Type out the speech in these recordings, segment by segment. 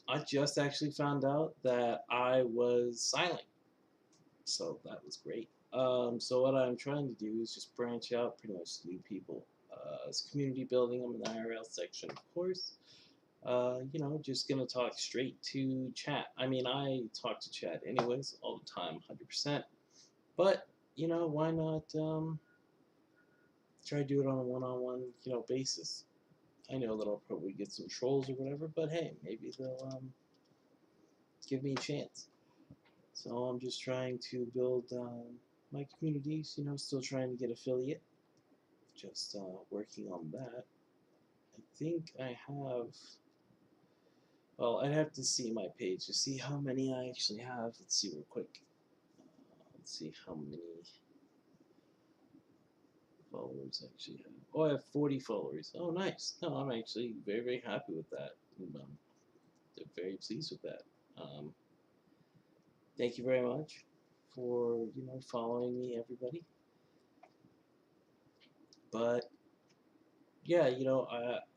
I just actually found out that I was silent, so that was great. So what I'm trying to do is just branch out, pretty much to new people. It's community building. I'm in the IRL section, of course. Just gonna talk straight to chat. I mean, I talk to chat anyways, all the time, 100%. But why not try to do it on a one-on-one, basis? I know that I'll probably get some trolls or whatever, but hey, maybe they'll give me a chance. So I'm just trying to build my communities. Still trying to get affiliate. Just working on that. I think I have. Well, I'd have to see my page to see how many I actually have. Let's see real quick. Let's see how many followers I actually have. Oh, I have 40 followers. Oh, nice. No, I'm actually very, very happy with that. I'm very pleased with that. Um, Thank you very much for following me, everybody. But yeah,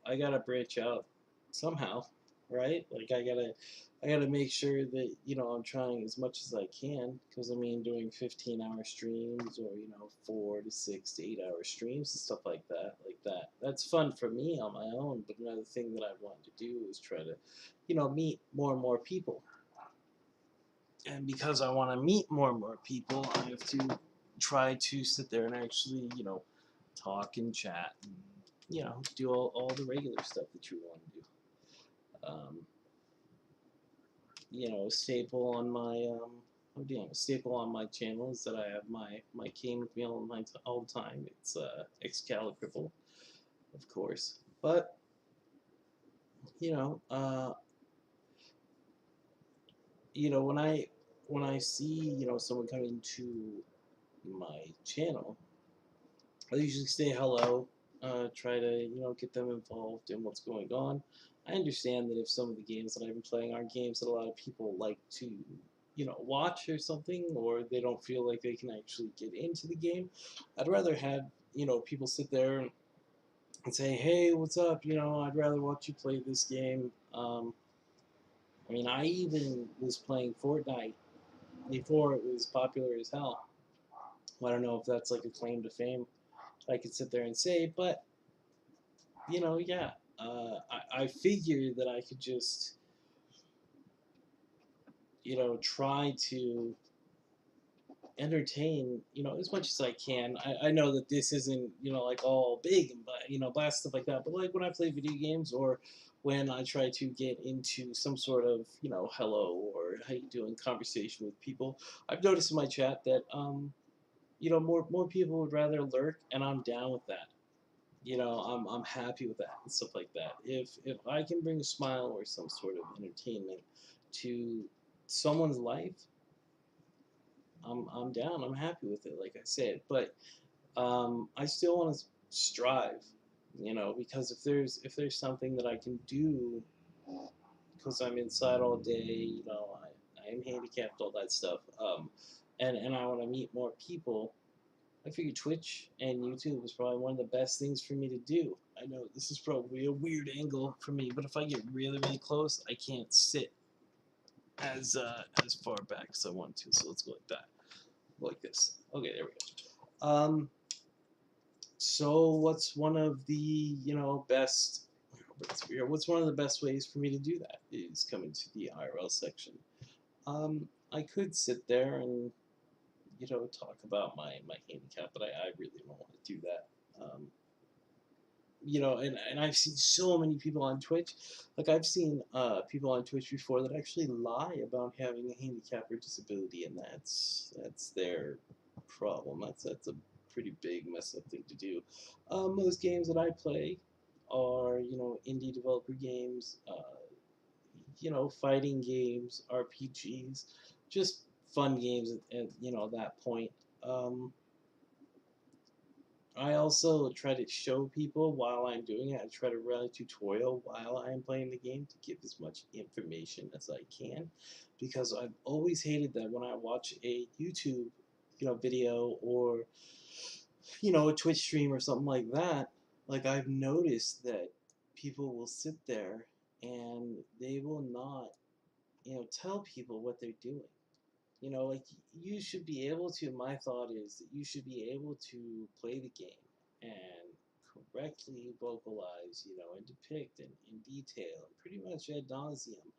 I gotta branch out somehow, right? Like I gotta make sure that I'm trying as much as I can, because I mean doing 15-hour streams, or 4 to 6 to 8 hour streams and stuff like that. That's fun for me on my own. But another thing that I want to do is try to meet more and more people. And because I want to meet more and more people, I have to try to sit there and actually talk and chat and do all the regular stuff that you want to do. Um, a staple on my a staple on my channel is that I have my cane with me all the time. It's Excalibur, of course. But you know, uh, when I see someone coming to my channel, I usually say hello, try to get them involved in what's going on. I understand that if some of the games that I've been playing are games that a lot of people like to watch or something, or they don't feel like they can actually get into the game, I'd rather have people sit there and say, hey, what's up? I'd rather watch you play this game. I mean, I even was playing Fortnite before it was popular as hell. I don't know if that's like a claim to fame I could sit there and say, but yeah, I figured that I could just, try to entertain, as much as I can. I know that this isn't, like all big and, blast stuff like that, but like when I play video games, or when I try to get into some sort of, hello or how you doing conversation with people, I've noticed in my chat that, more people would rather lurk, and I'm down with that. I'm happy with that and stuff like that. If I can bring a smile or some sort of entertainment to someone's life, I'm down. I'm happy with it, like I said. But I still want to strive, because if there's something that I can do, because I'm inside all day, I am handicapped, all that stuff. And I want to meet more people. I figured Twitch and YouTube was probably one of the best things for me to do. I know this is probably a weird angle for me, but if I get really, really close, I can't sit as far back as I want to. So let's go like that, like this. Okay, there we go. So what's one of the best? What's one of the best ways for me to do that is coming to the IRL section. I could sit there and talk about my handicap, but I really don't want to do that. And I've seen so many people on Twitch. Like I've seen people on Twitch before that actually lie about having a handicap or disability, and that's their problem. That's a pretty big messed up thing to do. Most games that I play are indie developer games, fighting games, RPGs, just fun games at that point. Um, I also try to show people while I'm doing it. I try to run a tutorial while I'm playing the game to give as much information as I can, because I've always hated that when I watch a YouTube, video, or a Twitch stream or something like that. Like I've noticed that people will sit there and they will not, tell people what they're doing. Like you should be able to. My thought is that you should be able to play the game and correctly vocalize, and depict in detail and pretty much ad nauseum,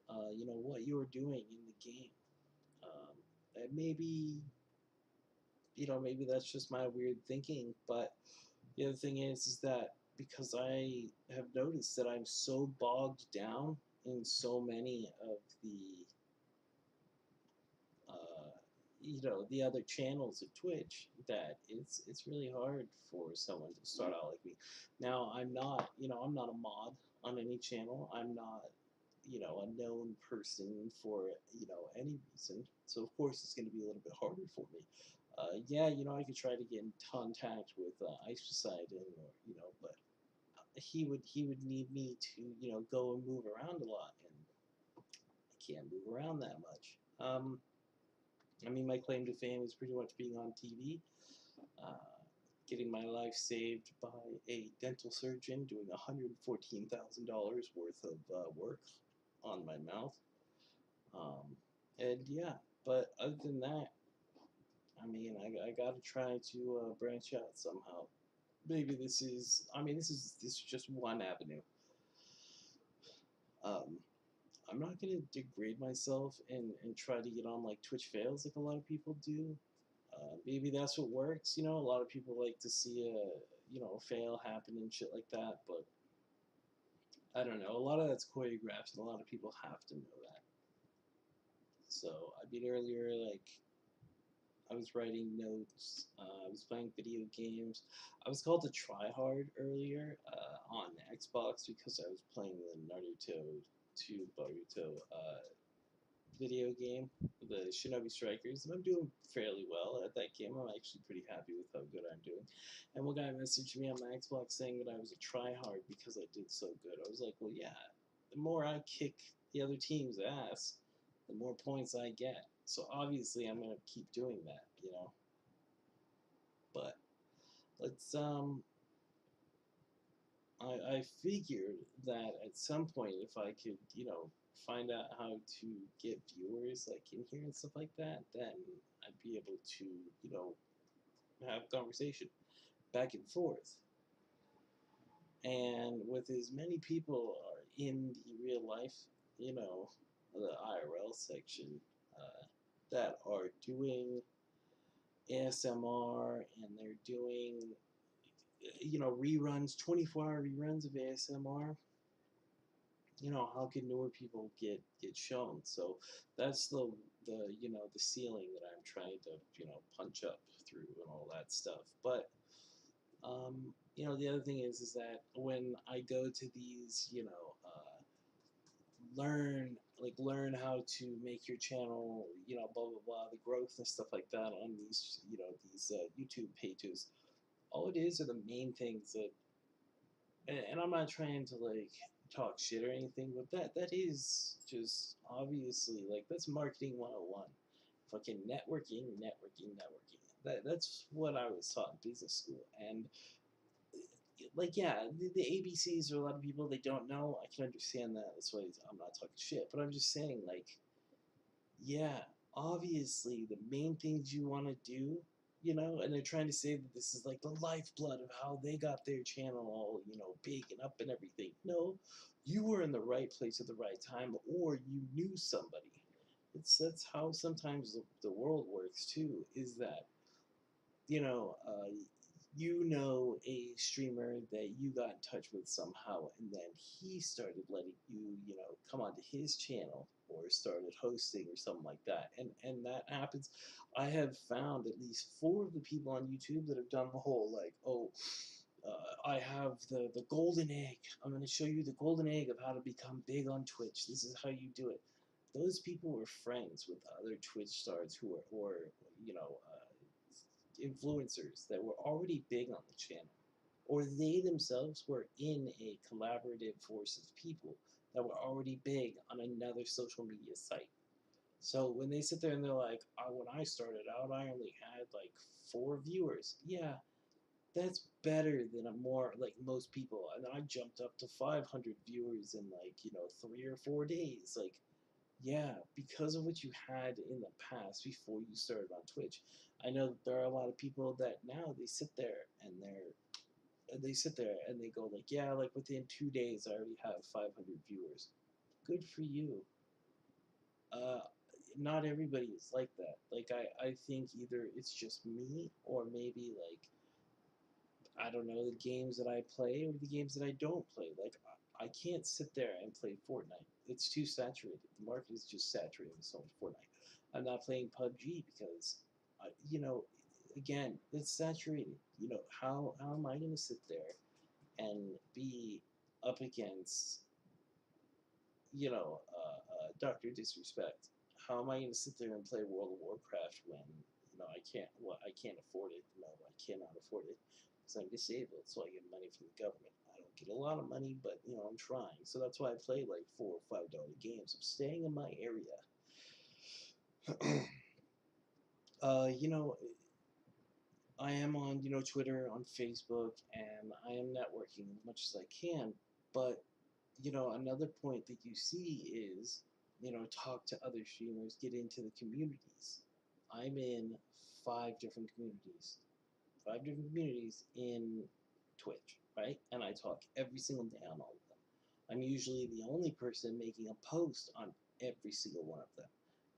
what you're doing in the game. And maybe that's just my weird thinking, but the other thing is that because I have noticed that I'm so bogged down in so many of uh, the other channels of Twitch, that it's really hard for someone to start out like me. Now I'm not a mod on any channel. I'm not a known person for any reason. So of course it's going to be a little bit harder for me. Yeah, I could try to get in contact with Ice Poseidon, or but he would need me to go and move around a lot, and I can't move around that much. I mean, my claim to fame is pretty much being on TV, uh, getting my life saved by a dental surgeon doing $114,000 worth of work on my mouth. Um, and yeah, but other than that, I mean, I gotta try to branch out somehow. Maybe this is just one avenue. Um, I'm not gonna degrade myself and try to get on like Twitch fails like a lot of people do. Maybe that's what works. A lot of people like to see a fail happen and shit like that. But I don't know. A lot of that's choreographed, and a lot of people have to know that. So I mean, earlier, like I was writing notes. I was playing video games. I was called to try hard earlier on Xbox because I was playing the Naruto 2 Boruto video game, the Shinobi Strikers, and I'm doing fairly well at that game. I'm actually pretty happy with how good I'm doing. And one guy messaged me on my Xbox saying that I was a tryhard because I did so good. I was like, well, yeah, the more I kick the other team's ass, the more points I get. So obviously, I'm gonna keep doing that. But let's I figured that at some point, if I could, find out how to get viewers like in here and stuff like that, then I'd be able to, have conversation back and forth. And with as many people are in the real life, the IRL section, that are doing ASMR, and they're doing, reruns, 24-hour reruns of ASMR, how can newer people get shown? So that's the ceiling that I'm trying to punch up through and all that stuff. But the other thing is that when I go to these learn how to make your channel, blah blah blah, the growth and stuff like that on these YouTube pages, all it is are the main things that, and I'm not trying to like talk shit or anything, but that is just obviously like that's marketing 101. Fucking networking. That's what I was taught in business school. And like, yeah, the ABCs are a lot of people they don't know. I can understand that. That's why I'm not talking shit. But I'm just saying, like, yeah, obviously the main things you want to do, and they're trying to say that this is like the lifeblood of how they got their channel all, big and up and everything. No, you were in the right place at the right time, or you knew somebody. That's how sometimes the world works too, is that, you know, uh, a streamer that you got in touch with somehow, and then he started letting you, come onto his channel or started hosting or something like that, and that happens. I have found at least four of the people on YouTube that have done the whole like, oh, I have the golden egg. I'm going to show you the golden egg of how to become big on Twitch. This is how you do it. Those people were friends with other Twitch stars who were, or influencers that were already big on the channel, or they themselves were in a collaborative force of people that were already big on another social media site. So when they sit there and they're like, when I started out, I only had like 4 viewers. Yeah, That's better than a more like most people. And I jumped up to 500 viewers in like 3 or 4 days. Like, yeah, because of what you had in the past before you started on Twitch. I know that there are a lot of people that now they sit there and they go like, yeah, like within 2 days I already have 500 viewers. Good for you. Uh, Not everybody is like that. Like I think either it's just me or maybe like I don't know the games that I play or the games that I don't play. Like I can't sit there and play Fortnite. It's too saturated. The market is just saturated with so much Fortnite. I'm not playing PUBG because, again, it's saturated. How am I going to sit there and be up against Doctor Disrespect? How am I going to sit there and play World of Warcraft when I can't? Well, I can't afford it. No, I cannot afford it because I'm disabled. So I get money from the government. I don't get a lot of money, but I'm trying. So that's why I play like $4 or $5 games. I'm staying in my area. uh, you know, I am on Twitter, on Facebook, and I am networking as much as I can. But another point that you see is, talk to other streamers, get into the communities. I'm in five different communities in Twitch, right? And I talk every single day on all of them. I'm usually the only person making a post on every single one of them.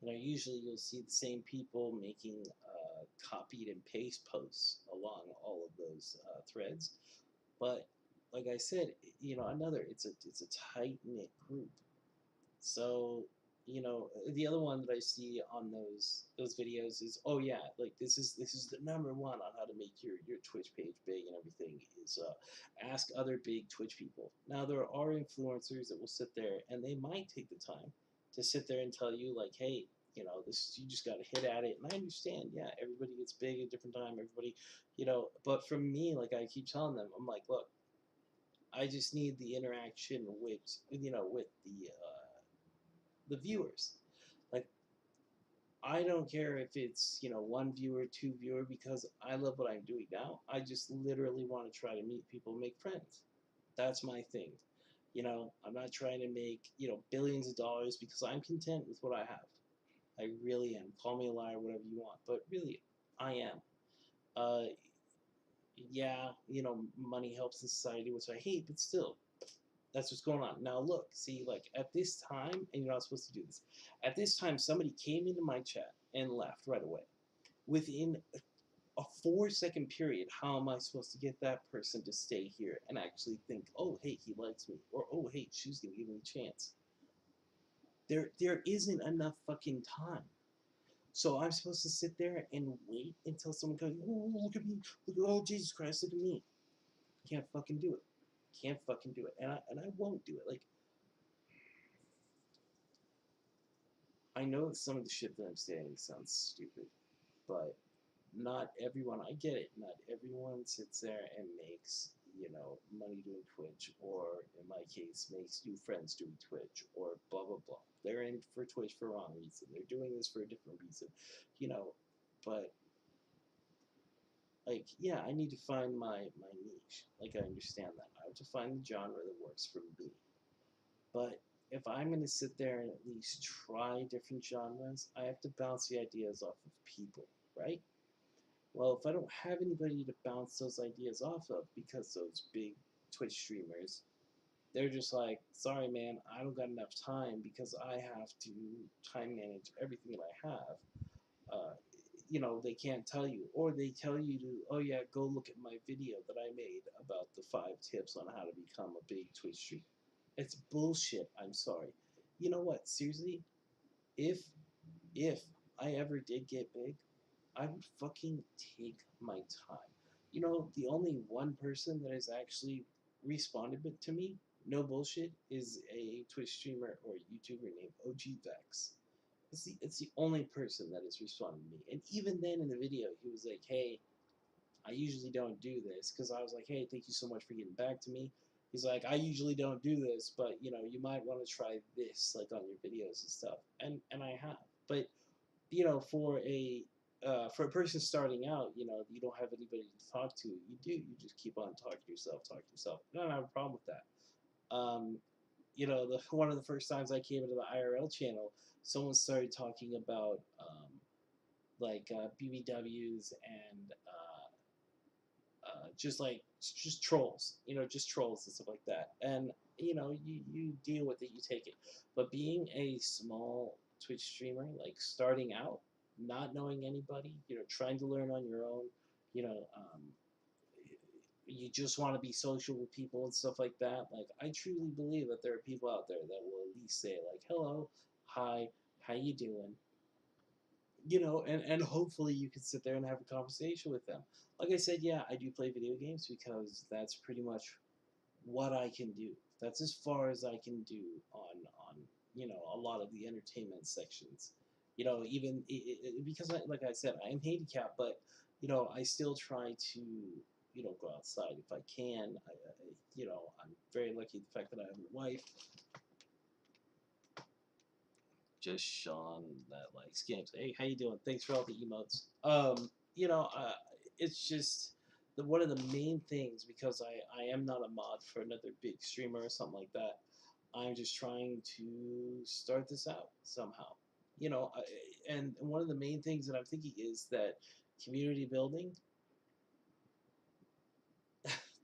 Usually you'll see the same people making copied and paste posts along all of those threads. But like I said, it's a tight knit group. So, the other one that I see on those videos is, oh yeah, like this is the number one on how to make your Twitch page big and everything is ask other big Twitch people. Now there are influencers that will sit there and they might take the time to sit there and tell you like, hey, this you just got to hit at it. And I understand, yeah, everybody gets big at a different time. Everybody, but for me, like I keep telling them, I'm like, look, I just need the interaction with the viewers. Like I don't care if it's one viewer, two viewer, because I love what I'm doing now. I just literally want to try to meet people, make friends. That's my thing. I'm not trying to make billions of dollars because I'm content with what I have. I really am. Call me a liar, whatever you want, but really, I am. Uh, yeah, money helps in society, which I hate, but still, that's what's going on. Now look, see, like at this time, and you're not supposed to do this. At this time, somebody came into my chat and left right away. Within a 4 second period, how am I supposed to get that person to stay here and actually think, oh hey, he likes me, or oh hey, she's gonna give me a chance? There isn't enough fucking time. So I'm supposed to sit there and wait until someone goes, oh look at me, oh Jesus Christ, look at me. Can't fucking do it. Can't fucking do it. And I won't do it. Like I know some of the shit that I'm saying sounds stupid, but not everyone, I get it, not everyone sits there and makes, money doing Twitch, or in my case, makes new friends doing Twitch, or blah, blah, blah. They're in for Twitch for the wrong reason. They're doing this for a different reason, you know, but, like, yeah, I need to find my niche. Like, I understand that. I have to find the genre that works for me. But if I'm going to sit there and at least try different genres, I have to bounce the ideas off of people, right? Well, if I don't have anybody to bounce those ideas off of because those big Twitch streamers, they're just like, sorry, man, I don't got enough time because I have to time manage everything that I have. Uh, they can't tell you, or they tell you to, oh yeah, go look at my video that I made about the 5 tips on how to become a big Twitch streamer. It's bullshit. I'm sorry. You know what? Seriously, if if I ever did get big, I would fucking take my time. The only one person that has actually responded to me, no bullshit, is a Twitch streamer or a YouTuber named OG Vex. It's the only person that has responded to me. And even then in the video, he was like, hey, I usually don't do this. Because I was like, hey, thank you so much for getting back to me. He's like, I usually don't do this, but, you might want to try this, like, on your videos and stuff. And I have. But, for a for a person starting out, you don't have anybody to talk to. You do. You just keep on talking to yourself, talking to yourself. I don't have a problem with that. One of the first times I came into the IRL channel, someone started talking about BBWs and just trolls, just trolls and stuff like that. And you deal with it, you take it. But being a small Twitch streamer, like starting out, not knowing anybody, trying to learn on your own, you know, um, you just want to be social with people and stuff like that. Like I truly believe that there are people out there that will at least say like, "Hello, hi, how you doing?" And hopefully you can sit there and have a conversation with them. Like I said, yeah, I do play video games because that's pretty much what I can do. That's as far as I can do on a lot of the entertainment sections. Even because like I said, I am handicapped, but I still try to go outside if I can. I'm very lucky the fact that I have a wife, just Sean that likes games. Hey, how you doing? Thanks for all the emotes. It's just one of the main things because I am not a mod for another big streamer or something like that. I'm just trying to start this out somehow. And one of the main things that I'm thinking is that community building.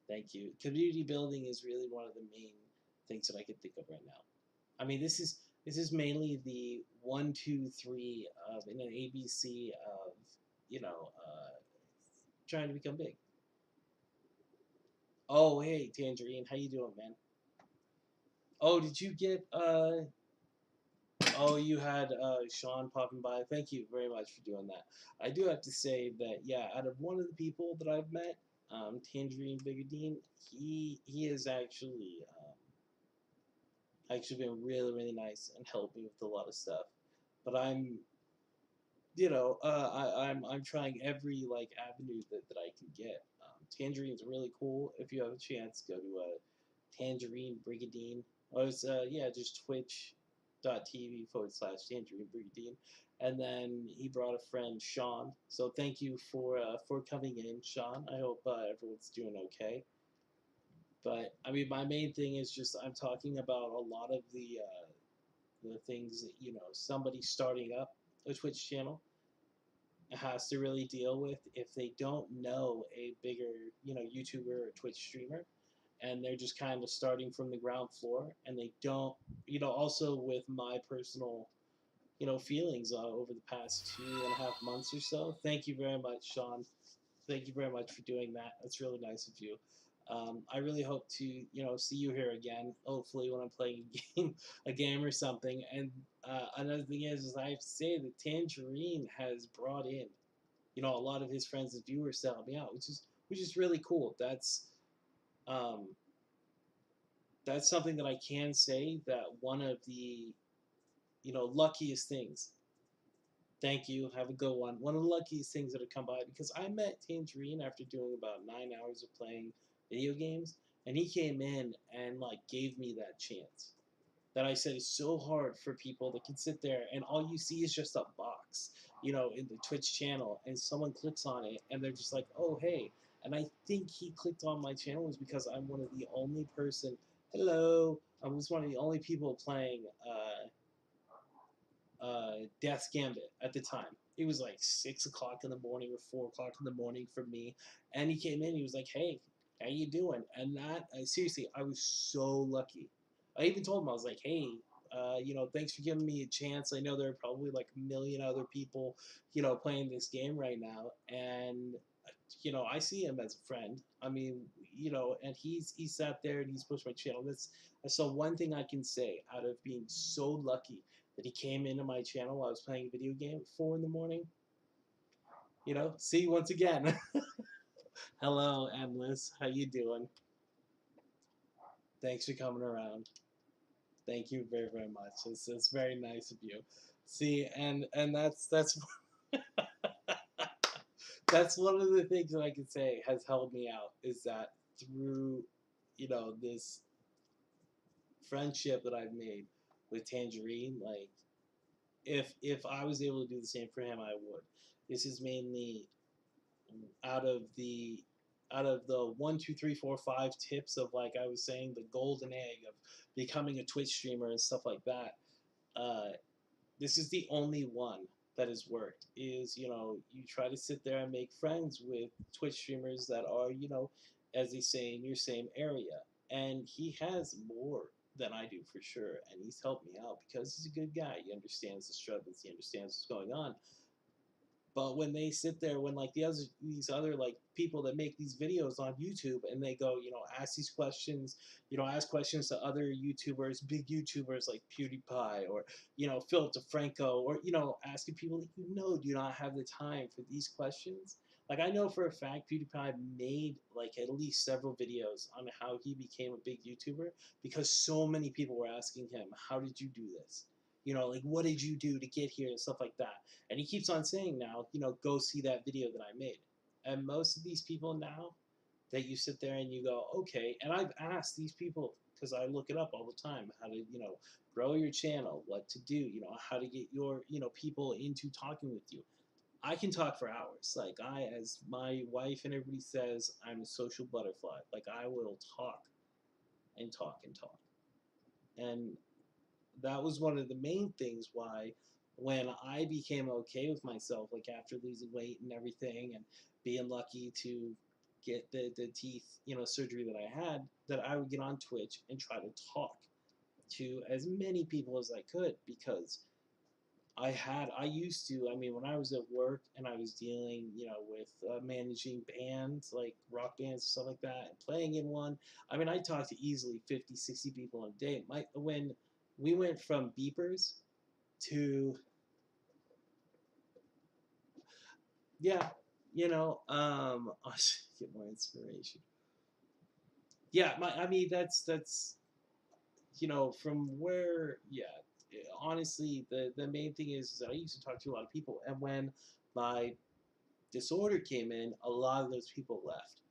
Thank you. Community building is really one of the main things that I can think of right now. I mean, this is mainly the 1, 2, 3 of in an ABC of trying to become big. Oh, hey, Tangerine, how you doing, man? Oh, did you get Oh, you had Sean popping by. Thank you very much for doing that. I do have to say that yeah, out of one of the people that I've met, Tangerine Bigadine, he is actually been really really nice and helped me with a lot of stuff. But I'm trying every like avenue that I can get. Tangerine's really cool. If you have a chance, go to Tangerine Brigadine. Oh, it's yeah, just twitch.tv/Tangerine Brigadine. And then he brought a friend, Sean. So thank you for coming in, Sean. I hope everyone's doing okay. But I mean, my main thing is just I'm talking about a lot of the things that somebody starting up a Twitch channel has to really deal with if they don't know a bigger YouTuber or Twitch streamer, and they're just kind of starting from the ground floor, and they don't also with my personal feelings over the past 2.5 months or so. Thank you very much, Sean. Thank you very much for doing that. That's really nice of you. I really hope to see you here again. Hopefully, when I'm playing a game or something. And another thing is I have to say that Tangerine has brought in a lot of his friends and viewers to help me out, which is really cool. Um, that's something that I can say that one of the luckiest things. Thank you. Have a good one. One of the luckiest things that have come by because I met Tangerine after doing about 9 hours of playing video games, and he came in and like gave me that chance. That I said is so hard for people that can sit there and all you see is just a box, in the Twitch channel, and someone clicks on it and they're just like, oh hey. And I think he clicked on my channel was because I'm one of the only person. Hello, I was one of the only people playing Death's Gambit at the time. It was like 6 o'clock in the morning or 4 o'clock in the morning for me, and he came in. He was like, "Hey, how you doing?" And that seriously, I was so lucky. I even told him I was like, "Hey, thanks for giving me a chance. I know there are probably like a million other people, playing this game right now, and I see him as a friend. I mean, and he sat there and he's pushed my channel. That's so one thing I can say out of being so lucky that he came into my channel while I was playing a video game at 4 in the morning. See once again. Hello, Endless. How you doing? Thanks for coming around. Thank you very very much. It's very nice of you. See, and that's that's one of the things that I can say has helped me out is that through this friendship that I've made with Tangerine, like if I was able to do the same for him, I would. This is mainly out of the out of the 1, 2, 3, 4, 5 tips of, like I was saying, the golden egg of becoming a Twitch streamer and stuff like that. Uh, this is the only one that has worked. Is, you try to sit there and make friends with Twitch streamers that are, as they say, in your same area. And he has more than I do for sure, and he's helped me out because he's a good guy. He understands the struggles. He understands what's going on. But when they sit there, when like these other like people that make these videos on YouTube, and they go, ask these questions, ask questions to other YouTubers, big YouTubers like PewDiePie, or Philip DeFranco, or asking people that do not have the time for these questions. Like, I know for a fact PewDiePie made like at least several videos on how he became a big YouTuber because so many people were asking him, "How did you do this? Like, what did you do to get here?" and stuff like that. And he keeps on saying now, go see that video that I made. And most of these people now, that you sit there and you go, okay. And I've asked these people, because I look it up all the time, how to, grow your channel, what to do, how to get your, people into talking with you. I can talk for hours. Like, as my wife and everybody says, I'm a social butterfly. Like, I will talk and talk and talk. And that was one of the main things why, when I became okay with myself, like after losing weight and everything, and being lucky to get the teeth, surgery that I had, that I would get on Twitch and try to talk to as many people as I could, because I used to, I mean, when I was at work and I was dealing, with managing bands, like rock bands and stuff like that, and playing in one, I mean, I talked to easily 50, 60 people in a day. When we went from beepers to, yeah, I should get more inspiration. Yeah, I mean, that's, from where, yeah, honestly, the main thing is that I used to talk to a lot of people, and when my disorder came in, a lot of those people left.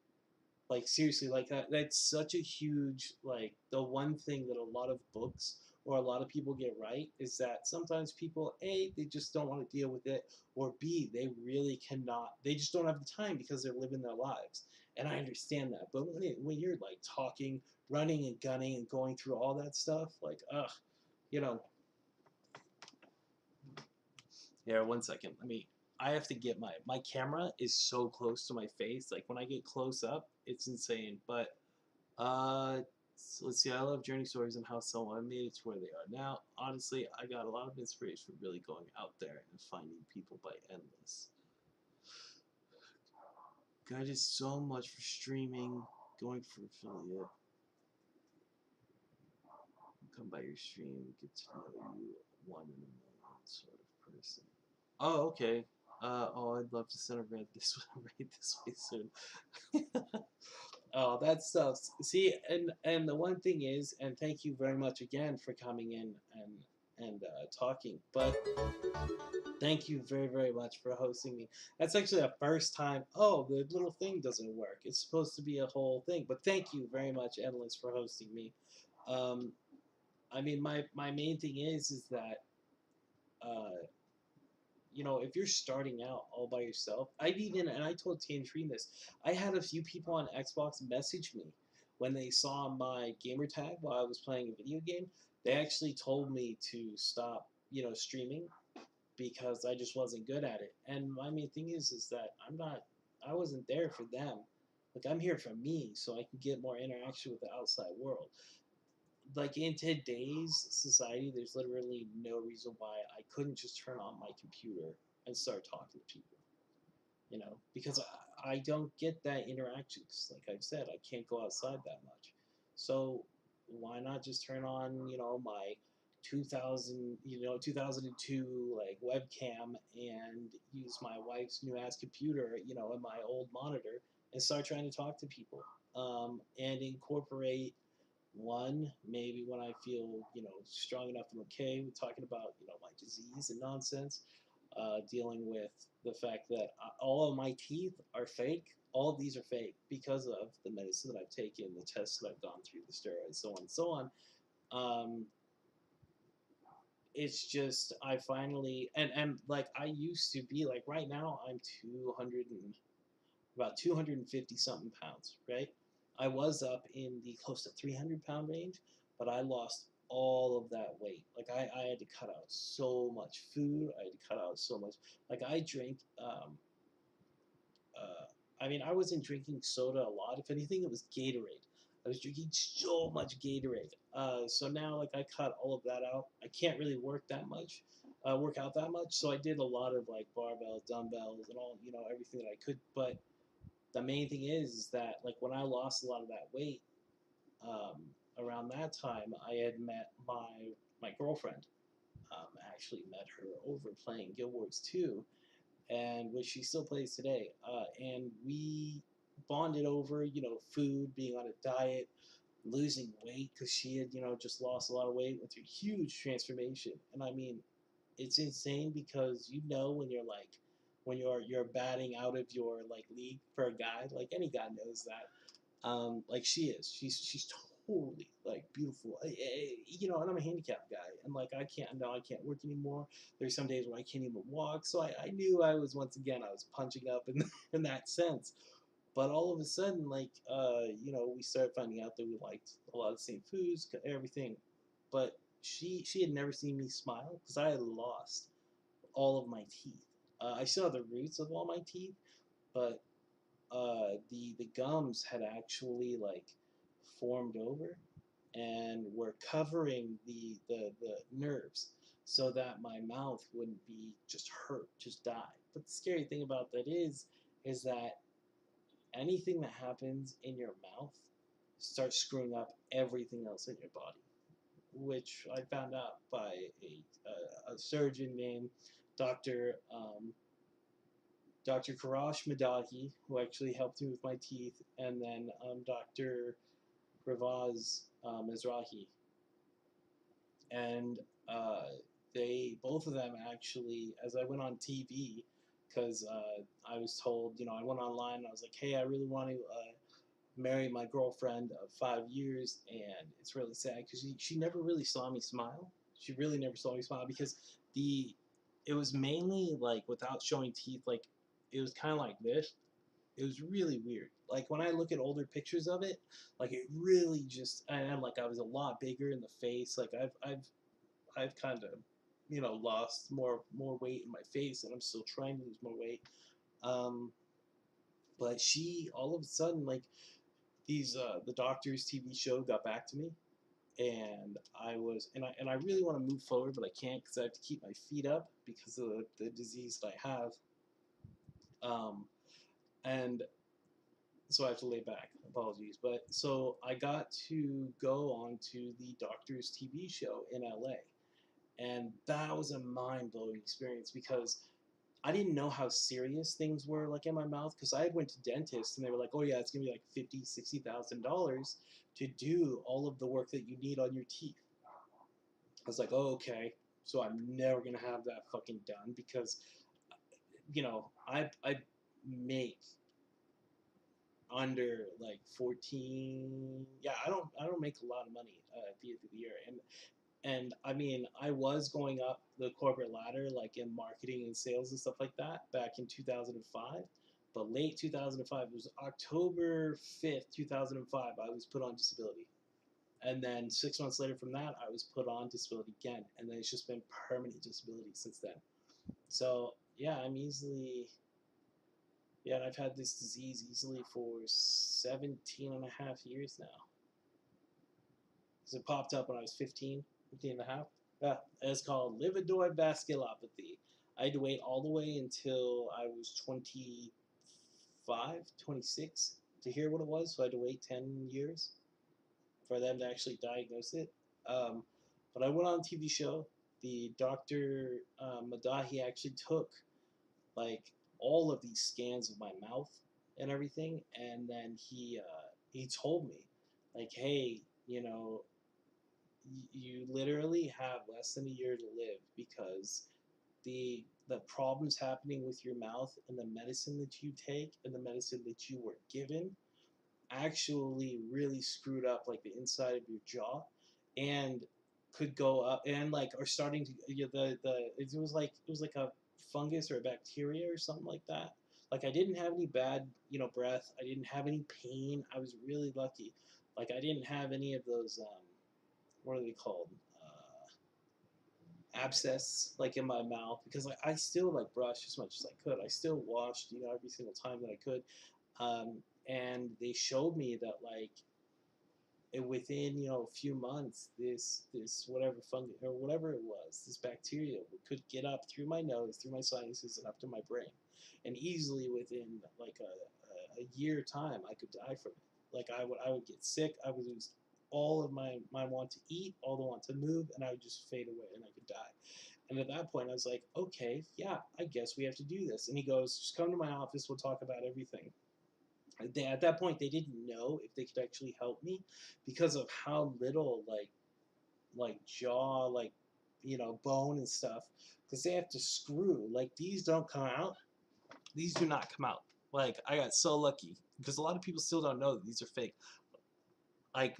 Like, seriously, like that's such a huge, like, the one thing that a lot of books or a lot of people get right is that sometimes people, A, they just don't want to deal with it, or B, they really cannot, they just don't have the time because they're living their lives. And I understand that. But when you're like talking, running and gunning and going through all that stuff, like, you know, yeah, 1 second. I have to get my camera is so close to my face. Like, when I get close up, it's insane. But so let's see. I love journey stories and how someone made it to where they are now. Honestly, I got a lot of inspiration from really going out there and finding people by Endless. Guided so much for streaming, going for affiliate. Come by your stream, get to know you, one in a million sort of person. Oh, okay. I'd love to send a raid this raid this way soon. Oh, that stuff. See, and the one thing is, and thank you very much again for coming in and talking. But thank you very, very much for hosting me. That's actually the first time. Oh, the little thing doesn't work. It's supposed to be a whole thing. But thank you very much, Endless, for hosting me. Um, I mean, my main thing is that. Uh, if you're starting out all by yourself, and I told Tangerine this, I had a few people on Xbox message me when they saw my gamer tag while I was playing a video game. They actually told me to stop, streaming because I just wasn't good at it. And my main thing is that I wasn't there for them. Like, I'm here for me so I can get more interaction with the outside world. Like, in today's society, there's literally no reason why I couldn't just turn on my computer and start talking to people, because I don't get that interaction. 'Cause like I've said, I can't go outside that much. So why not just turn on, my 2002 like webcam, and use my wife's new ass computer, and my old monitor, and start trying to talk to people, and incorporate one, maybe when I feel, strong enough and okay with talking about, my disease and nonsense, dealing with the fact that all of my teeth are fake. All of these are fake because of the medicine that I've taken, the tests that I've gone through, the steroids, so on and so on. Um, it's just I finally and like I used to be like right now I'm 200 and about 250 something pounds, right? I was up in the close to 300-pound range, but I lost all of that weight. Like I had to cut out so much food. I had to cut out so much. Like I drink uh, I mean, I wasn't drinking soda a lot. If anything, it was Gatorade. I was drinking so much Gatorade. So now, like, I cut all of that out. I can't really work out that much. So I did a lot of like barbells, dumbbells, and all, everything that I could. But the main thing is that, like, when I lost a lot of that weight, around that time, I had met my girlfriend. Actually met her over playing Guild Wars 2, and which she still plays today. And we bonded over, food, being on a diet, losing weight because she had, just lost a lot of weight, went through a huge transformation. And I mean, it's insane because when you're like, when you're batting out of your like league for a guy, like any guy knows that like she is. She's totally like beautiful. And I'm a handicapped guy, and like I can't work anymore. There's some days where I can't even walk. So I knew I was once again I was punching up in in that sense. But all of a sudden, like we started finding out that we liked a lot of the same foods, everything. But she had never seen me smile because I had lost all of my teeth. I still have the roots of all my teeth, but the gums had actually like formed over and were covering the nerves so that my mouth wouldn't be just hurt, just die. But the scary thing about that is that anything that happens in your mouth starts screwing up everything else in your body, which I found out by a surgeon named Dr. Dr. Karash Madahi, who actually helped me with my teeth, and then Dr. Ravaz Mizrahi. And they, both of them actually, as I went on TV, because I was told, I went online and I was like, hey, I really want to marry my girlfriend of 5 years, and it's really sad because she never really saw me smile. She really never saw me smile because it was mainly like without showing teeth, like it was kind of like this. It was really weird. Like when I look at older pictures of it, like it really just and like I was a lot bigger in the face. Like I've kind of lost more weight in my face, and I'm still trying to lose more weight. Um, but she all of a sudden like these the doctor's TV show got back to me, and I really want to move forward, but I can't because I have to keep my feet up because of the disease that I have. Um, and so I have to lay back. Apologies, but so I got to go on to the doctor's TV show in LA, and that was a mind blowing experience because I didn't know how serious things were like in my mouth because I had went to dentists and they were like, oh yeah, it's gonna be like $50,000-$60,000 to do all of the work that you need on your teeth. I was like, oh okay, so I'm never gonna have that fucking done because I make under like 14. Yeah, I don't make a lot of money at the end of the year, and I mean I was going up the corporate ladder like in marketing and sales and stuff like that back in 2005. But late 2005, it was October 5th, 2005, I was put on disability, and then 6 months later from that I was put on disability again, and then it's just been permanent disability since then. So yeah, I'm easily, yeah, and I've had this disease easily for 17 and a half years now. Because it popped up when I was 15 and a half. Yeah, it's called livedoid vasculopathy. I had to wait all the way until I was 25, 26 to hear what it was. So I had to wait 10 years for them to actually diagnose it. Um, but I went on a TV show. The Dr. Madahi actually took like all of these scans of my mouth and everything, and then he told me like, hey, you literally have less than a year to live because the problems happening with your mouth and the medicine that you take and the medicine that you were given actually really screwed up like the inside of your jaw, and could go up and like are starting to it was like a fungus or a bacteria or something like that. Like I didn't have any bad breath. I didn't have any pain. I was really lucky. Like I didn't have any of those what are they called? Abscess like in my mouth because like I still like brushed as much as I could. I still washed every single time that I could. And they showed me that like within a few months this whatever fungus or whatever it was, this bacteria could get up through my nose, through my sinuses, and up to my brain, and easily within like a year time I could die from it. Like I would get sick, I would lose all of my want to eat, all the want to move, and I would just fade away and I could die. And at that point I was like, okay, yeah, I guess we have to do this. And he goes, just come to my office, we'll talk about everything. At that point they didn't know if they could actually help me because of how little like jaw, like bone and stuff, because they have to screw. Like these don't come out, these do not come out. Like I got so lucky because a lot of people still don't know that these are fake. Like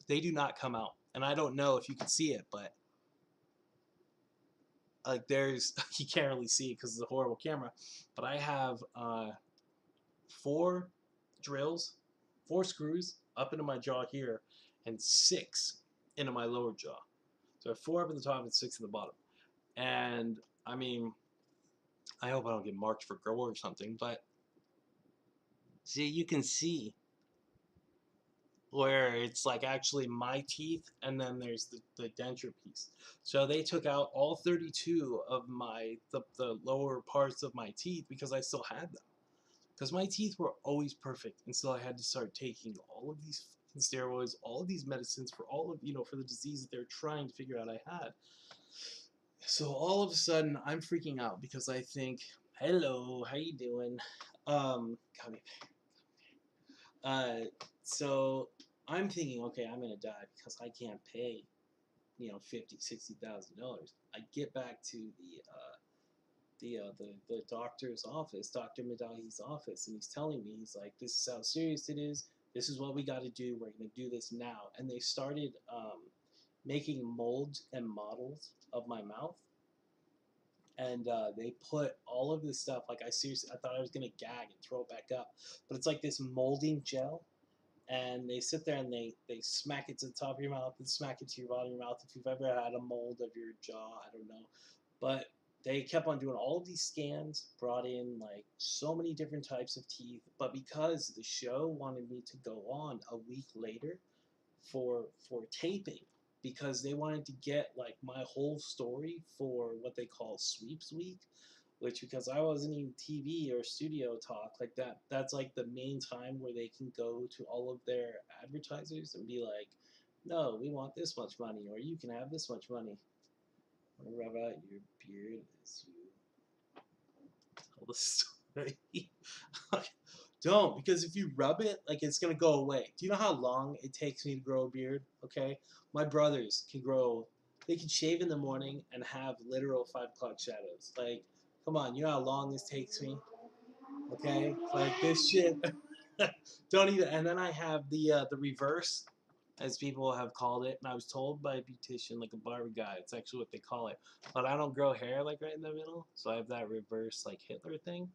they do not come out, and I don't know if you can see it, but like there's you can't really see it because it's a horrible camera, but I have 4 drills, 4 screws up into my jaw here, and 6 into my lower jaw. So I have 4 up at the top and 6 at the bottom. And I mean, I hope I don't get marked for gore or something, but see, you can see where it's like actually my teeth, and then there's the denture piece. So they took out all 32 of the lower parts of my teeth because I still had them. Because my teeth were always perfect until I had to start taking all of these fucking steroids, all of these medicines for all of for the disease that they're trying to figure out I had. So all of a sudden I'm freaking out because I think, hello, how you doing? Come here. Uh, so I'm thinking, okay, I'm gonna die because I can't pay, $50,000, $60,000. I get back to the doctor's office, Dr. Madahi's office, and he's telling me, he's like, this is how serious it is. This is what we got to do. We're going to do this now. And they started making molds and models of my mouth. And they put all of this stuff, like I thought I was going to gag and throw it back up. But it's like this molding gel. And they sit there and they smack it to the top of your mouth and smack it to your bottom of your mouth. If you've ever had a mold of your jaw, I don't know. But they kept on doing all of these scans, brought in like so many different types of teeth. But because the show wanted me to go on a week later for taping, because they wanted to get like my whole story for what they call sweeps week, which because I wasn't in TV or studio talk like that, that's like the main time where they can go to all of their advertisers and be like, no, we want this much money, or you can have this much money. Rub out your beard as you tell the story. Don't, because if you rub it, like it's gonna go away. Do you know how long it takes me to grow a beard? Okay, my brothers can grow. They can shave in the morning and have literal 5 o'clock shadows. Like, come on, you know how long this takes me? Okay, like this shit. Don't even. And then I have the reverse, as people have called it, and I was told by a beautician, like a barber guy, it's actually what they call it. But I don't grow hair like right in the middle, so I have that reverse like Hitler thing.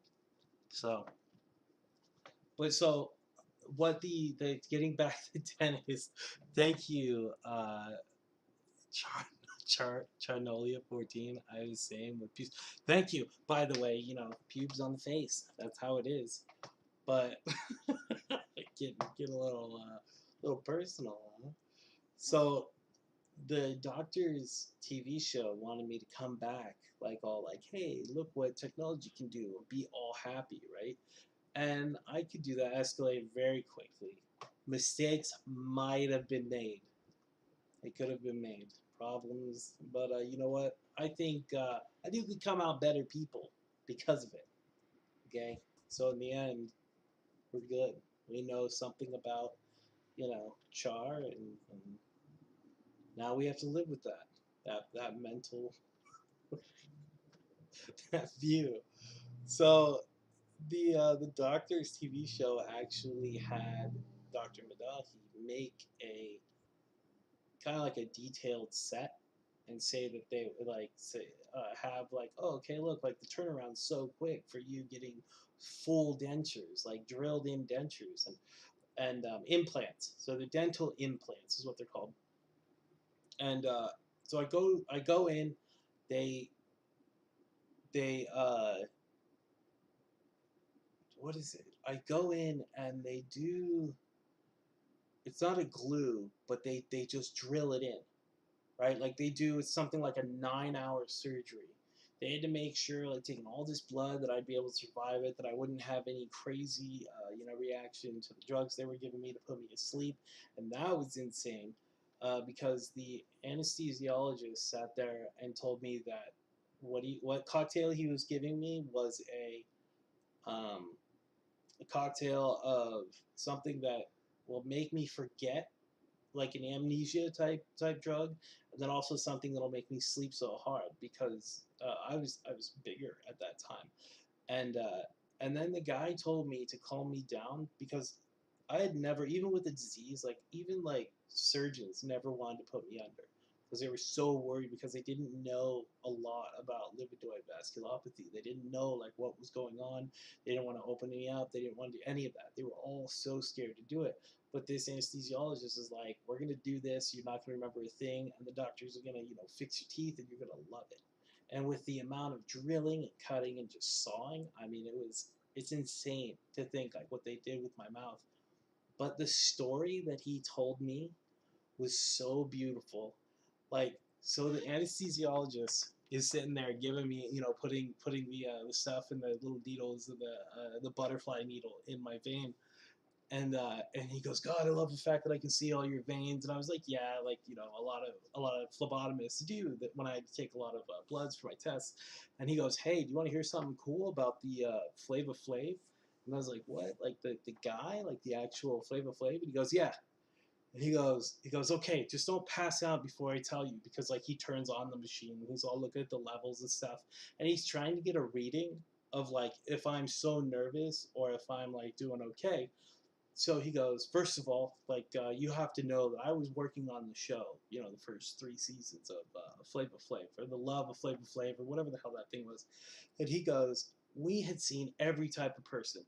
So, but so what the getting back to dentist. Thank you, Char Charnolia 14. I was saying with pubes. Thank you. By the way, pubes on the face. That's how it is. But get a little personal. Huh? So the doctor's TV show wanted me to come back, like all like, hey, look what technology can do, be all happy, right? And I could do that, escalate very quickly. Mistakes might have been made. They could have been made. Problems, but you know what? I think we come out better people because of it. Okay, so in the end, we're good. We know something about char, and now we have to live with that mental that view. So the doctor's TV show actually had Dr. Madahi make kind of like a detailed set and say that they like say have like, oh, okay, look, like the turnaround's so quick for you getting full dentures, like drilled in dentures and implants. So the dental implants is what they're called. And so I go in, they they what is it? I go in and they do. It's not a glue, but they just drill it in, right? Like they do something like a 9-hour surgery. They had to make sure, like taking all this blood, that I'd be able to survive it, that I wouldn't have any crazy, reaction to the drugs they were giving me to put me to sleep, and that was insane, because the anesthesiologist sat there and told me that what cocktail he was giving me was um, a cocktail of something that will make me forget, like an amnesia type drug, and then also something that'll make me sleep so hard because I was bigger at that time, and uh, and then the guy told me to calm me down because I had never, even with the disease, like even like surgeons never wanted to put me under because they were so worried because they didn't know a lot about lipidoid vasculopathy. They didn't know like what was going on. They didn't want to open me up. They didn't want to do any of that. They were all so scared to do it. But this anesthesiologist is like, we're gonna do this. You're not gonna remember a thing, and the doctors are gonna, fix your teeth, and you're gonna love it. And with the amount of drilling and cutting and just sawing, I mean, it's insane to think like what they did with my mouth. But the story that he told me was so beautiful. Like, so the anesthesiologist is sitting there giving me, putting the stuff in the little needles, the butterfly needle in my vein, and he goes, God, I love the fact that I can see all your veins. And I was like, yeah, like, a lot of phlebotomists do that when I take a lot of bloods for my tests. And he goes, hey, do you want to hear something cool about the Flava Flav? And I was like, what? Like the guy, like the actual Flava Flav? And he goes, yeah. And he goes, okay, just don't pass out before I tell you, because like he turns on the machine and he's all looking at the levels and stuff, and he's trying to get a reading of like if I'm so nervous or if I'm like doing okay. So he goes, first of all, like you have to know that I was working on the show, the first 3 seasons of Flava Flav, or the love of Flava Flav, or whatever the hell that thing was. And he goes, we had seen every type of person,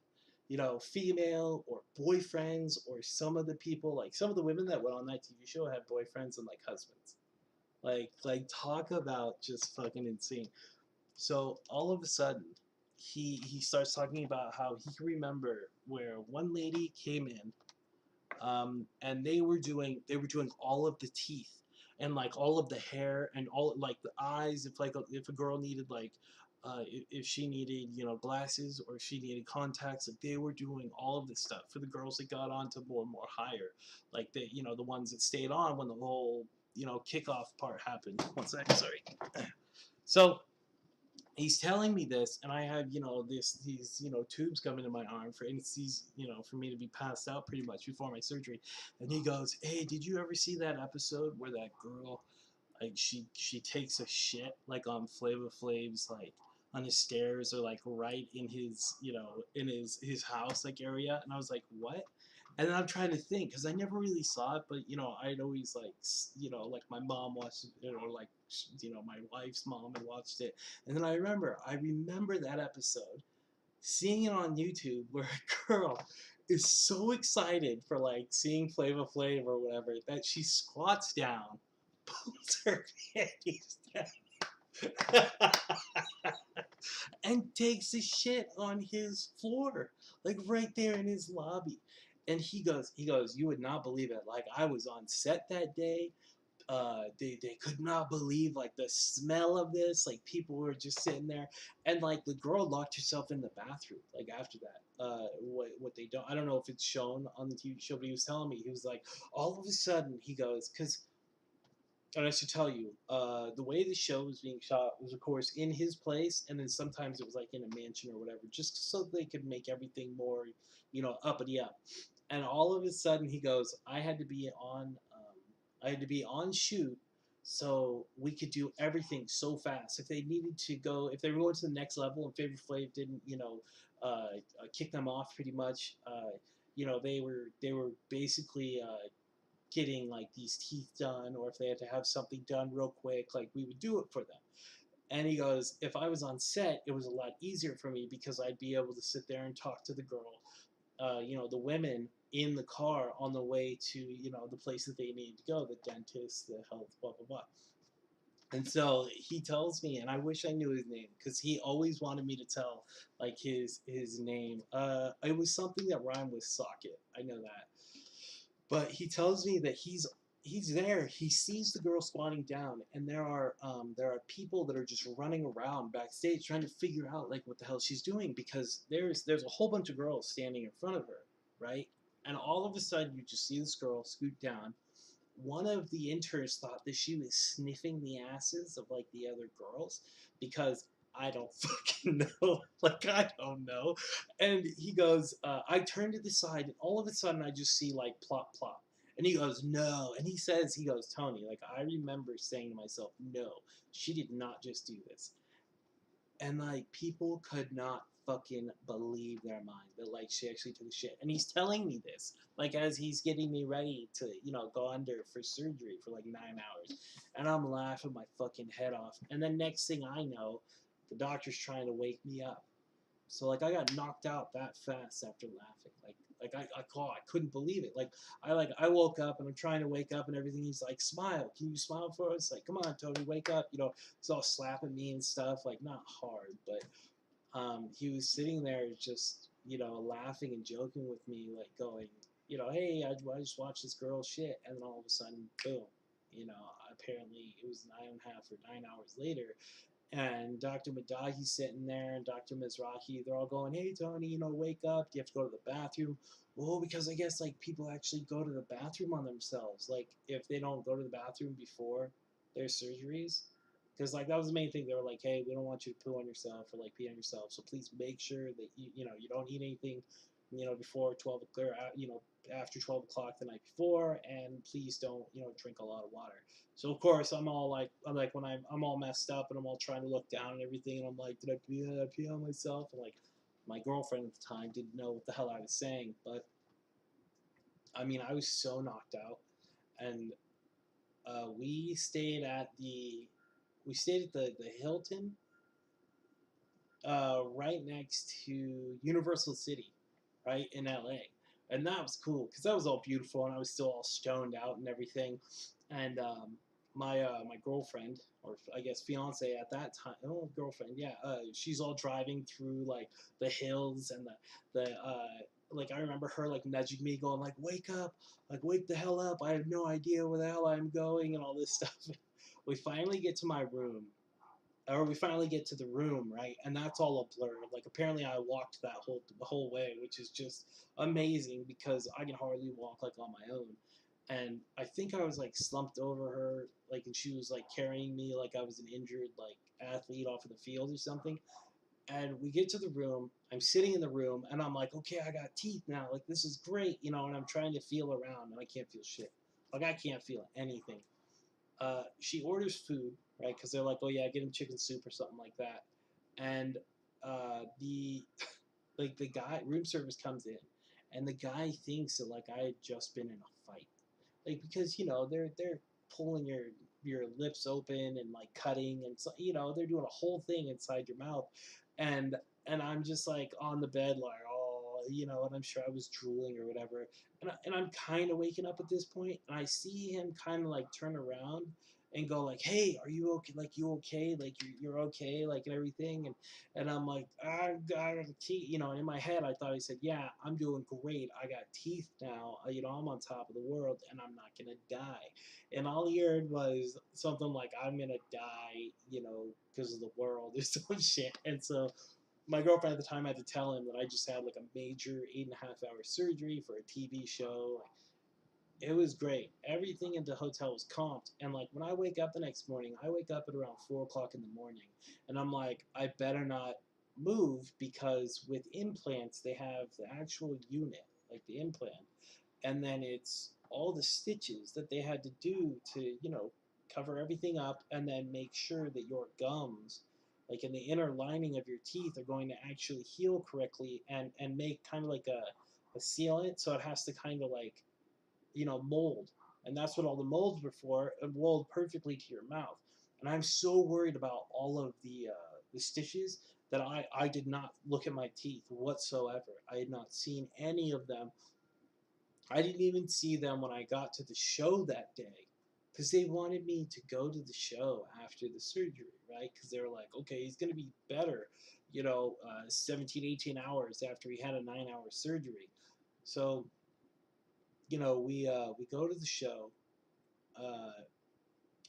female or boyfriends, or some of the people, like some of the women that went on that TV show had boyfriends and like husbands. Like talk about just fucking insane. So all of a sudden, he starts talking about how he can remember where one lady came in, and they were doing all of the teeth and like all of the hair and all like the eyes. If a girl needed like if she needed glasses, or if she needed contacts, like they were doing all of this stuff for the girls that got on to more and more higher, like the ones that stayed on when the whole kickoff part happened. One second, sorry. So he's telling me this, and I have these tubes coming in my arm for anesthesia, for me to be passed out pretty much before my surgery. And he goes, hey, did you ever see that episode where that girl, like she takes a shit like on Flava Flav's, like on his stairs, or like right in his in his house like area? And I was like, what? And then I'm trying to think, because I never really saw it, but I'd always like like my mom watched it, or like my wife's mom had watched it. And then I remember that episode, seeing it on YouTube, where a girl is so excited for like seeing Flava Flav or whatever that she squats down, pulls her panties down, and takes a shit on his floor, like right there in his lobby. And he goes, you would not believe it. Like I was on set that day. They could not believe like the smell of this. Like people were just sitting there, and like the girl locked herself in the bathroom. Like after that, what they don't, I don't know if it's shown on the TV show, but he was telling me, he was like, all of a sudden he goes, because, and I should tell you, the way the show was being shot was, of course, in his place, and then sometimes it was like in a mansion or whatever, just so they could make everything more, uppity up. And all of a sudden, he goes, I had to be on shoot, so we could do everything so fast. If they needed to go, if they were going to the next level, and Favor Flav didn't, kick them off pretty much, they were basically getting like these teeth done, or if they had to have something done real quick, like we would do it for them. And he goes, if I was on set, it was a lot easier for me because I'd be able to sit there and talk to the girl, the women in the car on the way to, the place that they need to go, the dentist, the health, blah, blah, blah. And so he tells me, and I wish I knew his name because he always wanted me to tell like his name. It was something that rhymed with socket. I know that, but he tells me that he's there. He sees the girl squatting down, and there are people that are just running around backstage trying to figure out like what the hell she's doing because there's a whole bunch of girls standing in front of her, right? And all of a sudden, you just see this girl scoot down. One of the interns thought that she was sniffing the asses of like the other girls because I don't fucking know. Like, I don't know. And he goes, I turn to the side, and all of a sudden I just see like plop, plop. And he goes, no. And he goes, Tony, like, I remember saying to myself, no, she did not just do this. And like people could not fucking believe their mind that like she actually took a shit. And he's telling me this like as he's getting me ready to go under for surgery for like 9 hours, and I'm laughing my fucking head off. And then next thing I know, the doctor's trying to wake me up. So like I got knocked out that fast after laughing. I couldn't believe it. I woke up and I'm trying to wake up and everything. He's like, smile. Can you smile for us? Like, come on, Tony, wake up. He's all slapping me and stuff. Like not hard, but he was sitting there just laughing and joking with me, like going, hey, I just watched this girl shit, and then all of a sudden, boom. Apparently it was 9.5 or 9 hours later, and Dr. Madahi's sitting there, and Dr. Mizrahi, they're all going, hey, Tony, wake up. Do you have to go to the bathroom? Well, because I guess, like, people actually go to the bathroom on themselves. Like, if they don't go to the bathroom before their surgeries. Because, like, that was the main thing. They were like, hey, we don't want you to poo on yourself or, like, pee on yourself. So please make sure that, you don't eat anything, before 12 or, after 12 o'clock the night before. And please don't, drink a lot of water. So of course I'm like when I'm all messed up and I'm all trying to look down and everything, and I'm like, did I pee on myself? And like my girlfriend at the time didn't know what the hell I was saying, but I mean I was so knocked out. And we stayed at the Hilton, right next to Universal City, right in LA. And that was cool because that was all beautiful, and I was still all stoned out and everything. And my girlfriend, or I guess fiance at that time, oh girlfriend, yeah, she's all driving through like the hills and the like I remember her like nudging me, going like wake the hell up! I have no idea where the hell I'm going and all this stuff. We finally get to my room, or we finally get to the room, right? And that's all a blur. Like apparently I walked the whole way, which is just amazing because I can hardly walk like on my own. And I think I was like slumped over her, like, and she was like carrying me like I was an injured like athlete off of the field or something. And we get to the room. I'm sitting in the room, and I'm like, okay, I got teeth now. Like this is great, And I'm trying to feel around, and I can't feel shit. Like I can't feel anything. She orders food, right? Because they're like, oh yeah, get him chicken soup or something like that. And the like the guy room service comes in, and the guy thinks that like I had just been in a fight, like because they're pulling your lips open and like cutting, and so they're doing a whole thing inside your mouth, and I'm just like on the bed like, oh, and I'm sure I was drooling or whatever, and I'm kind of waking up at this point, and I see him kind of like turn around and go like, hey, are you okay? Like, you okay? Like you're okay? Like, and everything. And I'm like, I got teeth. And in my head, I thought he said, yeah, I'm doing great. I got teeth now. I'm on top of the world, and I'm not gonna die. And all he heard was something like, I'm gonna die, because of the world or some shit. And so my girlfriend at the time had to tell him that I just had like a major 8.5 hour surgery for a TV show. Like, it was great. Everything in the hotel was comped. And like when I wake up the next morning, I wake up at around 4 o'clock in the morning, and I'm like, I better not move because with implants they have the actual unit, like the implant, and then it's all the stitches that they had to do to cover everything up, and then make sure that your gums, like in the inner lining of your teeth, are going to actually heal correctly, and make kind of like a sealant, so it has to kind of like mold. and that's what all the molds were for, and mold perfectly to your mouth. And I'm so worried about all of the stitches that I did not look at my teeth whatsoever. I had not seen any of them. I didn't even see them when I got to the show that day, because they wanted me to go to the show after the surgery, right? Because they were like, okay, he's going to be better, 17, 18 hours after he had a 9-hour surgery. So, we go to the show. Uh,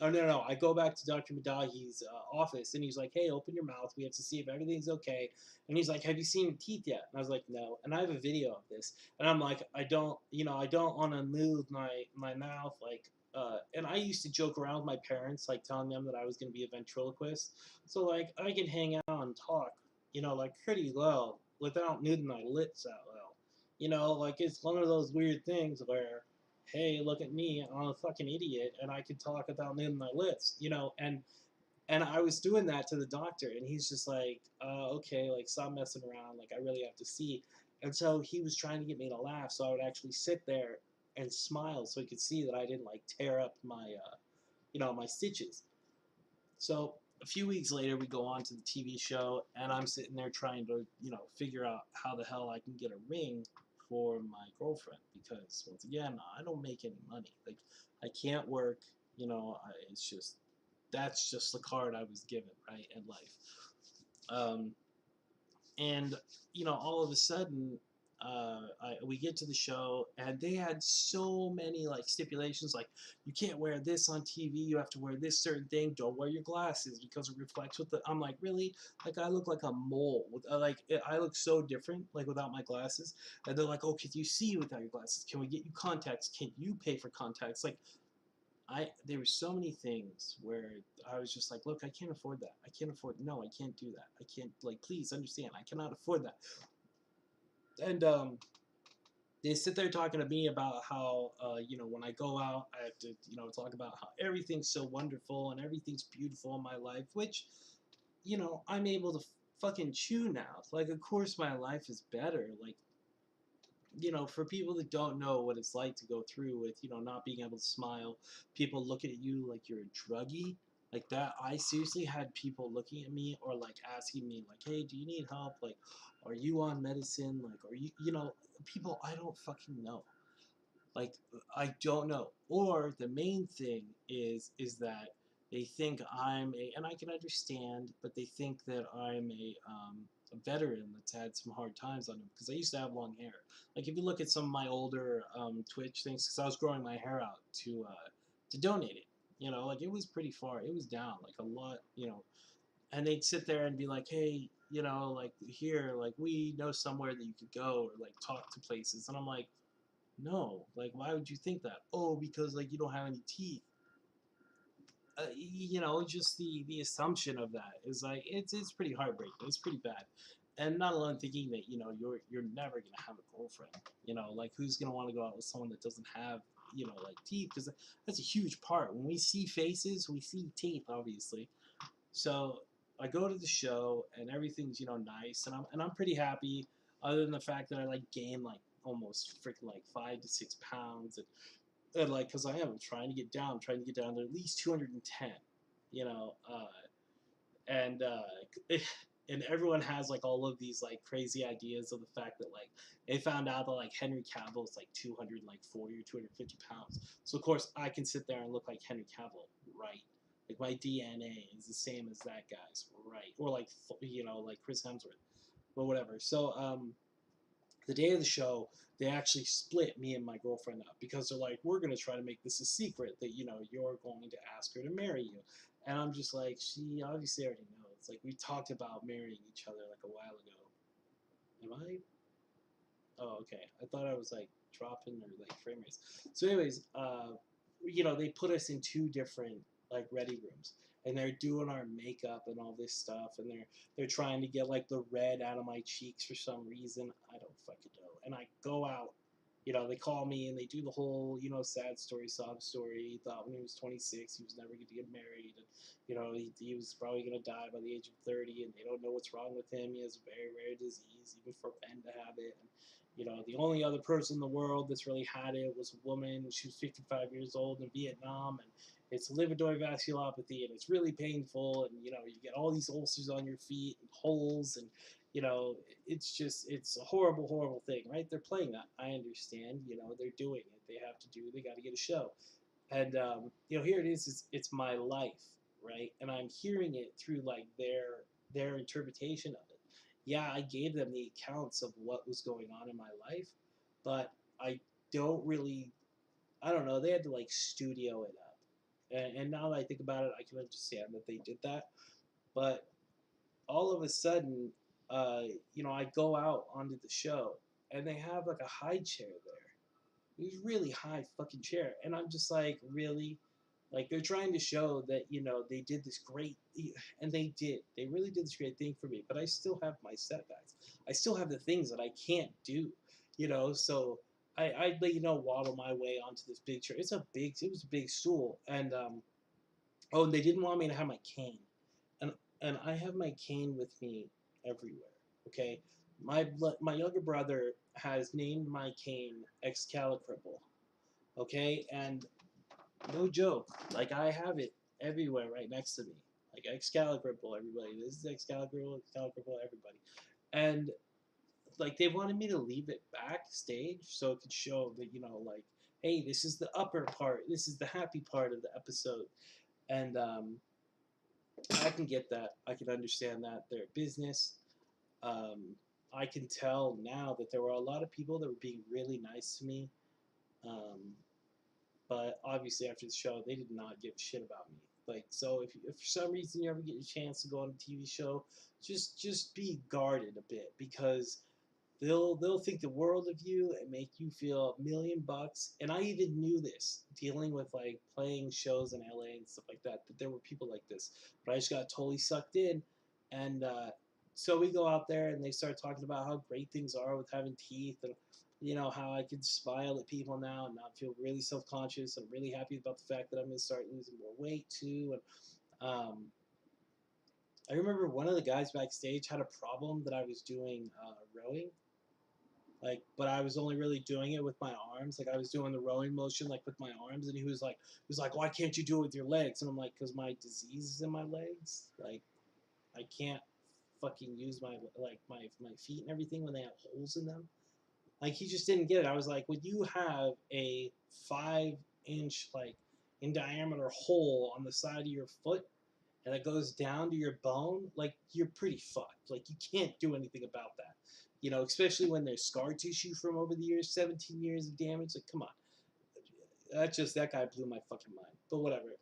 Oh no! I go back to Dr. Madahi's office, and he's like, "Hey, open your mouth. We have to see if everything's okay." And he's like, "Have you seen your teeth yet?" And I was like, "No." And I have a video of this, and I'm like, I don't want to move my mouth, like. And I used to joke around with my parents, like telling them that I was going to be a ventriloquist, so like I can hang out and talk, like pretty low without moving my lips out low. Like it's one of those weird things where hey, look at me, I'm a fucking idiot, and I can talk without moving my lips, and I was doing that to the doctor, and he's just like, okay, like stop messing around, like I really have to see, and so he was trying to get me to laugh, so I would actually sit there and smile, so he could see that I didn't like tear up my, my stitches. So a few weeks later, we go on to the TV show, and I'm sitting there trying to, figure out how the hell I can get a ring for my girlfriend because once again, I don't make any money. Like I can't work. It's just that's just the card I was given, right, in life. Um, and all of a sudden we get to the show and they had so many like stipulations like you can't wear this on TV, you have to wear this certain thing, don't wear your glasses because it reflects with the I'm like really, like I look like a mole with I look so different like without my glasses, and they're like, oh, can you see without your glasses, can we get you contacts, can you pay for contacts, like there were so many things where I was just like, look, I can't afford that. I can't afford. No, I can't do that. I can't, like, please understand. I cannot afford that. And they sit there talking to me about how, when I go out, I have to, talk about how everything's so wonderful and everything's beautiful in my life, which, I'm able to fucking chew now. Like, of course, my life is better. Like, for people that don't know what it's like to go through with, not being able to smile, people looking at you like you're a druggie, like that. I seriously had people looking at me or like asking me, like, hey, do you need help? Like, are you on medicine? Like, are you, people I don't fucking know. Like I don't know. Or the main thing is that they think I'm a, and I can understand, but they think that I'm a veteran that's had some hard times on him because I used to have long hair. Like if you look at some of my older Twitch things, because I was growing my hair out to donate it. Like it was pretty far. It was down like a lot. And they'd sit there and be like, hey, like here, like we know somewhere that you could go or like talk to places, and I'm like no, like why would you think that? Oh, because like you don't have any teeth. Just the assumption of that is like it's pretty heartbreaking. It's pretty bad, and not alone thinking that you're never gonna have a girlfriend. Like who's gonna want to go out with someone that doesn't have like teeth? Because that's a huge part. When we see faces, we see teeth, obviously. So I go to the show and everything's nice, and I'm pretty happy. Other than the fact that I like gained like almost freaking like 5 to 6 pounds, and like because I am trying to get down, trying to get down to at least 210, you know, and and everyone has like all of these like crazy ideas of the fact that like they found out that like Henry Cavill is like 240 or 250 pounds. So of course I can sit there and look like Henry Cavill, right? Like my DNA is the same as that guy's, right? Or like like Chris Hemsworth, but whatever. So the day of the show, they actually split me and my girlfriend up because they're like, we're gonna try to make this a secret that you're going to ask her to marry you, and I'm just like, she obviously already knows. Like we talked about marrying each other like a while ago. Am I? Oh, okay. I thought I was like dropping or like frame rates. So, anyways, they put us in two different like ready rooms, and they're doing our makeup and all this stuff, and they're trying to get like the red out of my cheeks for some reason. I don't fucking know. And I go out. They call me and they do the whole, sad story, sob story. He thought when he was 26, he was never going to get married. And, he was probably going to die by the age of 30, and they don't know what's wrong with him. He has a very rare disease, even for men to have it. You know, the only other person in the world that's really had it was a woman. She was 55 years old in Vietnam, and it's livedoid vasculopathy, and it's really painful. And you know, you get all these ulcers on your feet and holes, and you know, it's a horrible, horrible thing, right? They're playing that. I understand. You know, they're doing it. They have to do. They got to get a show, and you know, here it is. It's my life, right? And I'm hearing it through like their interpretation of it. Yeah, I gave them the accounts of what was going on in my life, but I don't really. I don't know. They had to like studio it up, and now that I think about it, I can understand that they did that. But all of a sudden, uh, you know, I go out onto the show, and they have like a high chair there. These really high fucking chair, and I'm just like, really, like they're trying to show that you know they did this great, and they did. They really did this great thing for me. But I still have my setbacks. I still have the things that I can't do, you know. So I you know waddle my way onto this big chair. It was a big stool, and oh, and they didn't want me to have my cane, and I have my cane with me everywhere. Okay, my younger brother has named my cane Excalibur. Okay, and no joke, like I have it everywhere right next to me, like Excalibur, everybody. This is Excalibur, everybody, and like they wanted me to leave it backstage so it could show that you know like, hey, this is the upper part, this is the happy part of the episode, and I can get that, I can understand that they're business. Um, I can tell now that there were a lot of people that were being really nice to me. Um, but obviously after the show, they did not give a shit about me. Like, so if for some reason you ever get a chance to go on a TV show, just be guarded a bit because they'll think the world of you and make you feel $1,000,000. And I even knew this dealing with like playing shows in LA and stuff like that there were people like this, but I just got totally sucked in, and so we go out there and they start talking about how great things are with having teeth and you know how I can smile at people now and not feel really self-conscious. I'm really happy about the fact that I'm gonna start losing more weight too, and I remember one of the guys backstage had a problem that I was doing rowing, like, but I was only really doing it with my arms. Like I was doing the rowing motion like with my arms, and he was like, why can't you do it with your legs? And I'm like, because my disease is in my legs. Like I can't fucking use my like my feet and everything when they have holes in them. Like he just didn't get it. I was like, when you have a 5 inch like in diameter hole on the side of your foot and it goes down to your bone, like you're pretty fucked. Like you can't do anything about that. You know, especially when there's scar tissue from over the years, 17 years of damage. Like, come on. That guy blew my fucking mind. But whatever.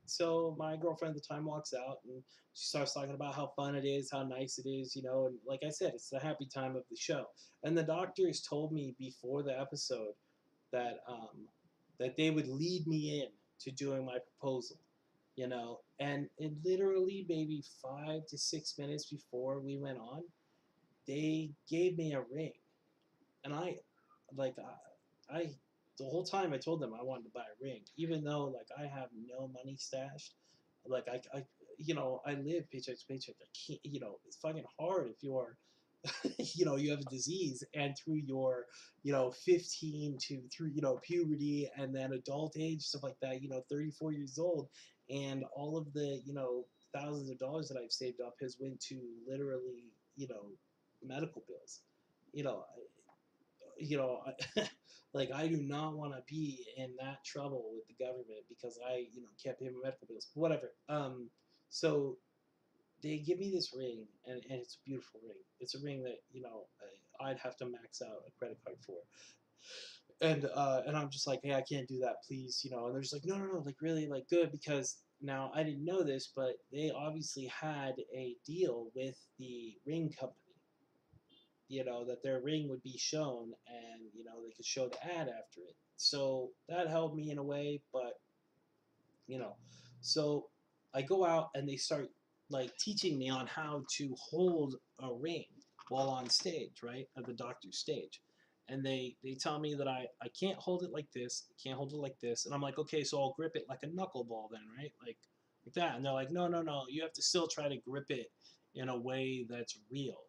So my girlfriend at the time walks out and she starts talking about how fun it is, how nice it is, you know, and like I said, it's the happy time of the show. And the doctors told me before the episode that that they would lead me in to doing my proposal, you know, and it literally maybe 5 to 6 minutes before we went on, they gave me a ring, and like I the whole time I told them I wanted to buy a ring, even though like I have no money stashed, like I you know I live paycheck to paycheck. I can't, you know, it's fucking hard if you're you know you have a disease and through your you know 15 to through you know puberty and then adult age stuff like that, you know 34 years old, and all of the you know thousands of dollars that I've saved up has went to literally you know medical bills, you know you know like I do not want to be in that trouble with the government because I you know can't pay my medical bills, whatever. So they give me this ring, and it's a beautiful ring. It's a ring that you know I'd have to max out a credit card for, and I'm just like, hey, I can't do that, please, you know. And they're just like, no, no, no, like really, like good, because now I didn't know this, but they obviously had a deal with the ring company, you know, that their ring would be shown, and you know they could show the ad after it. So that helped me in a way, but you know, so I go out and they start like teaching me on how to hold a ring while on stage, right, at the doctor's stage. And they tell me that I can't hold it like this, can't hold it like this, and I'm like, okay, so I'll grip it like a knuckleball then, right, like that. And they're like, no, no, no, you have to still try to grip it in a way that's real.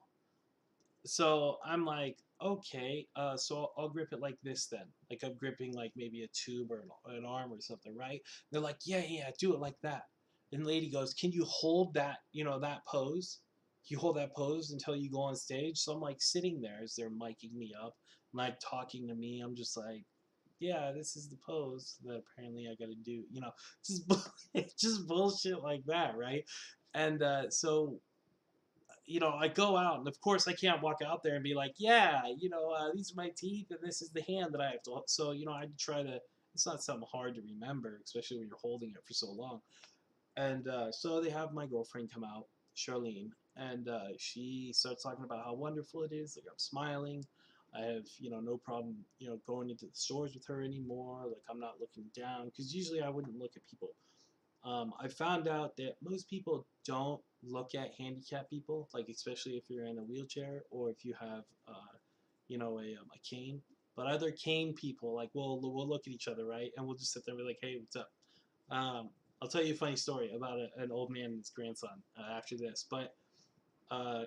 So I'm like, okay, so I'll grip it like this then. Like I'm gripping like maybe a tube or an arm or something, right? They're like, yeah, yeah, do it like that. And the lady goes, can you hold that, that pose? You hold that pose until you go on stage. So I'm like sitting there as they're miking me up, like talking to me. I'm just like, yeah, this is the pose that apparently I got to do. Just just bullshit like that, right? And so I go out, and of course, I can't walk out there and be like, yeah, these are my teeth, and this is the hand that I have to. So, I try to. It's not something hard to remember, especially when you're holding it for so long. And so they have my girlfriend come out, Charlene, and she starts talking about how wonderful it is. Like I'm smiling. I have, no problem, going into the stores with her anymore. Like I'm not looking down because usually I wouldn't look at people. I found out that most people don't look at handicapped people, like especially if you're in a wheelchair or if you have, a cane. But other cane people, like we'll look at each other, right, and we'll just sit there and be like, "Hey, what's up?" Um, I'll tell you a funny story about an old man and his grandson after this, but uh,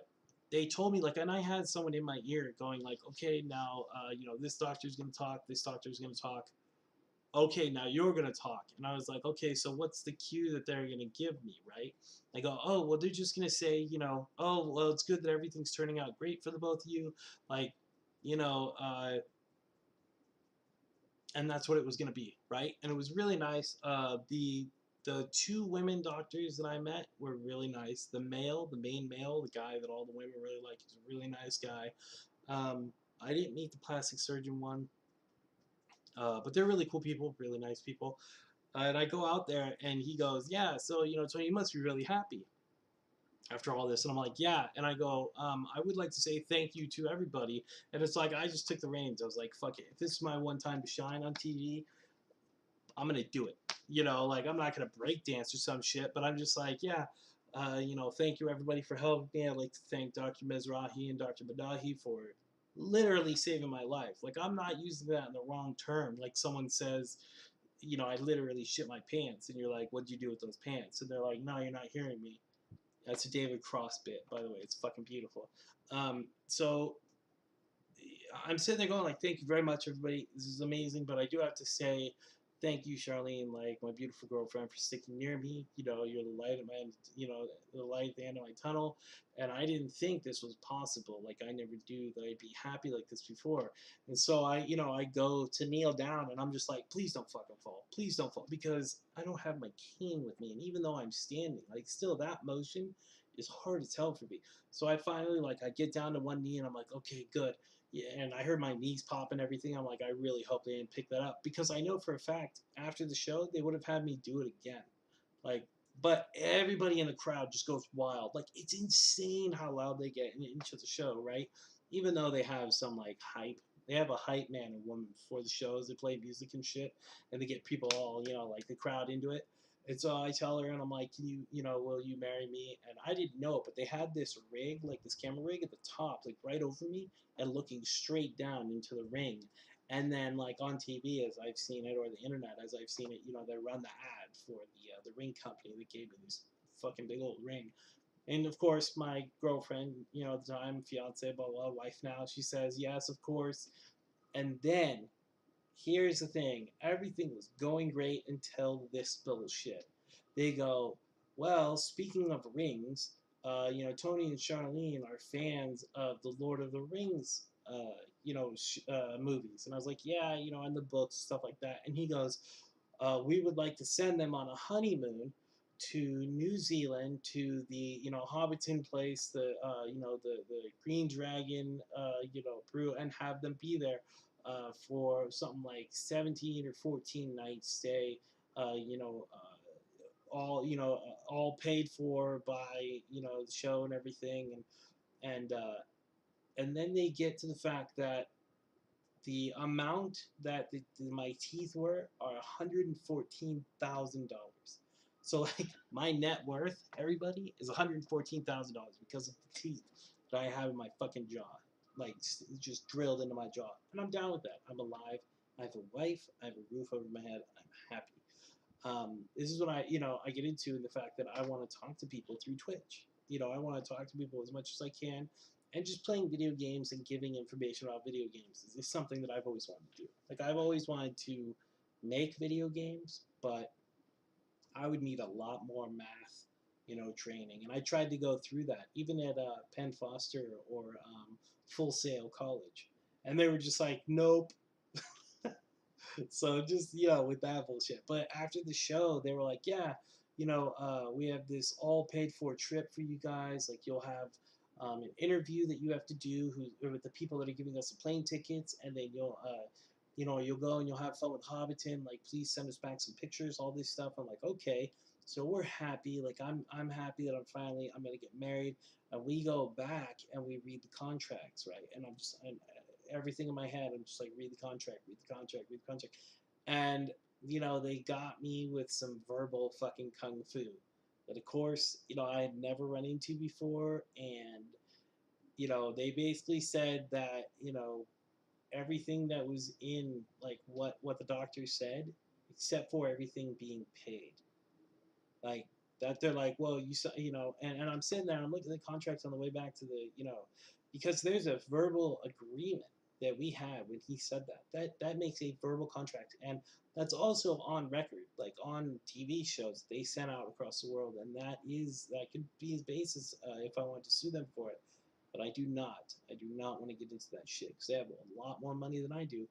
they told me like, and I had someone in my ear going like, "Okay, now this doctor's gonna talk, this doctor's gonna talk." Okay, now you're gonna talk. And I was like, okay, so what's the cue that they're gonna give me, right? I go, oh, well, they're just gonna say, oh, well, it's good that everything's turning out great for the both of you, like, you know, uh, and that's what it was gonna be, right? And it was really nice. The two women doctors that I met were really nice. The main male, the guy that all the women really like, is a really nice guy. I didn't meet the plastic surgeon one, but they're really cool people, really nice people. And I go out there and he goes, yeah, so, Tony, you must be really happy after all this. And I'm like, yeah. And I go, I would like to say thank you to everybody. And it's like, I just took the reins. I was like, fuck it. If this is my one time to shine on TV, I'm going to do it. Like I'm not going to break dance or some shit, but I'm just like, yeah, thank you everybody for helping me. I'd like to thank Dr. Mizrahi and Dr. Badahi for literally saving my life. Like I'm not using that in the wrong term. Like someone says, I literally shit my pants. And you're like, what'd you do with those pants? And they're like, no, you're not hearing me. That's a David Cross bit, by the way. It's fucking beautiful. So I'm sitting there going like, thank you very much, everybody. This is amazing. But I do have to say, thank you, Charlene, like my beautiful girlfriend, for sticking near me. You're the light at my end, the light at the end of my tunnel. And I didn't think this was possible. Like I never knew that I'd be happy like this before. And so I go to kneel down and I'm just like, please don't fucking fall. Please don't fall. Because I don't have my cane with me. And even though I'm standing, like still that motion is hard to tell for me. So I finally I get down to one knee and I'm like, okay, good. Yeah, and I heard my knees pop and everything. I'm like, I really hope they didn't pick that up because I know for a fact after the show they would have had me do it again. Like, but everybody in the crowd just goes wild. Like, it's insane how loud they get into the show, right? Even though they have some hype, they have a hype man and woman before the shows. They play music and shit, and they get people all like the crowd into it. And so I tell her, and I'm like, can you, will you marry me? And I didn't know it, but they had this rig, like this camera rig at the top, like right over me, and looking straight down into the ring. And then, like on TV, as I've seen it, or the internet, as I've seen it, they run the ad for the ring company that gave me this fucking big old ring. And of course, my girlfriend, at the time, fiance, blah blah, wife now, she says yes, of course. And then here's the thing, everything was going great until this bullshit. They go, well, speaking of rings, Tony and Charlene are fans of the Lord of the Rings, movies. And I was like, yeah, in the books, stuff like that. And he goes, we would like to send them on a honeymoon to New Zealand, to the Hobbiton place, the Green Dragon, brew, and have them be there for something like 17 or 14 nights stay, all paid for by the show and everything, and then they get to the fact that the amount that my teeth were are $114,000. So like my net worth, everybody, is $114,000 because of the teeth that I have in my fucking jaw, like just drilled into my jaw. And I'm down with that. I'm alive. I have a wife. I have a roof over my head. I'm happy. This is what I get into, in the fact that I want to talk to people through Twitch. I want to talk to people as much as I can, and just playing video games and giving information about video games is something that I've always wanted to do. Like I've always wanted to make video games, but I would need a lot more math, training. And I tried to go through that, even at Penn Foster or Full Sail College, and they were just like, nope. So just with that bullshit. But after the show, they were like, yeah, we have this all paid for trip for you guys. Like you'll have an interview that you have to do with the people that are giving us the plane tickets, and then you'll go and you'll have fun with Hobbiton. Like please send us back some pictures, all this stuff. I'm like, okay. So we're happy. Like I'm happy that I'm gonna get married, and we go back and we read the contracts, right? And everything in my head. I'm just like, read the contract, read the contract, read the contract. And, they got me with some verbal fucking kung fu that, of course, I had never run into before. And, they basically said that, everything that was in, like, what the doctor said, except for everything being paid. Like, that they're like, well, and I'm sitting there, I'm looking at the contracts on the way back to because there's a verbal agreement that we had when he said that. That makes a verbal contract, and that's also on record, like on TV shows they sent out across the world, and that could be his basis if I wanted to sue them for it. But I do not. I do not want to get into that shit because they have a lot more money than I do,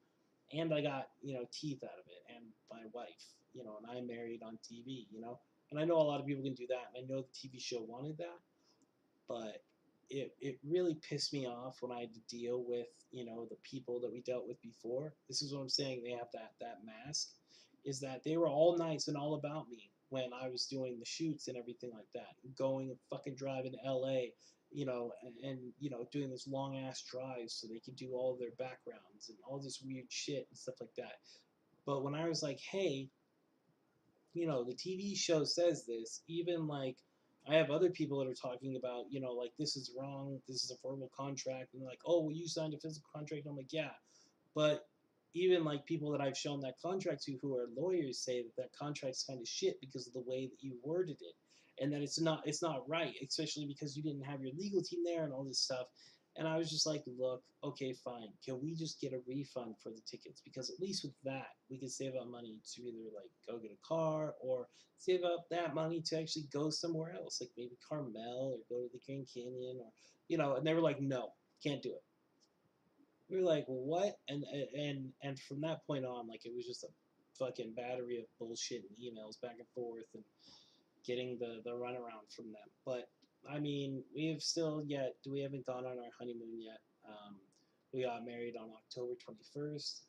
and I got teeth out of it, and my wife, and I'm married on TV. And I know a lot of people can do that, and I know the TV show wanted that, but it really pissed me off when I had to deal with the people that we dealt with before. This is what I'm saying. They have that mask, is that they were all nice and all about me when I was doing the shoots and everything like that, going and fucking driving to L.A. And doing this long ass drive so they could do all of their backgrounds and all this weird shit and stuff like that. But when I was like, hey, the TV show says this, even like I have other people that are talking about, like this is wrong, this is a verbal contract, and they're like, oh, well, you signed a physical contract. And I'm like, yeah, but even like people that I've shown that contract to who are lawyers say that contract's kind of shit because of the way that you worded it, and that it's not right, especially because you didn't have your legal team there and all this stuff. And I was just like, look, okay, fine. Can we just get a refund for the tickets? Because at least with that, we can save up money to either like go get a car or save up that money to actually go somewhere else, like maybe Carmel or go to the Grand Canyon or, and they were like, no, can't do it. We were like, what? And from that point on, like it was just a fucking battery of bullshit and emails back and forth and getting the runaround from them. But I mean, we haven't gone on our honeymoon yet. We got married on October 21st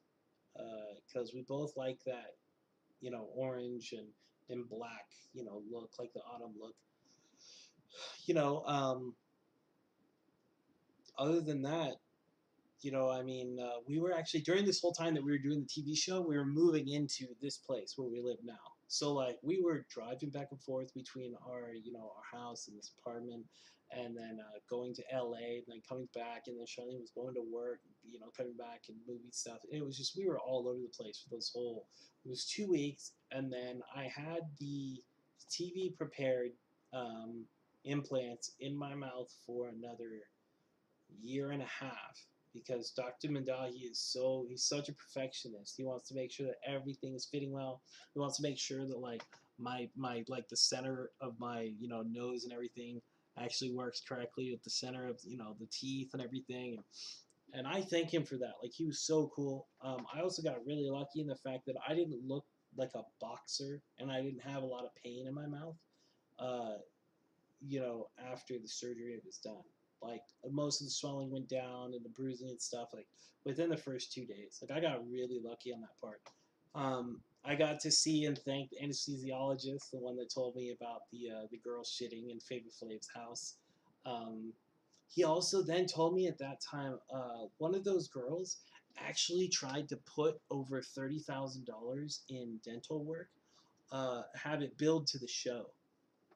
because we both like that, orange and black, look, like the autumn look. You know, um, Other than that, I mean, we were actually during this whole time that we were doing the TV show, we were moving into this place where we live now. So like we were driving back and forth between our house and this apartment, and then going to LA, and then coming back, and then Charlene was going to work, coming back and movie stuff. It was just we were all over the place for those whole. It was 2 weeks, and then I had the TV prepared implants in my mouth for another year and a half because Dr. Mandahi he's such a perfectionist. He wants to make sure that everything is fitting well. He wants to make sure that like my like the center of my nose and everything actually works correctly with the center of the teeth and everything. And I thank him for that. Like he was so cool. I also got really lucky in the fact that I didn't look like a boxer and I didn't have a lot of pain in my mouth. Uh, after the surgery was done. Like most of the swelling went down and the bruising and stuff like within the first 2 days. Like I got really lucky on that part. I got to see and thank the anesthesiologist, the one that told me about the girl shitting in Flavor Flav's house. Um, he also then told me at that time one of those girls actually tried to put over $30,000 in dental work, have it billed to the show,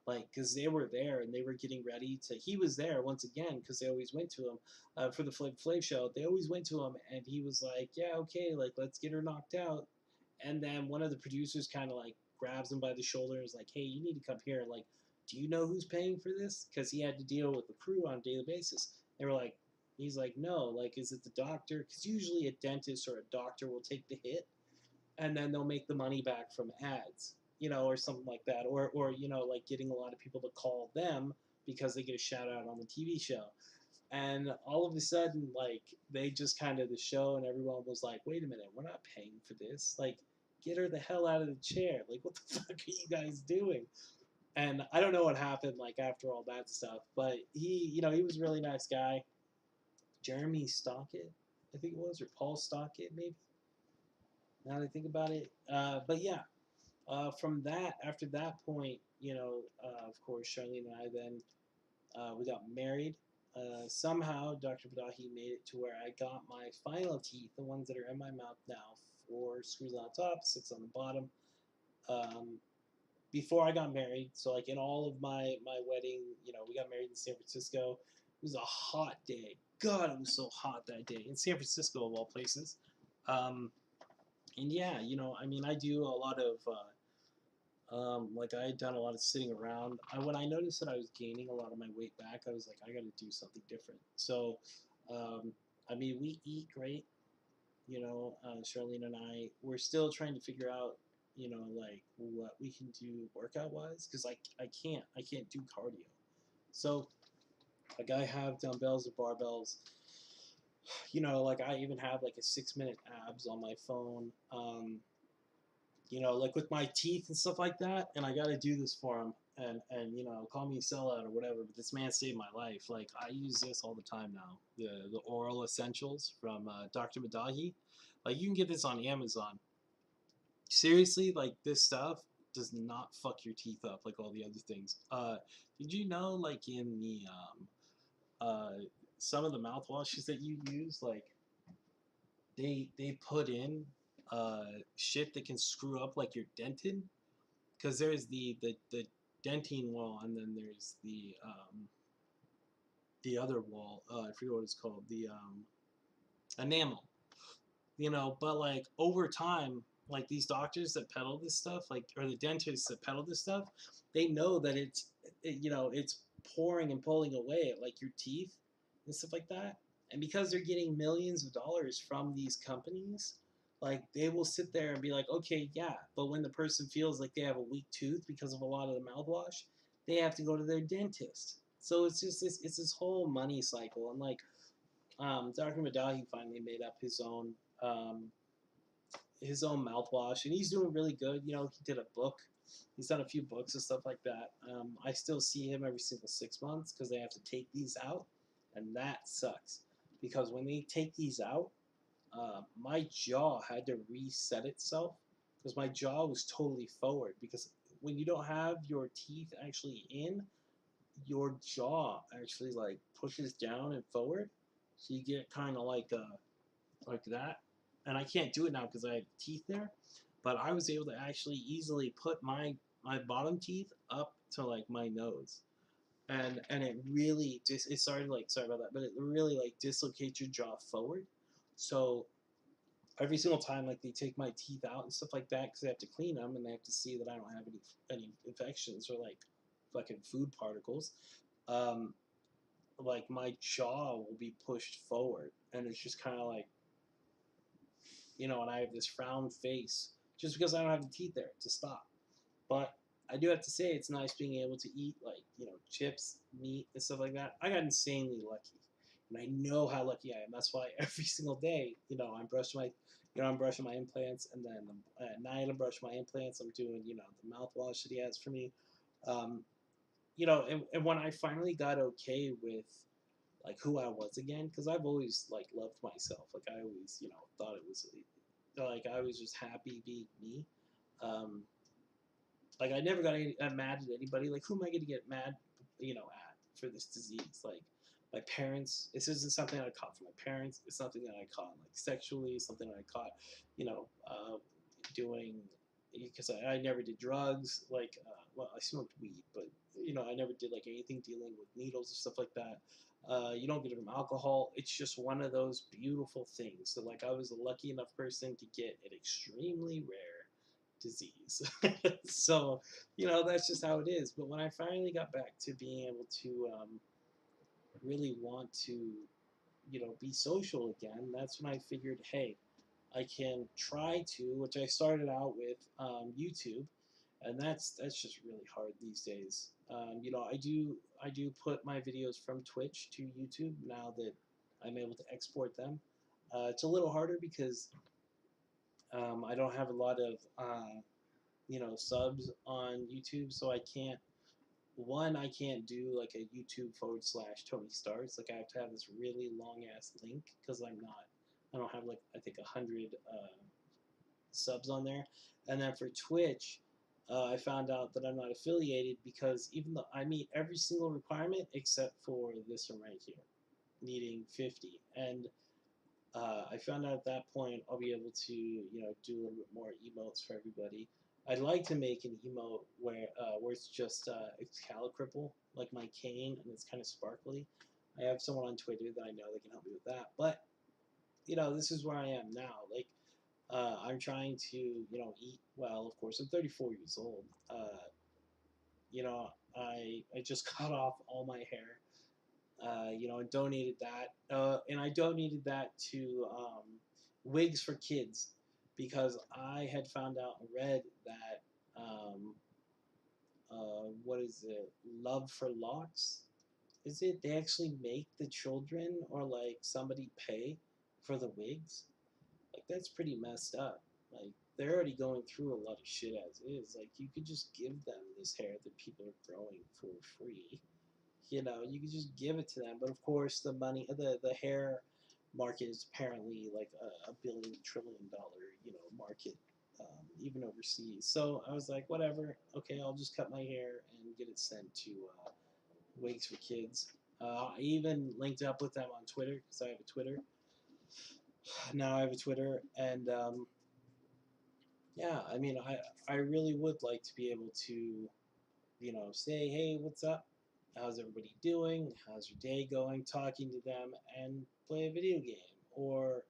like because they were there and they were getting ready to he was there once again because they always went to him for the Flav show. They always went to him and he was like, yeah, okay, like let's get her knocked out. And then one of the producers kind of like grabs him by the shoulder and is like, hey, you need to come here. Like, do you know who's paying for this? Because he had to deal with the crew on a daily basis. They were like, He's like, no, like, is it the doctor? Because usually a dentist or a doctor will take the hit, and then they'll make the money back from ads, or something like that, or like getting a lot of people to call them because they get a shout out on the TV show. And all of a sudden, like, they just kind of the show, and everyone was like, wait a minute, we're not paying for this. Like, get her the hell out of the chair. Like, what the fuck are you guys doing? And I don't know what happened, like, after all that stuff, but he was a really nice guy. Jeremy Stockett, I think it was, or Paul Stockett, maybe. Now that I think about it, but yeah, from that, after that point, of course, Charlene and I then we got married. Somehow, Dr. Badahi made it to where I got my final teeth, the ones that are in my mouth now, 4 screws on top, 6 on the bottom. Um, Before I got married, so like in all of my wedding, we got married in San Francisco. It was a hot day. God, it was so hot that day in San Francisco of all places. Um, and yeah, I mean, I do a lot of like I had done a lot of sitting around. When I noticed that I was gaining a lot of my weight back, I was like, I got to do something different. So, um, I mean, we eat great. Charlene and we're still trying to figure out, like what we can do workout wise, because I can't do cardio. So, like I have dumbbells or barbells. Like I even have like a 6 minute abs on my phone. Like with my teeth and stuff like that, and I got to do this for him. And call me a sellout or whatever, but this man saved my life. Like I use this all the time now. The oral essentials from Dr. Madahi. Like you can get this on Amazon. Seriously, like this stuff does not fuck your teeth up like all the other things. Did you know like in the uh, some of the mouthwashes that you use, like they put in shit that can screw up like your dentin, because there's the dentine wall, and then there's the other wall. I forget what it's called, the enamel. But like over time, like these doctors that peddle this stuff, like or the dentists that peddle this stuff, they know that it's pouring and pulling away at like your teeth and stuff like that. And because they're getting millions of dollars from these companies, like they will sit there and be like, okay, yeah, but when the person feels like they have a weak tooth because of a lot of the mouthwash, they have to go to their dentist. So it's just this whole money cycle. And like Dr. Madahi finally made up um, his own mouthwash, and he's doing really good. He did a book. He's done a few books and stuff like that. I still see him every single 6 months because they have to take these out, and that sucks. Because when they take these out, my jaw had to reset itself because my jaw was totally forward. Because when you don't have your teeth actually in, your jaw actually like pushes down and forward, so you get kind of like that. And I can't do it now because I have teeth there, but I was able to actually easily put my bottom teeth up to like my nose, and it really just it started like sorry about that, but it really like dislocates your jaw forward. So every single time like they take my teeth out and stuff like that because they have to clean them and they have to see that I don't have any infections or like fucking food particles. Um, like my jaw will be pushed forward, and it's just kind of like and I have this frown face just because I don't have the teeth there to stop. But I do have to say it's nice being able to eat like chips, meat, and stuff like that. I got insanely lucky, and I know how lucky I am. That's why every single day, I'm brushing my implants, and then at night I'm brushing my implants. I'm doing the mouthwash that he has for me. Um, and when I finally got okay with like who I was again, because I've always like loved myself. Like I always thought it was like I was just happy being me. Um, like I never got mad at anybody. Like who am I going to get mad, at for this disease? Like my parents. This isn't something I caught from my parents. It's something that I caught like sexually. Something that I caught, doing because I never did drugs. Like well, I smoked weed, but I never did like anything dealing with needles or stuff like that. You don't get it from alcohol. It's just one of those beautiful things. So like I was a lucky enough person to get an extremely rare disease. So, that's just how it is. But when I finally got back to being able to really want to be social again, that's when I figured, hey, I can try to, which I started out with YouTube, and that's just really hard these days. I do put my videos from Twitch to YouTube now that I'm able to export them. It's a little harder because I don't have a lot of subs on YouTube, so I can't. One, I can't do like a YouTube /TonyStarts. Like I have to have this really long ass link because I don't have like I think 100 subs on there. And then for Twitch, I found out that I'm not affiliated because even though I meet every single requirement except for this one right here, needing 50, and I found out at that point I'll be able to do a little bit more emotes for everybody. I'd like to make an emote where it's just it's Calicripple, like my cane, and it's kind of sparkly. I have someone on Twitter that I know that can help me with that, but this is where I am now. Like I'm trying to eat well. Of course, I'm 34 years old. I just cut off all my hair. And donated that. And I donated that to Wigs for Kids because I had found out and read that what is it? Love for Locks? Is it? They actually make the children or like somebody pay for the wigs? Like that's pretty messed up. Like they're already going through a lot of shit as is. Like you could just give them this hair that people are growing for free. You could just give it to them. But of course, the hair market is apparently like a billion trillion dollar market, even overseas. So I was like, whatever. Okay, I'll just cut my hair and get it sent to Wigs for Kids. I even linked up with them on Twitter because I have a Twitter. Now I have a Twitter, and yeah, I mean, I really would like to be able to say, hey, what's up? How's everybody doing? How's your day going? Talking to them and play a video game. Or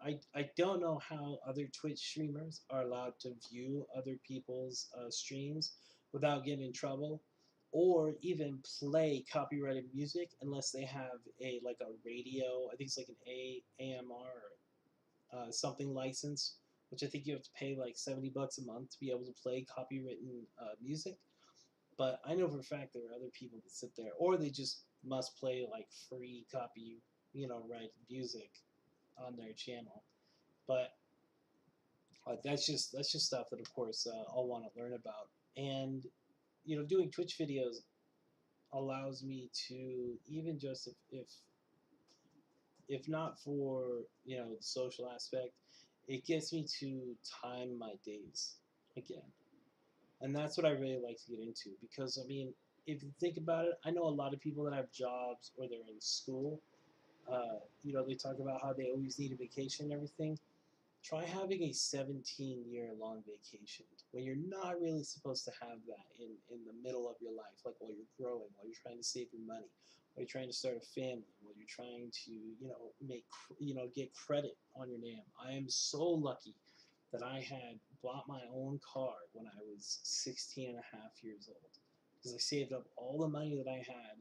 I don't know how other Twitch streamers are allowed to view other people's streams without getting in trouble, or even play copyrighted music unless they have a radio. I think it's like an AMR or something license, which I think you have to pay like $70 a month to be able to play copywritten music. But I know for a fact there are other people that sit there, or they just must play like free copy, right music on their channel. But that's just stuff that, of course, I'll want to learn about. And doing Twitch videos allows me to even just if not for the social aspect, it gets me to time my days again. And that's what I really like to get into because I mean, if you think about it, I know a lot of people that have jobs or they're in school. They talk about how they always need a vacation and everything. Try having a 17-year-long vacation when you're not really supposed to have that in the middle of your life, like while you're growing, while you're trying to save your money, while you're trying to start a family, while you're trying to, get credit on your name. I am so lucky that I had bought my own car when I was 16 and a half years old because I saved up all the money that I had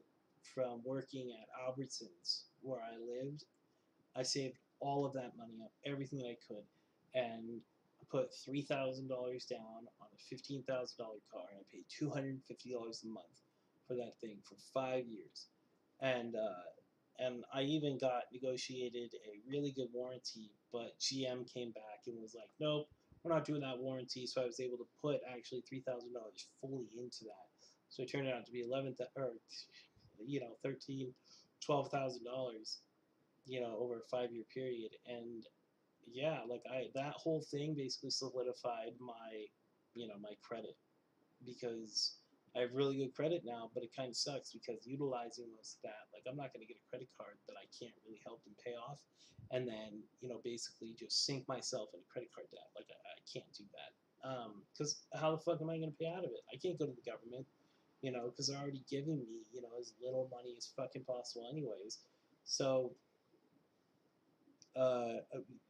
from working at Albertsons where I lived. I saved all of that money up, everything that I could, and I put $3,000 down on a $15,000 car, and I paid $250 a month for that thing for 5 years, and I even got negotiated a really good warranty, but GM came back and was like, nope, we're not doing that warranty. So I was able to put actually $3,000 fully into that. So it turned out to be 13, $12,000 over a 5 year period. And yeah, like that whole thing basically solidified my credit because I have really good credit now, but it kind of sucks because utilizing most of that, like I'm not going to get a credit card that I can't really help them pay off, and then basically just sink myself in a credit card debt. Like I can't do that because how the fuck am I going to pay out of it? I can't go to the government, because they're already giving me as little money as fucking possible, anyways. So uh,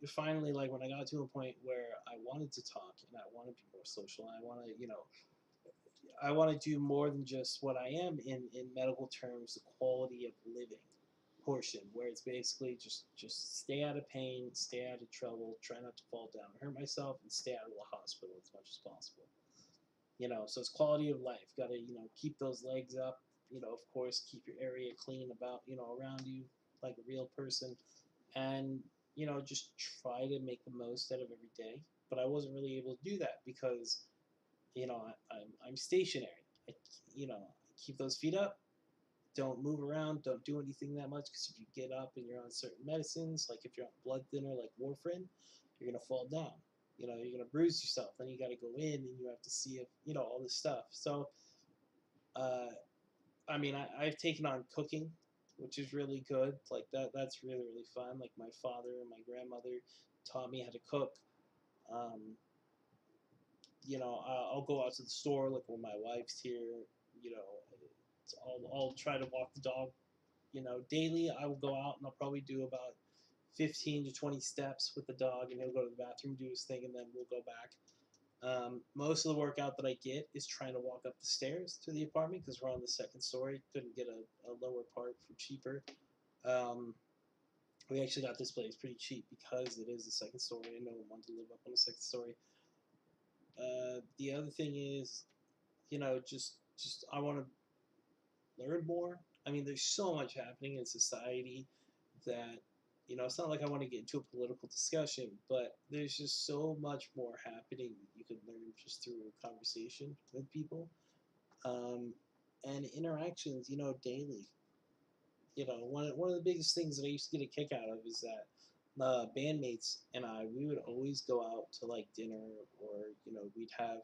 finally, like when I got to a point where I wanted to talk and I want to be more social, and I want to do more than just what I am in medical terms, the quality of living. portion where it's basically just stay out of pain, stay out of trouble, try not to fall down, hurt myself, and stay out of the hospital as much as possible. So it's quality of life. Got to keep those legs up. Of course, keep your area clean about around you like a real person, and just try to make the most out of every day. But I wasn't really able to do that because I'm stationary. I, keep those feet up. Don't move around. Don't do anything that much because if you get up and you're on certain medicines, like if you're on blood thinner like warfarin, you're gonna fall down. You're gonna bruise yourself. Then you got to go in and you have to see if all this stuff. So, uh, I mean, I've taken on cooking, which is really good. Like that's really fun. Like my father and my grandmother taught me how to cook. Um, I'll go out to the store like when my wife's here. You know, I'll try to walk the dog. Daily I will go out and I'll probably do about 15 to 20 steps with the dog, and he'll go to the bathroom, do his thing, and then we'll go back. Most of the workout that I get is trying to walk up the stairs to the apartment because we're on the second story. Couldn't get a lower part for cheaper. Um, we actually got this place pretty cheap because it is the second story and no one wanted to live up on the second story. The other thing is, just I want to learn more. I mean, there's so much happening in society that it's not like I want to get into a political discussion, but there's just so much more happening you can learn just through conversation with people, um, and interactions, daily. One of the biggest things that I used to get a kick out of is that bandmates and we would always go out to like dinner, or we'd have,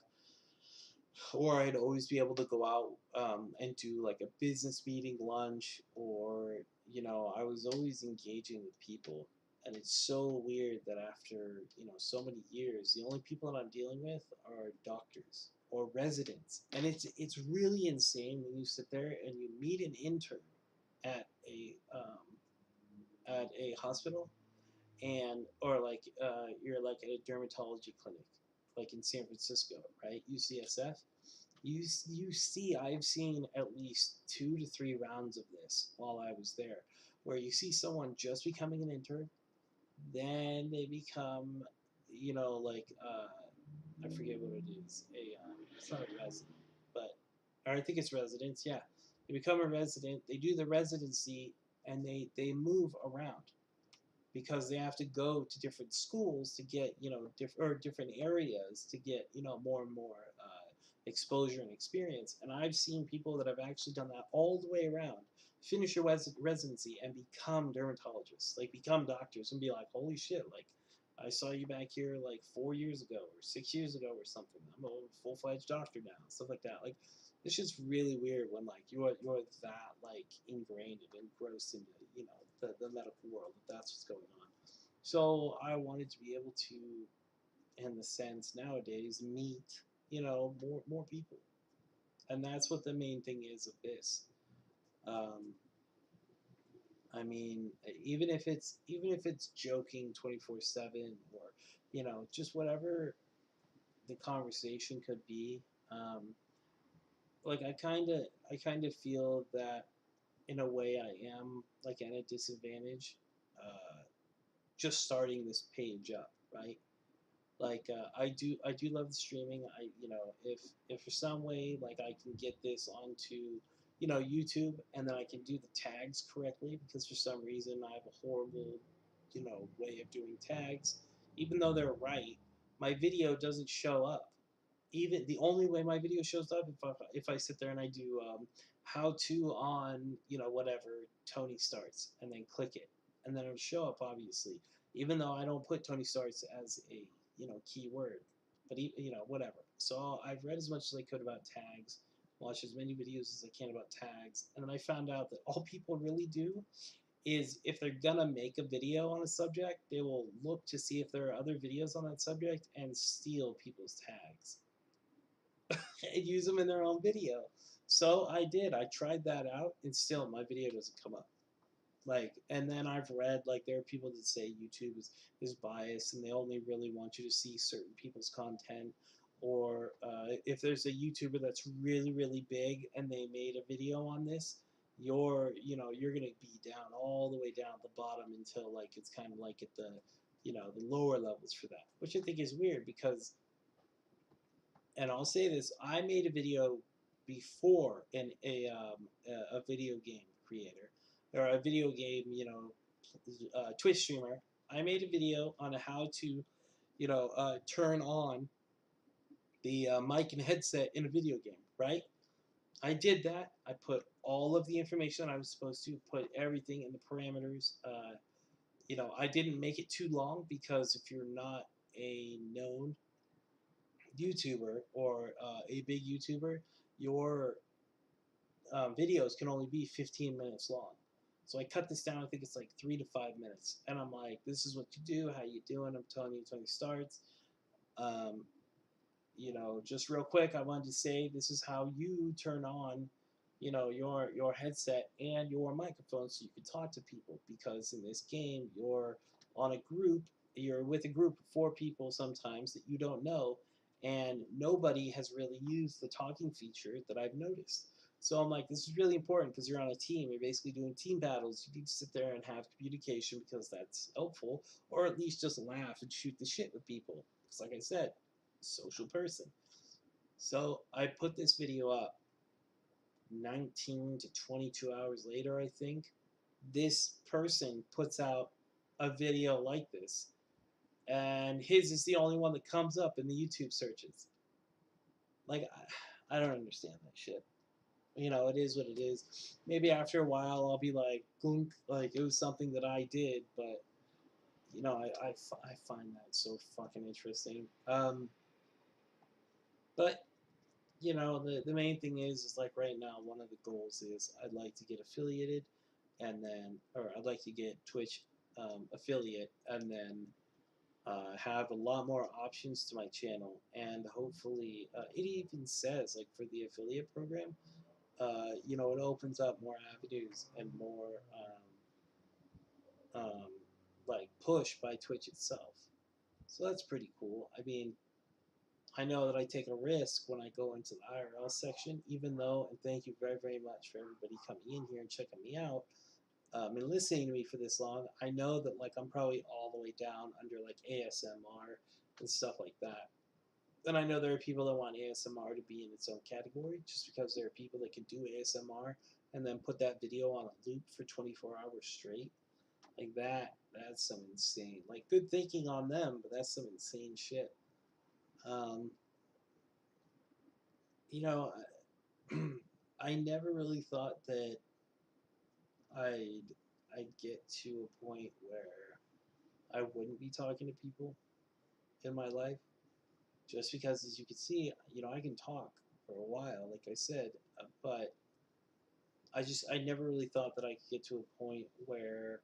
or I'd always be able to go out and do like a business meeting, lunch, or I was always engaging with people. And it's so weird that after so many years, the only people that I'm dealing with are doctors or residents, and it's really insane when you sit there and you meet an intern at a hospital, and or like you're like at a dermatology clinic, like in San Francisco, right? UCSF. You see, I've seen at least 2 to 3 rounds of this while I was there, where you see someone just becoming an intern, then they become, like I forget what it is. It's not a resident, but or I think it's residents. Yeah, they become a resident. They do the residency, and they move around because they have to go to different schools to get different areas to get more and more exposure and experience. And I've seen people that have actually done that all the way around, finish your residency and become dermatologists, like become doctors, and be like, holy shit, like I saw you back here like 4 years ago or 6 years ago or something. I'm a full-fledged doctor now, stuff like that. Like it's just really weird when like you're that like ingrained and engrossed into the medical world, that that's what's going on. So I wanted to be able to, in the sense nowadays, meet more people, and that's what the main thing is of this. Um, I mean, even if it's joking 24/7, or just whatever the conversation could be. Um, like I kind of feel that in a way I am like at a disadvantage, just starting this page up, right? Like I do love the streaming. If for some way like I can get this onto YouTube, and then I can do the tags correctly, because for some reason I have a horrible way of doing tags, even though they're right, my video doesn't show up. Even the only way my video shows up, if I sit there and I do how to on whatever Tony starts, and then click it, and then it'll show up, obviously, even though I don't put Tony starts as a keyword, but whatever. So I've read as much as I could about tags, watched as many videos as I can about tags, and then I found out that all people really do is, if they're gonna make a video on a subject, they will look to see if there are other videos on that subject and steal people's tags and use them in their own video. So I did. I tried that out, and still my video doesn't come up. Like, and then I've read like there are people that say YouTube is biased, and they only really want you to see certain people's content. Or if there's a YouTuber that's really big and they made a video on this, you're gonna be down all the way down at the bottom until like it's kind of like at the the lower levels for that, which I think is weird because, and I'll say this, I made a video before in a video game creator or a video game Twitch streamer. I made a video on how to turn on the mic and headset in a video game, right? I did that. I put all of the information I was supposed to, put everything in the parameters. I didn't make it too long because if you're not a known YouTuber or a big YouTuber, your videos can only be 15 minutes long. So I cut this down. I think it's like 3 to 5 minutes, and I'm like, "This is what you do. How you doing?" I'm telling you, Tony starts. Um, just real quick, I wanted to say this is how you turn on, your headset and your microphone so you can talk to people. Because in this game, you're with a group of 4 people sometimes that you don't know, and nobody has really used the talking feature that I've noticed. So I'm like, this is really important because you're on a team. You're basically doing team battles. You need to sit there and have communication because that's helpful, or at least just laugh and shoot the shit with people. Because, like I said, social person. So I put this video up 19 to 22 hours later, I think. This person puts out a video like this, and his is the only one that comes up in the YouTube searches. Like, I don't understand that shit. It is what it is. Maybe after a while, I'll be like, gunk, like it was something that I did, but I find that so fucking interesting. But the main thing is like right now, one of the goals is I'd like to get affiliated, and then, or I'd like to get Twitch affiliate, and then have a lot more options to my channel, and hopefully, it even says like for the affiliate program, it opens up more avenues and more like push by Twitch itself. So that's pretty cool. I mean, I know that I take a risk when I go into the IRL section, even though, and thank you very, very much for everybody coming in here and checking me out and listening to me for this long. I know that like I'm probably all the way down under like ASMR and stuff like that. And I know there are people that want ASMR to be in its own category just because there are people that can do ASMR and then put that video on a loop for 24 hours straight. Like that's some insane, like good thinking on them, but that's some insane shit. Um, you know, I never really thought that I'd I'd get to a point where I wouldn't be talking to people in my life, just because, as you can see, I can talk for a while, like I said, but I never really thought that I could get to a point where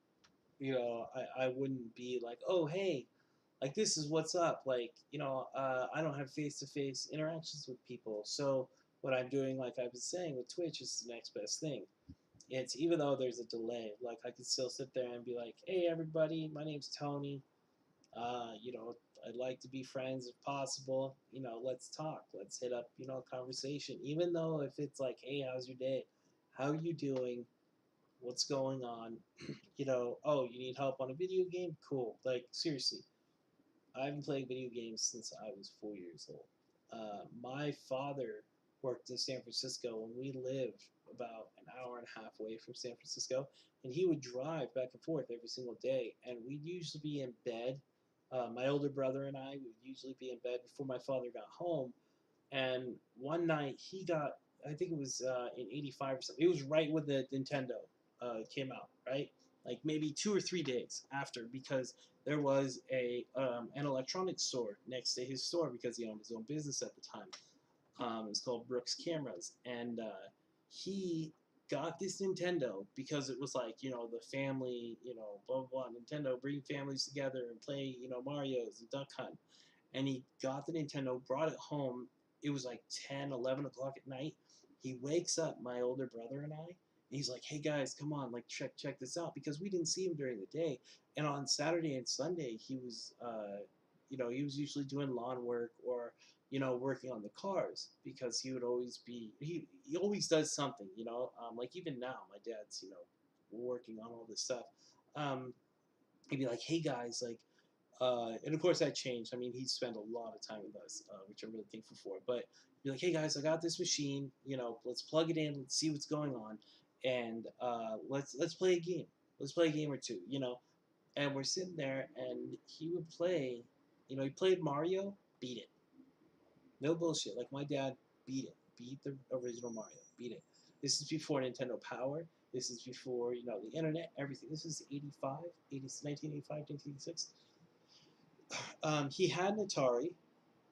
I wouldn't be like, oh hey, like this is what's up, like I don't have face-to-face interactions with people, so what I'm doing, like I was saying with Twitch, is the next best thing. It's even though there's a delay, like I could still sit there and be like, hey everybody, my name's Tony. I'd like to be friends if possible. Let's talk. Let's hit up, a conversation. Even though if it's like, hey, how's your day? How are you doing? What's going on? Oh, you need help on a video game? Cool. Like seriously, I've been playing video games since I was 4 years old. My father worked in San Francisco, and we lived about an hour and a half away from San Francisco. And he would drive back and forth every single day, and we'd usually be in bed. My older brother and I would usually be in bed before my father got home. And one night he got, I think it was in '85 or something. It was right when the Nintendo came out, right? Like maybe 2 or 3 days after, because there was an electronics store next to his store because he owned his own business at the time. It's called Brooks Cameras, and he got this Nintendo because it was like the family, blah blah blah. Nintendo bring families together and play Mario's and Duck Hunt, and he got the Nintendo, brought it home. It was like 10, 11 o'clock at night. He wakes up my older brother and I, and he's like, "Hey guys, come on, like check this out," because we didn't see him during the day. And on Saturday and Sunday, he was, he was usually doing lawn work or working on the cars because he would always be he always does something, like even now my dad's working on all this stuff. Um, he'd be like, hey guys, like, and of course that changed. I mean, he spent a lot of time with us, which I'm really thankful for. But be like, hey guys, I got this machine. Let's plug it in. Let's see what's going on, and let's play a game. Let's play a game or two. And we're sitting there, and he would play. He played Mario, beat it. No bullshit. Like my dad beat it. Beat the original Mario. Beat it. This is before Nintendo Power. This is before the internet. Everything. This is 85, 1985, 1986. He had an Atari,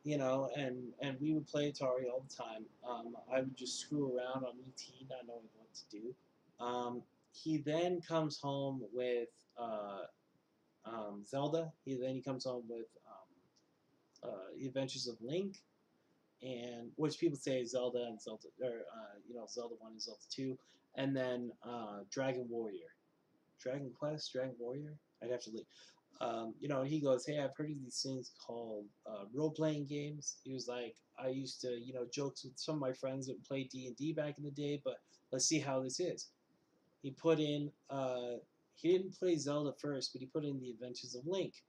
and we would play Atari all the time. I would just screw around on ET, not knowing what to do. He then comes home with Zelda. He comes home with The Adventures of Link, and which people say Zelda and Zelda, or Zelda 1 and Zelda 2, and then Dragon Warrior, Dragon Quest, Dragon Warrior. I'd have to leave. And he goes, "Hey, I've heard of these things called role-playing games." He was like, "I used to, jokes with some of my friends that played D&D back in the day, but let's see how this is." He put in, he didn't play Zelda first, but he put in The Adventures of Link.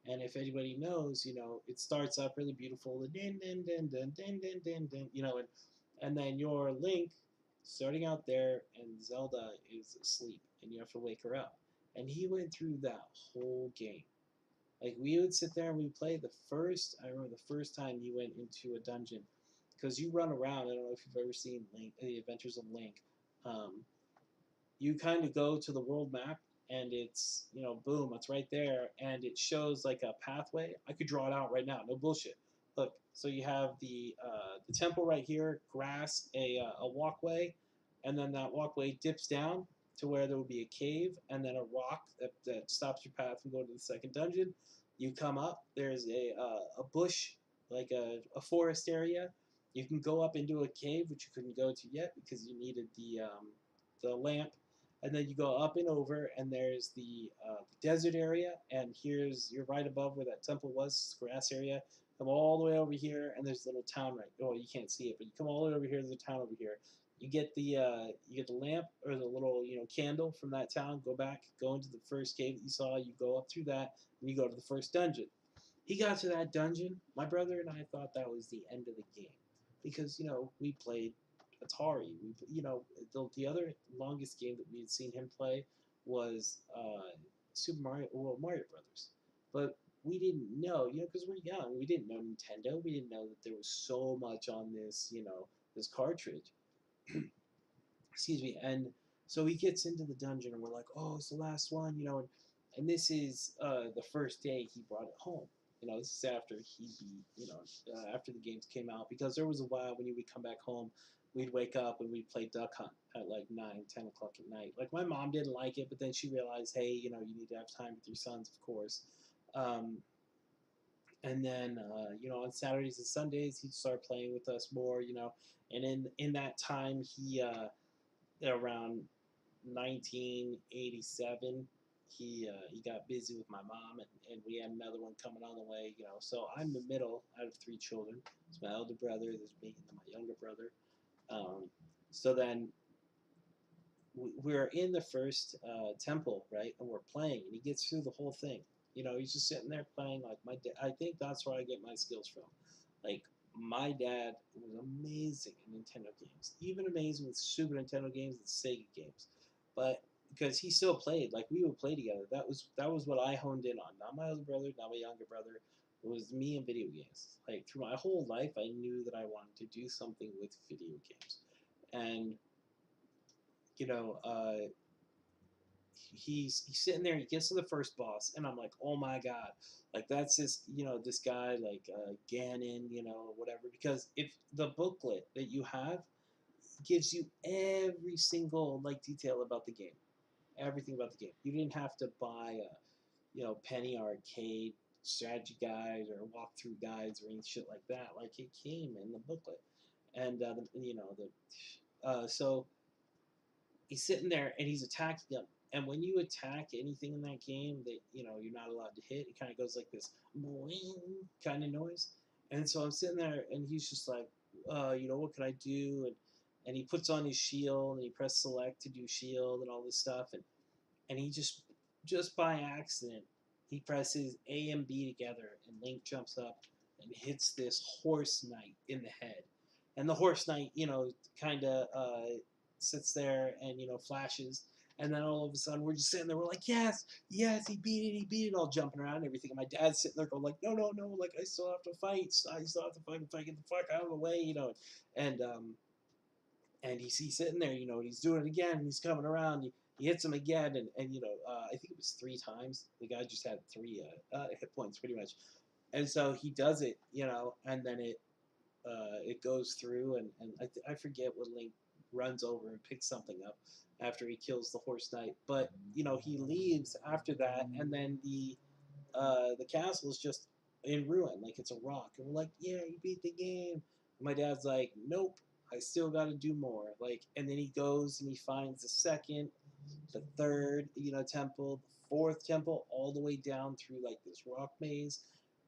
And if anybody knows, it starts up really beautiful, the din din din din din din din din, and then your Link starting out there, and Zelda is asleep, and you have to wake her up. And he went through that whole game. Like we would sit there and we play the first. I remember the first time he went into a dungeon, because you run around. I don't know if you've ever seen Link, The Adventures of Link. Um, you kind of go to the world map, and it's boom, it's right there, and it shows like a pathway. I could draw it out right now, no bullshit. Look, so you have the temple right here, grass, a walkway, and then that walkway dips down to where there will be a cave, and then a rock that stops your path from going to the second dungeon. You come up, there's a bush, like a forest area. You can go up into a cave, which you couldn't go to yet because you needed the lamp, and then you go up and over, and there's the desert area, and you're right above where that temple was, grass area. Come all the way over here, and there's a little town right. Oh, you can't see it, but you come all the way over here. There's a town over here. You get the lamp or the little candle from that town. Go back, go into the first cave that you saw. You go up through that, and you go to the first dungeon. He got to that dungeon. My brother and I thought that was the end of the game because we played Atari. The other longest game that we had seen him play was Super Mario, well, Mario Brothers, but we didn't know, because we're young. We didn't know Nintendo. We didn't know that there was so much on this cartridge. Excuse me. And so he gets into the dungeon, and we're like, oh, it's the last one, and this is the first day he brought it home. This is after he beat, after the games came out, because there was a while when he would come back home, we'd wake up and we'd play Duck Hunt at like 9, 10 o'clock at night. Like my mom didn't like it, but then she realized, hey, you need to have time with your sons, of course. Um, and then on Saturdays and Sundays he'd start playing with us more, and in that time around 1987, he got busy with my mom, and we had another one coming on the way. So I'm the middle out of three children. It's my elder brother, there's me, and then my younger brother. So then we're in the first temple, right, and we're playing, and he gets through the whole thing. He's just sitting there playing. Like my dad, I think that's where I get my skills from. Like my dad was amazing in Nintendo games, even amazing with Super Nintendo games and Sega games. But because he still played, like we would play together. That was what I honed in on. Not my older brother, not my younger brother. It was me and video games. Like through my whole life, I knew that I wanted to do something with video games, and you know, uh, he's sitting there. He gets to the first boss, and I'm like, oh my god, like that's this guy like Ganon, whatever. Because if the booklet that you have gives you every single like detail about the game, everything about the game. You didn't have to buy a penny arcade strategy guide or walkthrough guides or any shit like that. Like it came in the booklet, and so he's sitting there and he's attacking them. And when you attack anything in that game that you're not allowed to hit, it kind of goes like this kind of noise. And so I'm sitting there, and he's just like, what can I do? And he puts on his shield, and he press select to do shield and all this stuff, and he just by accident, he presses A and B together, and Link jumps up and hits this horse knight in the head, and the horse knight, kind of sits there and flashes. And then all of a sudden, we're just sitting there. We're like, yes, yes, he beat it, all jumping around and everything. And my dad's sitting there going like, no, no, no, like I still have to fight. I still have to fight, get the fuck out of the way, And and he's sitting there, and he's doing it again. And he's coming around. He hits him again, and I think it was 3 times. The guy just had 3 hit points, pretty much. And so he does it, and then it goes through, and I forget what Link runs over and picks something up after he kills the horse knight. But he leaves after that, and then the castle is just in ruin, like it's a rock. And we're like, yeah, you beat the game. And my dad's like, nope, I still got to do more. Like, and then he goes and he finds the second, the third, temple, the fourth temple, all the way down through like this rock maze.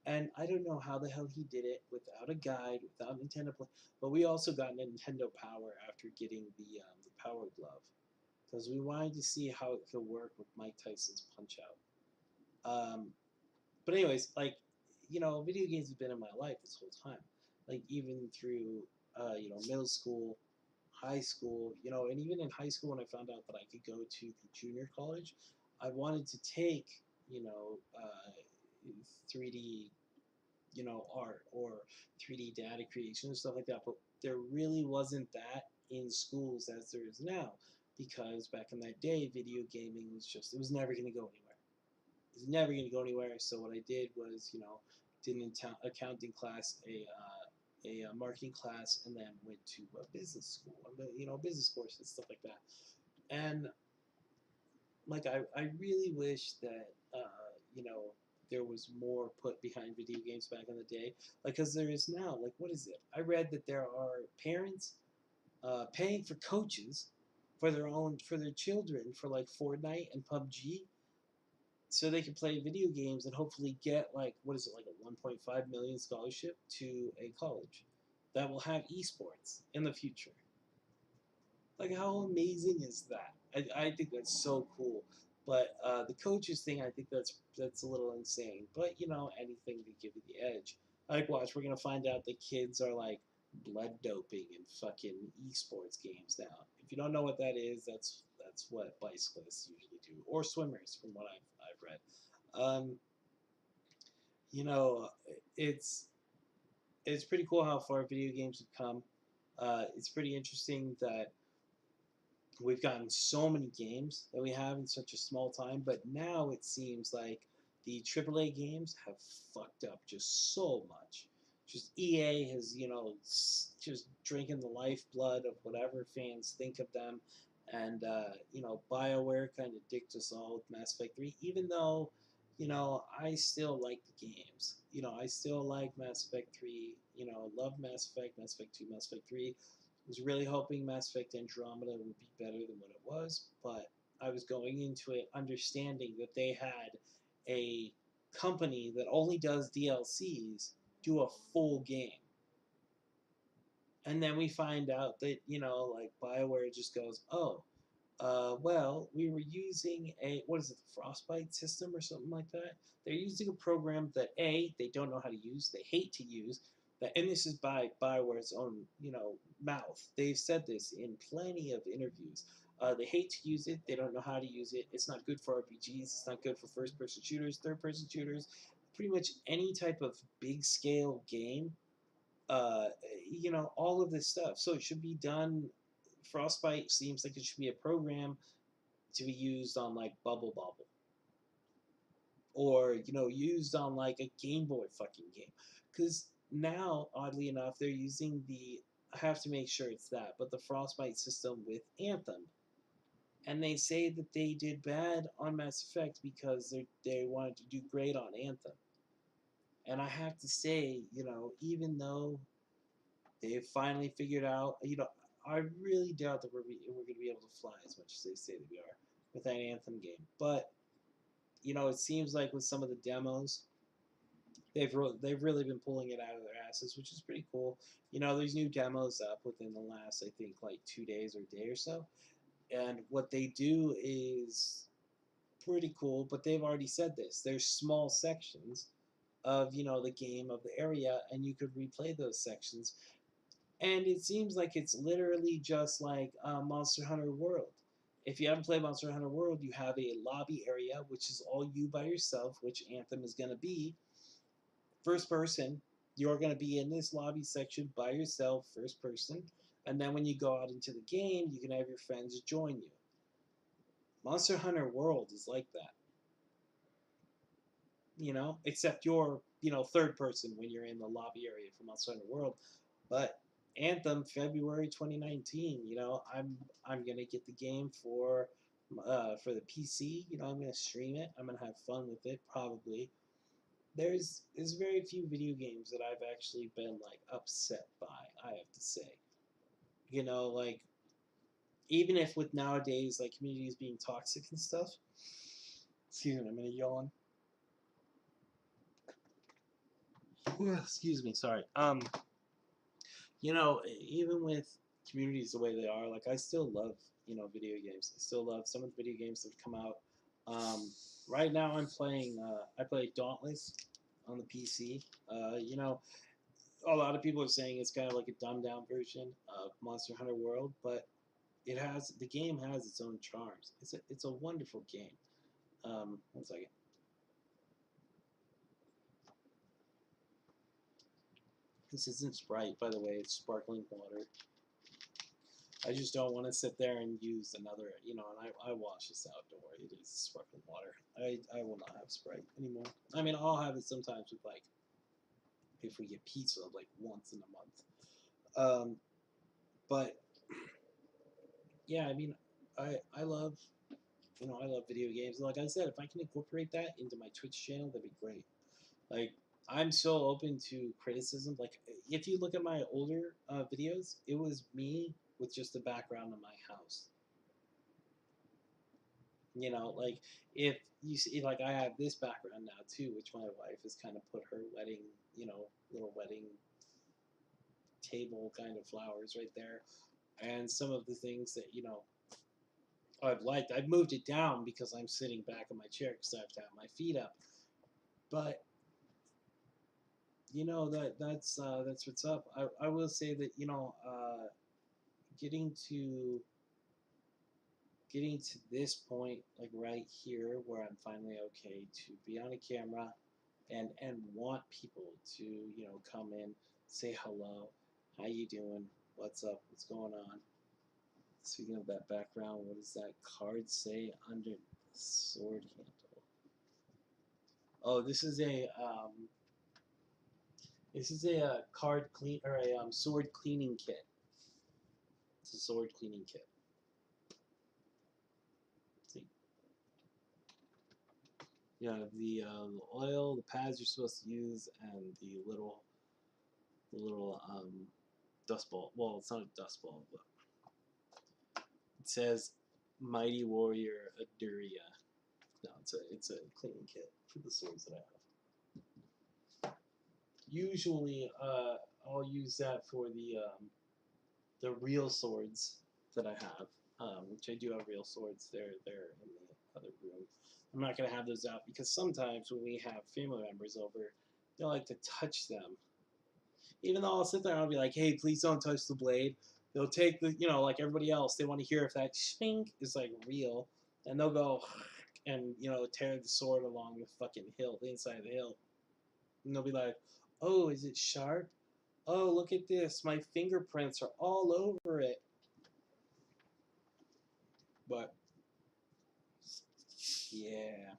And I don't know how the hell he did it without a guide, without Nintendo Play. But we also got Nintendo Power after getting the Power Glove because we wanted to see how it could work with Mike Tyson's Punch Out. Um, but anyways, like, video games have been in my life this whole time. Like even through middle school, high school, and even in high school when I found out that I could go to the junior college, I wanted to take 3D art or 3D data creation and stuff like that. But there really wasn't that in schools as there is now, because back in that day, video gaming was it was never going to go anywhere. It was never going to go anywhere. So what I did was, did an accounting class, a marketing class, and then went to a business school, business courses, stuff like that. And like I really wish that there was more put behind video games back in the day, like because there is now. Like, what is it? I read that there are parents paying for coaches for their children for like Fortnite and PUBG, so they can play video games and hopefully get like what is it, like a 1.5 million scholarship to a college that will have esports in the future. Like, how amazing is that? I think that's so cool. But the coaches thing, I think that's a little insane. But anything to give you the edge. Like, watch, we're gonna find out the kids are like blood doping in fucking esports games now. If you don't know what that is, that's what bicyclists usually do, or swimmers, from what I've read. Um, you know, it's it's pretty cool how far video games have come. It's pretty interesting that we've gotten so many games that we have in such a small time, but now it seems like the AAA games have fucked up just so much. Just EA has, just drinking the lifeblood of whatever fans think of them, and BioWare kind of dicked us all with Mass Effect 3, even though, I still like the games. I still like Mass Effect 3. Love Mass Effect, Mass Effect 2, Mass Effect 3. Was really hoping Mass Effect Andromeda would be better than what it was, but I was going into it understanding that they had a company that only does DLCs do a full game. And then we find out that, like BioWare just goes, oh, well, we were using what is it, the Frostbite system or something like that? They're using a program that they don't know how to use, they hate to use. And this is by Bioware's own, mouth. They've said this in plenty of interviews. They hate to use it. They don't know how to use it. It's not good for RPGs. It's not good for first-person shooters, third-person shooters. Pretty much any type of big-scale game. Uh, all of this stuff. So it should be done. Frostbite seems like it should be a program to be used on like Bubble Bobble, or used on like a Game Boy fucking game. Because now, oddly enough, they're using the, I have to make sure it's that, but the Frostbite system with Anthem. And they say that they did bad on Mass Effect because they wanted to do great on Anthem. And I have to say, even though they've finally figured out, I really doubt that we're going to be able to fly as much as they say that we are with that Anthem game. But it seems like with some of the demos, they've really been pulling it out of their asses, which is pretty cool. You know, there's new demos up within the last, I think, like 2 days or a day or so, and what they do is pretty cool. But they've already said this. There's small sections of the game of the area, and you could replay those sections. And it seems like it's literally just like Monster Hunter World. If you haven't played Monster Hunter World, you have a lobby area, which is all you by yourself, which Anthem is going to be. First person, you're going to be in this lobby section by yourself, first person. And then when you go out into the game, you can have your friends join you. Monster Hunter World is like that. Except you're, third person when you're in the lobby area for Monster Hunter World. But Anthem, February 2019. I'm gonna get the game for the PC. I'm gonna stream it. I'm gonna have fun with it. Probably. There's very few video games that I've actually been like upset by. I have to say. Like even if with nowadays like communities being toxic and stuff. Excuse me, I'm gonna yawn. Excuse me, sorry. Even with communities the way they are, like I still love, video games. I still love some of the video games that have come out. Right now I'm playing, I play Dauntless on the PC. A lot of people are saying it's kind of like a dumbed down version of Monster Hunter World, but the game has its own charms. It's a wonderful game. One second. This isn't Sprite, by the way. It's sparkling water. I just don't want to sit there and use another, and I wash this out. Don't worry, it is sparkling water. I will not have Sprite anymore. I mean, I'll have it sometimes with like, if we get pizza like once in a month. But yeah, I mean, I love, I love video games. And like I said, if I can incorporate that into my Twitch channel, that'd be great. Like, I'm so open to criticism. Like, if you look at my older videos, it was me with just the background of my house. Like if you see, like I have this background now too, which my wife has kind of put her wedding, little wedding table kind of flowers right there, and some of the things that I've liked. I've moved it down because I'm sitting back in my chair because I have to have my feet up, but that's what's up. I will say that getting to this point, like right here, where I'm finally okay to be on a camera and want people to come in, say hello, how you doing, what's up, what's going on. Speaking of that background, what does that card say under the sword handle? Oh, this is a card clean or a sword cleaning kit. It's a sword cleaning kit. See, the oil, the pads you're supposed to use, and the little dust ball. Well, it's not a dust ball, but it says Mighty Warrior Aduria. No, it's a cleaning kit for the swords that I have. Usually, I'll use that for the real swords that I have, which I do have real swords. They're in the other room. I'm not gonna have those out because sometimes when we have family members over, they like to touch them. Even though I'll sit there and I'll be like, hey, please don't touch the blade. They'll take the, like everybody else, they want to hear if that shink is like real, and they'll go and tear the sword along the fucking hill, the inside of the hill, and they'll be like, oh, is it sharp? Oh, look at this, my fingerprints are all over it. But yeah,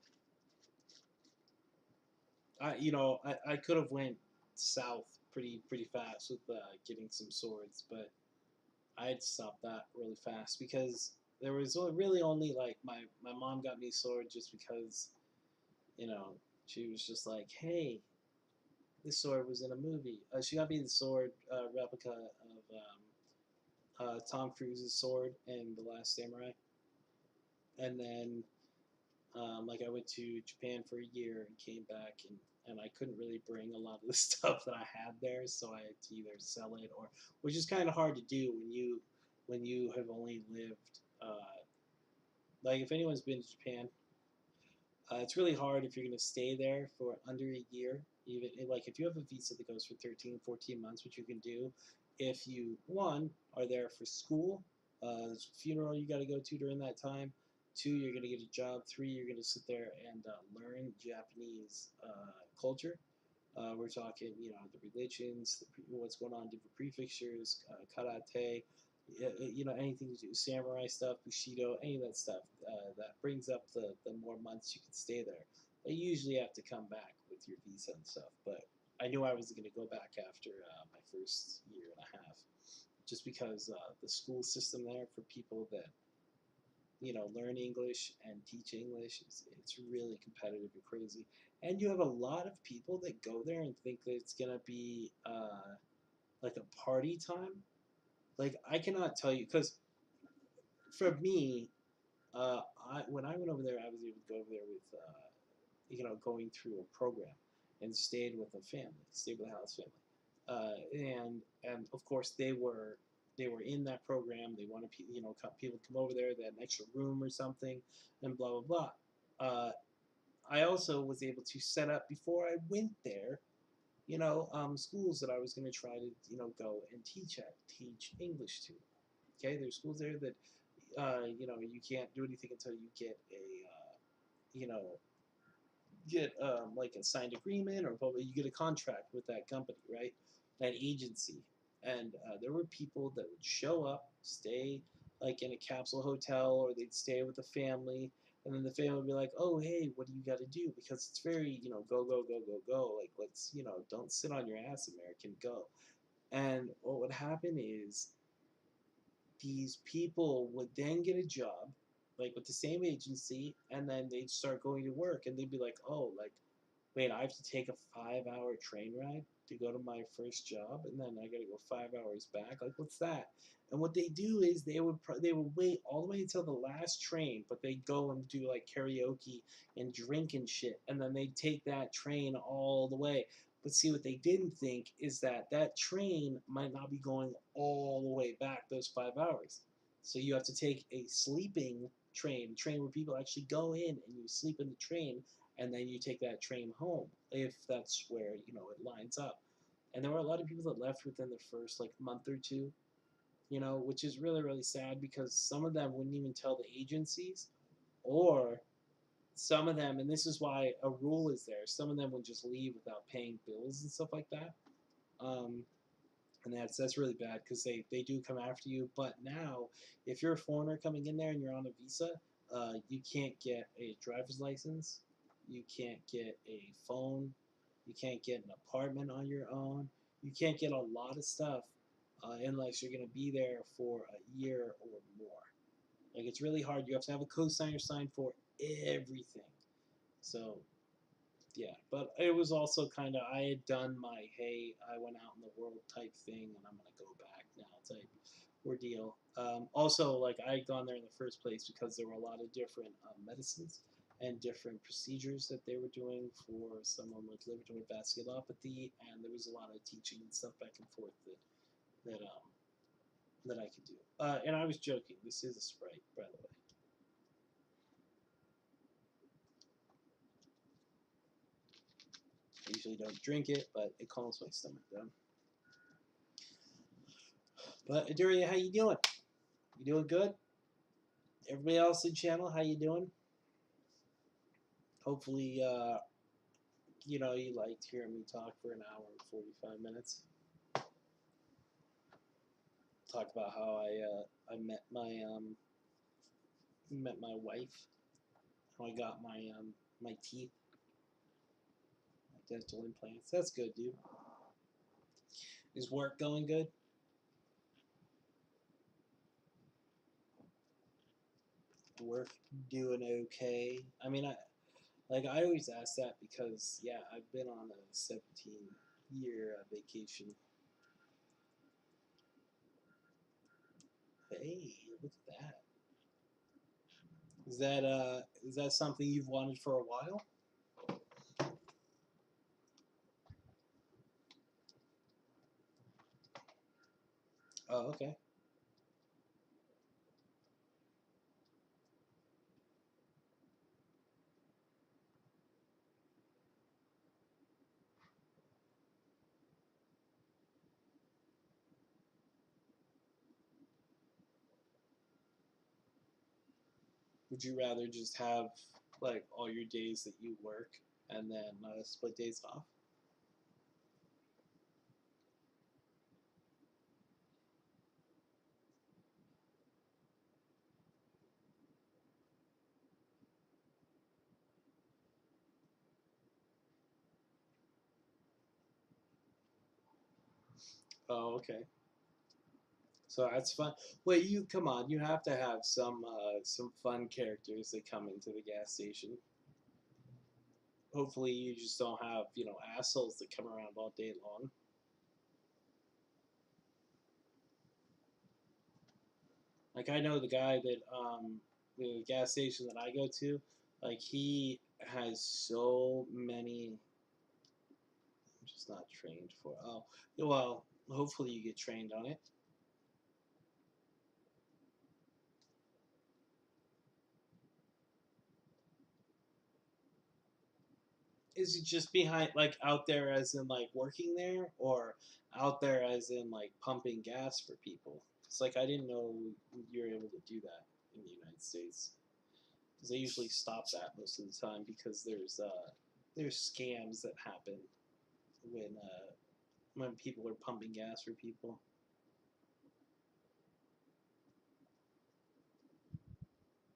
I could have went south pretty fast with getting some swords, but I had to stop that really fast because there was really only like my mom got me a sword just because she was just like, hey, this sword was in a movie. She got me the sword replica of Tom Cruise's sword in The Last Samurai, and then like I went to Japan for a year and came back, and and I couldn't really bring a lot of the stuff that I had there, so I had to either sell it or, which is kind of hard to do when you have only lived. Like if anyone's been to Japan, it's really hard if you're going to stay there for under a year. Even like if you have a visa that goes for 13, 14 months, which you can do if you, one, are there for school, funeral you got to go to during that time. Two, you're going to get a job. Three, you're going to sit there and learn Japanese culture. We're talking, the religions, what's going on, different prefixtures, karate, anything to do, samurai stuff, bushido, any of that stuff. That brings up the more months you can stay there. But you usually have to come back with your visa and stuff. But I knew I was going to go back after my first year and a half, just because the school system there for people that learn English and teach English. It's really competitive and crazy. And you have a lot of people that go there and think that it's gonna be like a party time. Like I cannot tell you because for me, when I went over there, I was able to go over there with going through a program and stayed with a family, stayed with a house family, and of course they were in that program. They wanted people to come over there. They had an extra room or something, and blah blah blah. I also was able to set up before I went there. Schools that I was going to try to go and teach English to. Okay, there's schools there that you can't do anything until you get a you know like a signed agreement or probably you get a contract with that company, right? That agency. And there were people that would show up, stay like in a capsule hotel, or they'd stay with a family, and then the family would be like, "Oh, hey, what do you got to do?" Because it's very, go, go, go, go, go. Like, let's, don't sit on your ass, American, go. And what would happen is these people would then get a job, like with the same agency, and then they'd start going to work, and they'd be like, "Oh, like wait, I have to take a 5-hour train ride to go to my first job, and then I got to go 5 hours back. Like, what's that?" And what they do is they would wait all the way until the last train, but they go and do like karaoke and drink and shit, and then they take that train all the way. But see, what they didn't think is that that train might not be going all the way back those 5 hours. So you have to take a sleeping train, a train where people actually go in and you sleep in the train, and then you take that train home if that's where it lines up. And there were a lot of people that left within the first like month or two, which is really really sad because some of them wouldn't even tell the agencies, or some of them, and this is why a rule is there, some of them would just leave without paying bills and stuff like that. um, and that's really bad because they do come after you. But now, if you're a foreigner coming in there and you're on a visa, you can't get a driver's license, you can't get a phone, you can't get an apartment on your own, you can't get a lot of stuff unless you're going to be there for a year or more. Like it's really hard. You have to have a co-signer sign for everything. So yeah, but it was also kind of I had done my hey, I went out in the world type thing, and I'm gonna go back now type ordeal. Also, like I had gone there in the first place because there were a lot of different medicines and different procedures that they were doing for someone with liver vasculopathy, and there was a lot of teaching and stuff back and forth that I could do. And I was joking. This is a Sprite, by the way. I usually don't drink it, but it calms my stomach down. But Aduria, how you doing? You doing good? Everybody else in the channel, how you doing? Hopefully, you liked hearing me talk for an hour and 45 minutes. Talk about how I met my wife, how I got my teeth, my dental implants. That's good, dude. Is work going good? Work doing okay? I mean, I always ask that because yeah, I've been on a 17-year vacation. Hey, look at that. Is that something you've wanted for a while? Oh, okay. Would you rather just have like all your days that you work and then split days off? Oh, okay. So that's fun. Wait, you come on. You have to have some fun characters that come into the gas station. Hopefully, you just don't have assholes that come around all day long. Like I know the guy that the gas station that I go to, like he has so many. I'm just not trained for. Oh, well, hopefully you get trained on it. Is it just behind, like out there as in like working there, or out there as in like pumping gas for people? It's like I didn't know you were able to do that in the United States because they usually stop that most of the time because there's scams that happen when uh, when people are pumping gas for people.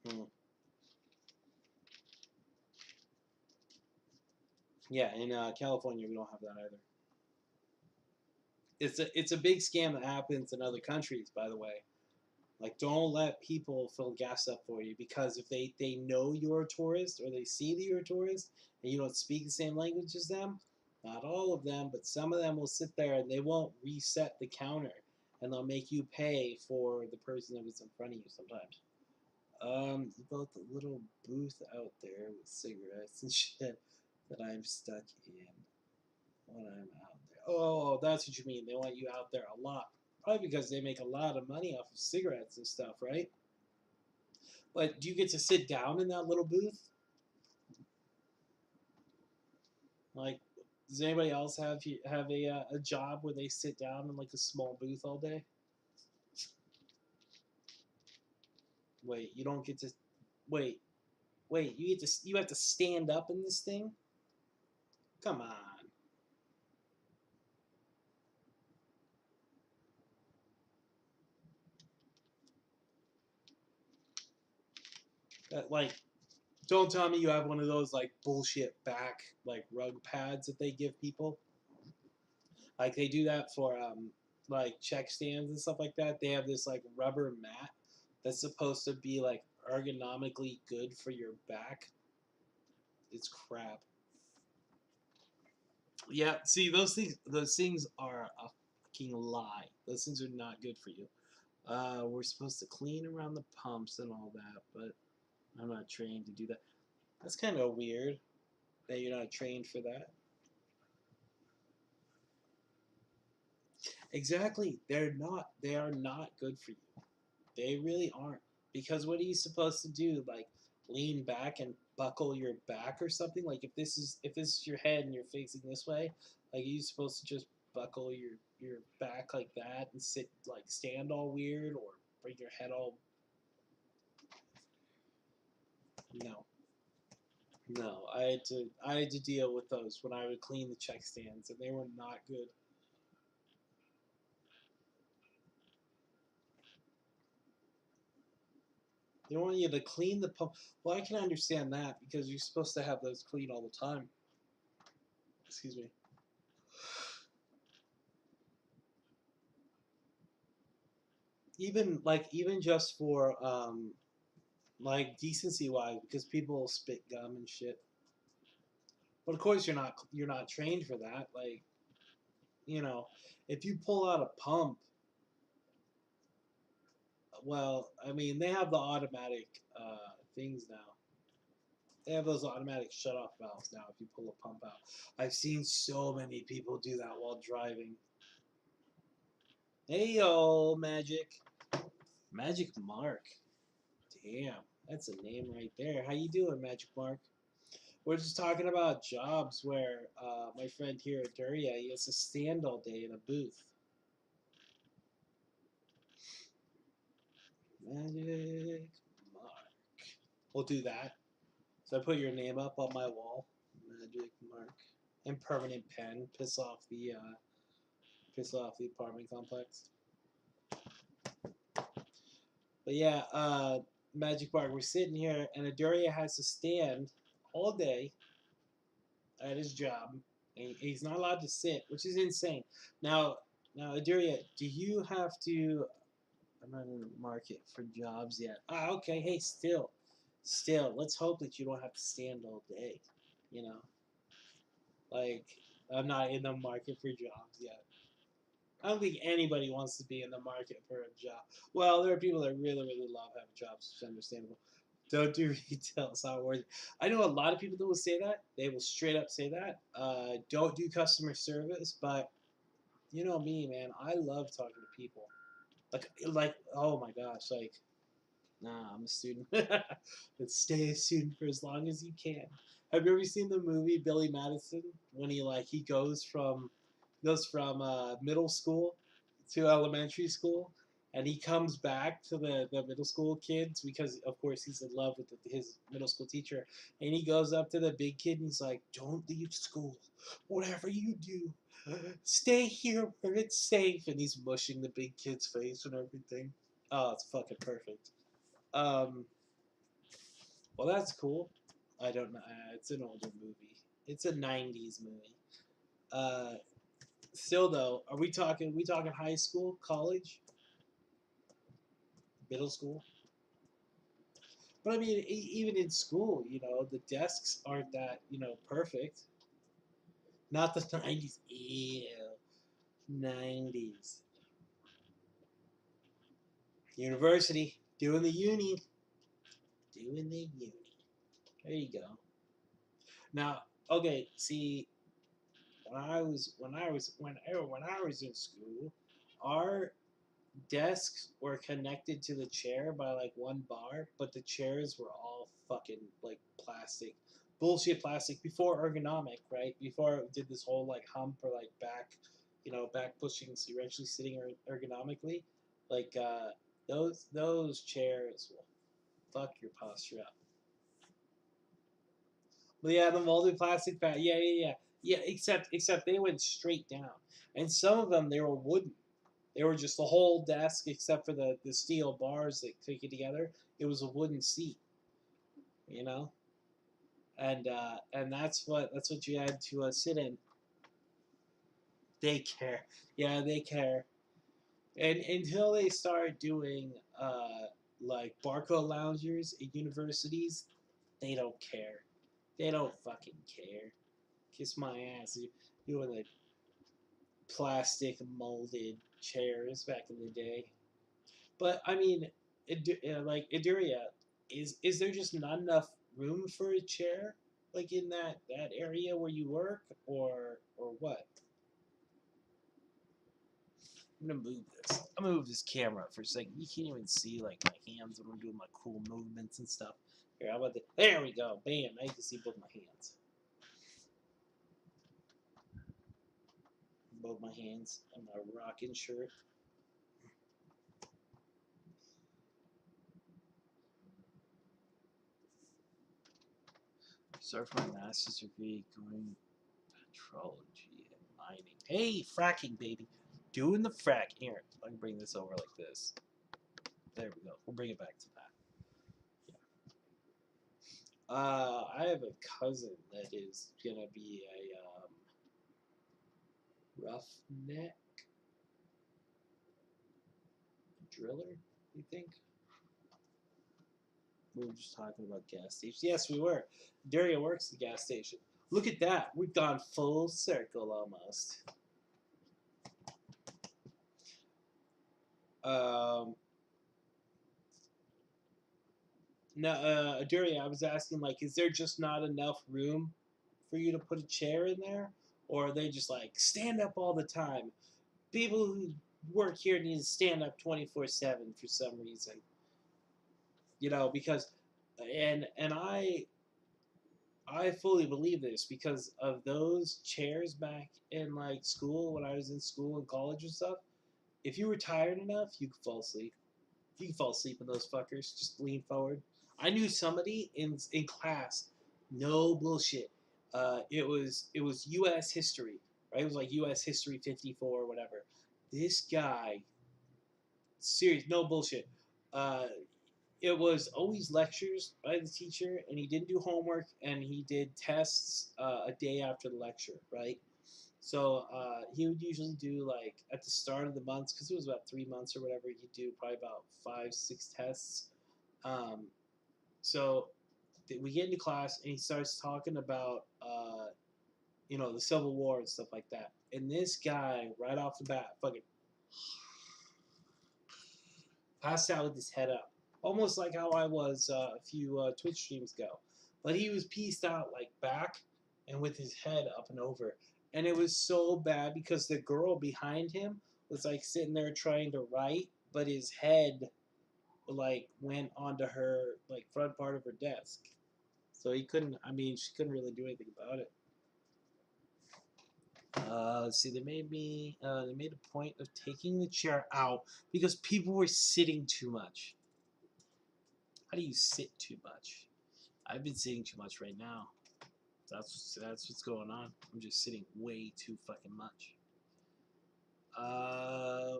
Hmm. Yeah, in California we don't have that either. It's a big scam that happens in other countries, by the way. Like, don't let people fill gas up for you because if they know you're a tourist or they see that you're a tourist and you don't speak the same language as them, not all of them, but some of them will sit there and they won't reset the counter and they'll make you pay for the person that was in front of you sometimes. About the little booth out there with cigarettes and shit that I'm stuck in when I'm out there. Oh, that's what you mean. They want you out there a lot. Probably because they make a lot of money off of cigarettes and stuff, right? But do you get to sit down in that little booth? Like, does anybody else have a job where they sit down in like a small booth all day? Wait, you don't get to. Wait, wait. You have to stand up in this thing. Come on. Like, don't tell me you have one of those like bullshit back like rug pads that they give people. Like they do that for like check stands and stuff like that. They have this like rubber mat that's supposed to be like ergonomically good for your back. It's crap. Yeah, see those things are a fucking lie. Those things are not good for you. We're supposed to clean around the pumps and all that, but I'm not trained to do that. That's kind of weird that you're not trained for that. Exactly. They're not. They are not good for you. They really aren't. Because what are you supposed to do? Like lean back and buckle your back or something? Like if this is your head and you're facing this way, like are you supposed to just buckle your back like that and sit like stand all weird or bring your head all no. No. I had to deal with those when I would clean the check stands and they were not good. They want you to clean the pump. Well, I can understand that because you're supposed to have those clean all the time. Excuse me. Even just for like decency wise, because people spit gum and shit. But of course, you're not trained for that. Like you know, if you pull out a pump, well, I mean they have the automatic things now. They have those automatic shut off valves now. If you pull a pump out, I've seen so many people do that while driving. Hey yo, Magic. Magic Mark. Damn, that's a name right there. How you doing, Magic Mark? We're just talking about jobs where my friend here at Duria, he has to stand all day in a booth. Magic Mark. We'll do that. So I put your name up on my wall. Magic Mark. And permanent pen. Piss off the apartment complex. But yeah, Magic Mark, we're sitting here and Aduria has to stand all day at his job. And he's not allowed to sit, which is insane. Now, Aduria, do you have to? I'm not in the market for jobs yet. Ah, okay. Hey, still. Let's hope that you don't have to stand all day. You know, like I'm not in the market for jobs yet. I don't think anybody wants to be in the market for a job. Well, there are people that really love having jobs, which is understandable. Don't do retail; it's not worth it. I know a lot of people that will say that. They will straight up say that. Don't do customer service, but you know me, man. I love talking to people. Like, oh my gosh, like, nah, I'm a student. Let's stay a student for as long as you can. Have you ever seen the movie Billy Madison when he goes from middle school to elementary school, and he comes back to the middle school kids because of course he's in love with his middle school teacher, and he goes up to the big kid and he's like, "Don't leave school, whatever you do, stay here where it's safe," and he's mushing the big kid's face and everything. Oh, it's fucking perfect. Um, well, that's cool. I don't know. It's an older movie. It's a '90s movie. Uh, Still though, are we talking? We talking high school, college, middle school? But I mean, even in school, the desks aren't that perfect. Not the '90s. Ew, '90s. University, doing the uni. There you go. Now, okay, see, when I was in school, our desks were connected to the chair by like one bar, but the chairs were all fucking like plastic, bullshit plastic before ergonomic, right? Before it did this whole like hump or like back pushing, so you're actually sitting ergonomically. Like those chairs will fuck your posture up. But yeah, the molded plastic pad. Yeah. Except they went straight down, and some of them they were wooden. They were just the whole desk except for the steel bars that take it together. It was a wooden seat, you know, and that's what you had to sit in. They care, yeah, they care, and until they start doing like barcode loungers at universities, they don't care. They don't fucking care. Kiss my ass. You were the plastic molded chairs back in the day. But I mean, like Iduria, is there just not enough room for a chair, like in that area where you work, or what? I'm gonna move this. I'm gonna move this camera for a second. You can't even see like my hands when I'm doing my cool movements and stuff. Here, how about that? There we go. Bam! Now you can see both my hands. Both my hands on my rocking shirt. Start for my master's degree, going petrology and mining. Hey, fracking, baby. Doing the frack. Here, I can bring this over like this. There we go. We'll bring it back to that. Yeah. I have a cousin that is gonna be a roughneck driller. You think? We were just talking about gas stations. Yes, we were. Daria works at the gas station. Look at that. We've gone full circle almost. Um, No, Aduria, I was asking, like, is there just not enough room for you to put a chair in there? Or are they just like, stand up all the time? People who work here needs to stand up 24/7 for some reason. Because and I fully believe this because of those chairs back in like school when I was in school and college and stuff. If you were tired enough, you could fall asleep. You can fall asleep in those fuckers. Just lean forward. I knew somebody in class. No bullshit. It was U.S. history, right? It was like U.S. history 54 or whatever. This guy, serious, no bullshit. Uh, it was always lectures by the teacher, and he didn't do homework, and he did tests a day after the lecture, right? So he would usually do like at the start of the months, because it was about 3 months or whatever. He'd do probably about 5, 6 tests. Um, so we get into class, and he starts talking about the Civil War and stuff like that. And this guy, right off the bat, fucking passed out with his head up, almost like how I was a few Twitch streams ago. But he was pieced out like back and with his head up and over, and it was so bad because the girl behind him was like sitting there trying to write, but his head like went onto her like front part of her desk, so he couldn't. I mean, she couldn't really do anything about it. Let's see. They made me. They made a point of taking the chair out because people were sitting too much. How do you sit too much? I've been sitting too much right now. That's what's going on. I'm just sitting way too fucking much.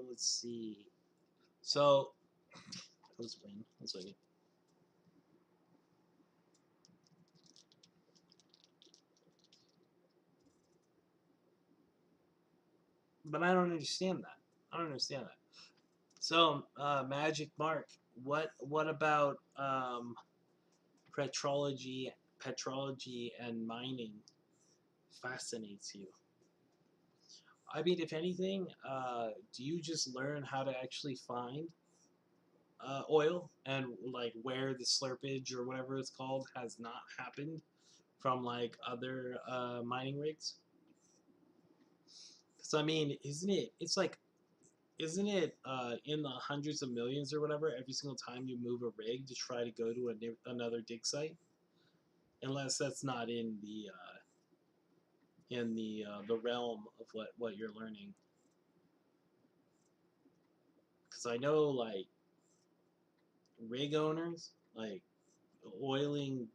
Let's see. So let's win. Let's win. But I don't understand that. I don't understand that. So, Magic Mark, what about petrology, petrology and mining fascinates you? I mean, if anything, do you just learn how to actually find oil and like where the slurpage or whatever it's called has not happened from like other mining rigs? So I mean, isn't it? It's like, isn't it in the hundreds of millions or whatever every single time you move a rig to try to go to another dig site? Unless that's not in the realm of what you're learning. Because I know like rig owners, like oiling,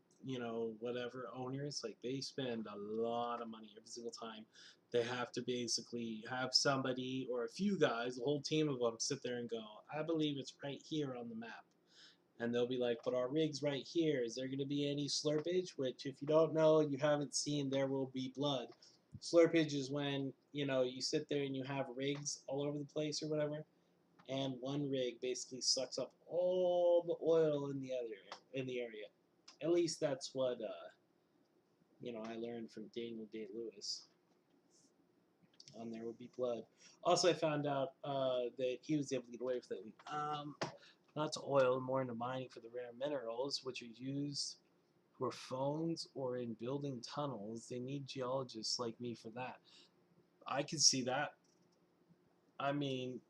whatever owners, like they spend a lot of money every single time. They have to basically have somebody or a few guys, a whole team of them, sit there and go, I believe it's right here on the map. And they'll be like, but our rig's right here. Is there going to be any slurpage? Which, if you don't know, you haven't seen, there will be blood. Slurpage is when, you sit there and you have rigs all over the place or whatever, and one rig basically sucks up all the oil in the area. At least that's what I learned from Daniel Day Lewis on There Would Be Blood. Also, I found out that he was able to get away with it. Not to oil, more into mining for the rare minerals, which are used for phones or in building tunnels. They need geologists like me for that. I can see that. I mean,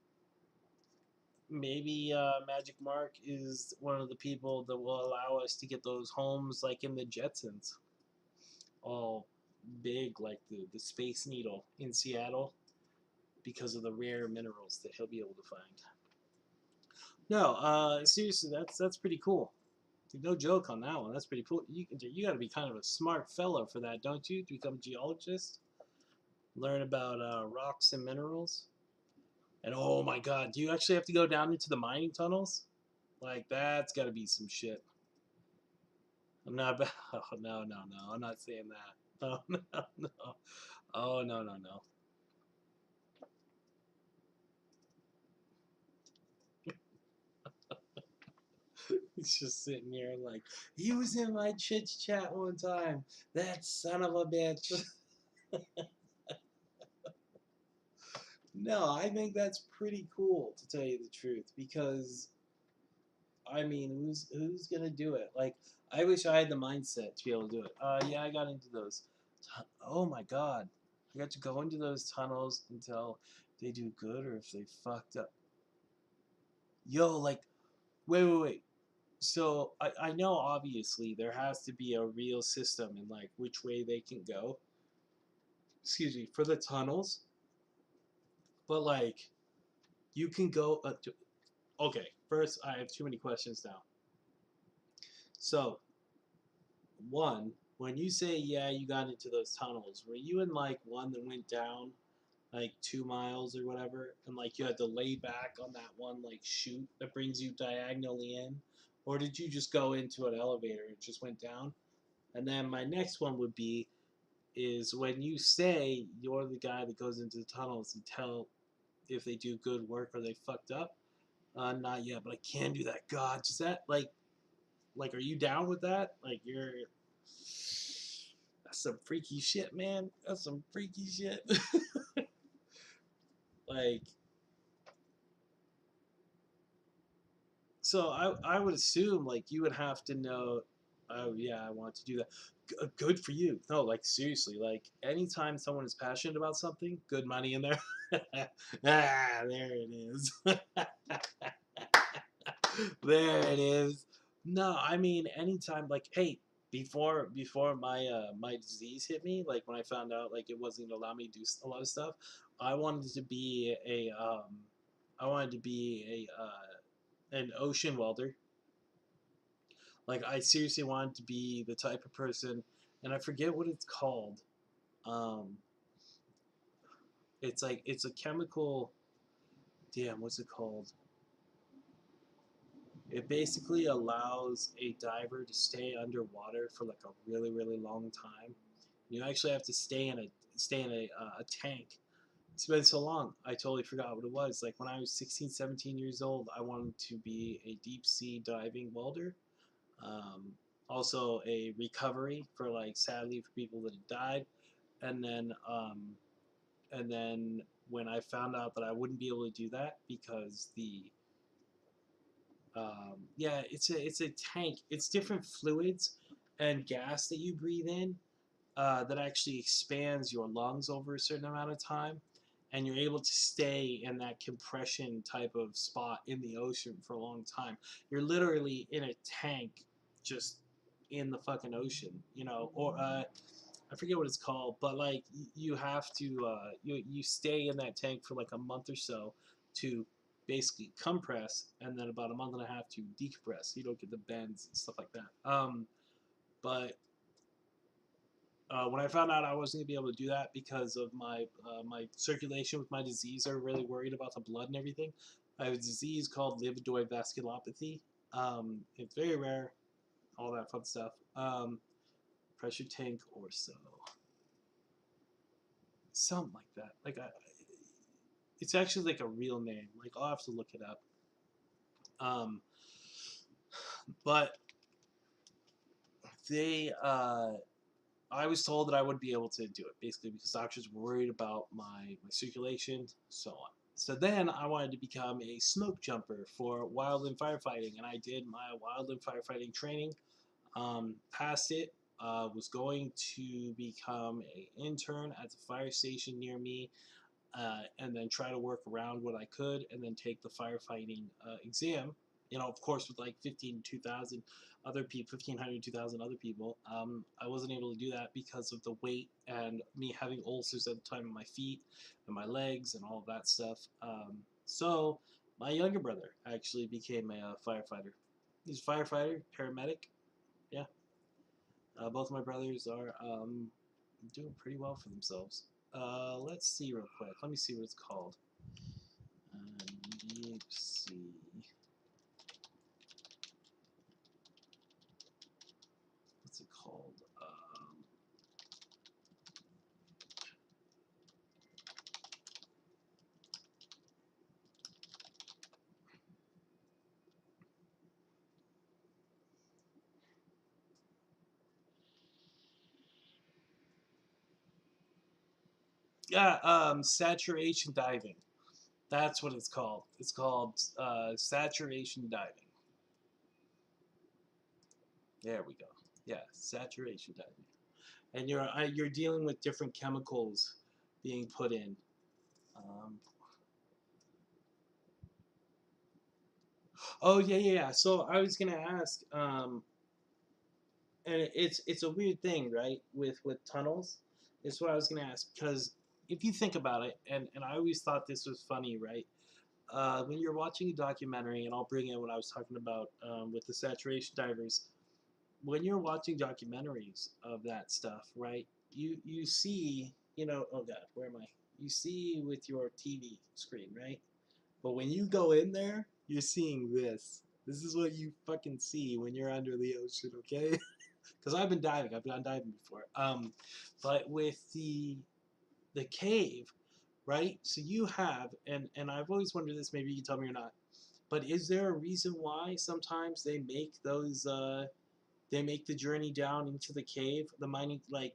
maybe Magic Mark is one of the people that will allow us to get those homes like in the Jetsons, all big like the Space Needle in Seattle because of the rare minerals that he'll be able to find. No, seriously, that's pretty cool. No joke on that one. That's pretty cool. You got to be kind of a smart fellow for that, don't you? To become a geologist, learn about rocks and minerals. And oh my God, do you actually have to go down into the mining tunnels? Like that's got to be some shit. I'm not. Oh no, no, no. I'm not saying that. Oh no, no. Oh no, no, no. He's just sitting here like he was in my chit chat one time. That son of a bitch. No, I think that's pretty cool to tell you the truth because I mean, who's gonna do it? Like, I wish I had the mindset to be able to do it. Yeah, I got into those. Oh my God, I got to go into those tunnels until they do good or if they fucked up. Yo, like, wait. So I know obviously there has to be a real system in like which way they can go. Excuse me, for the tunnels. But like you can go. Okay, first I have too many questions now. So one, when you say yeah, you got into those tunnels, were you in like one that went down like 2 miles or whatever, and like you had to lay back on that one like chute that brings you diagonally in, or did you just go into an elevator and just went down? And then my next one would be is when you say you're the guy that goes into the tunnels and tell if they do good work or they fucked up. Not yet, but I can do that. God, does that like are you down with that? Like you're that's some freaky shit, man. That's some freaky shit. Like so I would assume like you would have to know oh yeah, I want to do that. Good for you. No, like seriously, like anytime someone is passionate about something, good money in there. Ah, there it is. There it is. No, I mean anytime like hey, before my my disease hit me, like when I found out like it wasn't gonna allow me to do a lot of stuff, I wanted to be a I wanted to be an ocean welder. Like I seriously wanted to be the type of person, and I forget what it's called. Um, it's like it's a chemical. Damn, what's it called? It basically allows a diver to stay underwater for like a really long time. You actually have to stay in a tank. It's been so long, I totally forgot what it was. Like when I was 16, 17 years old, I wanted to be a deep sea diving welder. Um, Also a recovery for like sadly for people that had died, and then when I found out that I wouldn't be able to do that because the yeah, it's a tank. It's different fluids and gas that you breathe in that actually expands your lungs over a certain amount of time, and you're able to stay in that compression type of spot in the ocean for a long time. You're literally in a tank, just in the fucking ocean, you know, or I forget what it's called, but like you have to you stay in that tank for like a month or so to basically compress, and then about a month and a half to decompress. You don't get the bends and stuff like that. But when I found out I wasn't gonna be able to do that because of my circulation with my disease, I was really worried about the blood and everything. I have a disease called livedoid vasculopathy. It's very rare, all that fun stuff. Pressure tank or so, something like that. Like it's actually like a real name. Like I'll have to look it up. Um, but they I was told that I wouldn't be able to do it, basically because doctors were worried about my circulation, so on. So then I wanted to become a smoke jumper for wildland firefighting, and I did my wildland firefighting training. Passed it. Was going to become an intern at the fire station near me, and then try to work around what I could, and then take the firefighting exam. You know, of course, with like 2,000 other people, 1,500, 2,000 other people. I wasn't able to do that because of the weight and me having ulcers at the time in my feet and my legs and all of that stuff. So my younger brother actually became a firefighter. He's a firefighter, paramedic. Yeah, both of my brothers are doing pretty well for themselves. Let's see real quick. Let me see what it's called. Deep sea. What's it called? Yeah, saturation diving. That's what it's called. It's called saturation diving. There we go. Yeah, saturation diving. And you're dealing with different chemicals being put in. Um, Oh yeah, yeah, yeah. So I was gonna ask, and it's a weird thing, right? With tunnels, is what I was gonna ask because if you think about it, and I always thought this was funny, right? When you're watching a documentary, and I'll bring in what I was talking about with the saturation divers. When you're watching documentaries of that stuff, right? You see, oh God, where am I? You see with your TV screen, right? But when you go in there, you're seeing this. This is what you fucking see when you're under the ocean, okay? Because I've been diving. I've gone diving before. But with the cave, right? So you have, and I've always wondered this. Maybe you can tell me or not. But is there a reason why sometimes they make those? They make the journey down into the cave, the mining like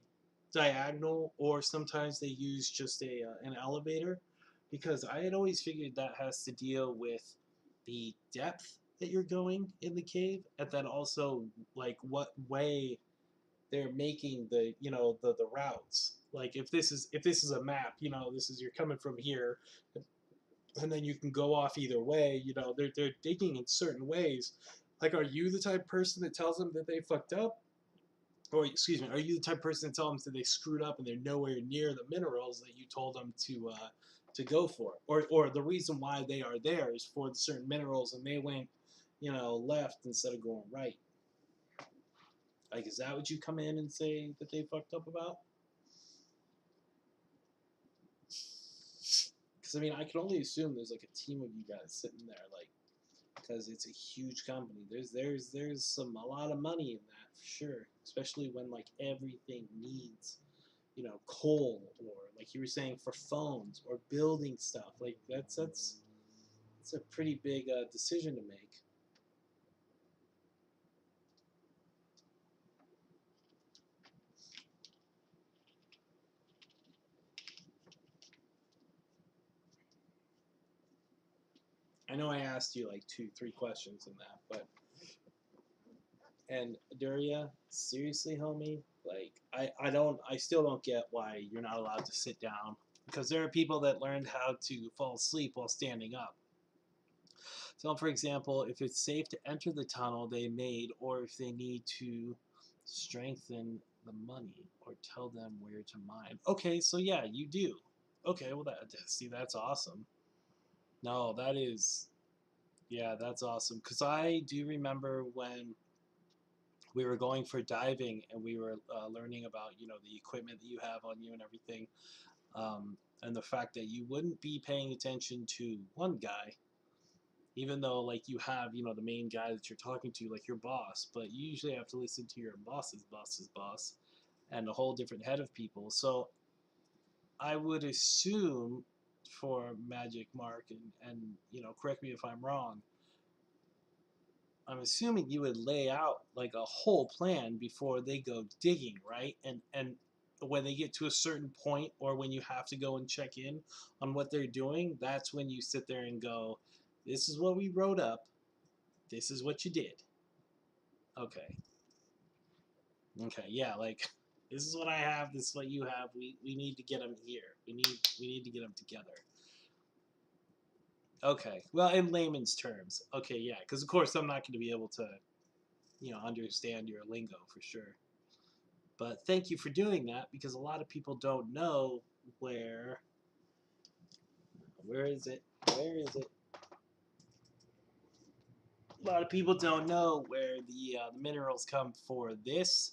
diagonal, or sometimes they use just a an elevator, because I had always figured that has to deal with the depth that you're going in the cave, and then also like what way they're making the the routes. Like if this is a map, this is you're coming from here, and then you can go off either way. They're digging in certain ways. Like, are you the type of person that tells them that they fucked up? Or excuse me, are you the type of person to tell them that they screwed up and they're nowhere near the minerals that you told them to go for? Or the reason why they are there is for the certain minerals and they went, left instead of going right. Like, is that what you come in and say that they fucked up about? Because I mean, I can only assume there's like a team of you guys sitting there, like, because it's a huge company. There's a lot of money in that for sure, especially when like everything needs coal, or like you were saying for phones or building stuff. Like that's a pretty big decision to make. I know I asked you like two, three questions in that, but and Duria, seriously, homie, like I still don't get why you're not allowed to sit down, because there are people that learned how to fall asleep while standing up. So, for example, if it's safe to enter the tunnel they made, or if they need to strengthen the money or tell them where to mine. Okay, so yeah, you do. Okay, well, see, that's awesome. No, that is, yeah, that's awesome. Because I do remember when we were going for diving and we were learning about, the equipment that you have on you and everything. And the fact that you wouldn't be paying attention to one guy, even though like you have the main guy that you're talking to, like your boss, but you usually have to listen to your boss's boss's boss and a whole different head of people. So I would assume, for Magic Mark, and correct me if I'm wrong, I'm assuming you would lay out like a whole plan before they go digging, right? And when they get to a certain point, or when you have to go and check in on what they're doing, that's when you sit there and go, this is what we wrote up, this is what you did. Okay. Okay. Yeah. Like, this is what I have. This is what you have. We need to get them here. We need to get them together. Okay. Well, in layman's terms. Okay. Yeah. Because of course I'm not going to be able to understand your lingo for sure. But thank you for doing that, because a lot of people don't know where. Where is it? Where is it? A lot of people don't know where the minerals come for this.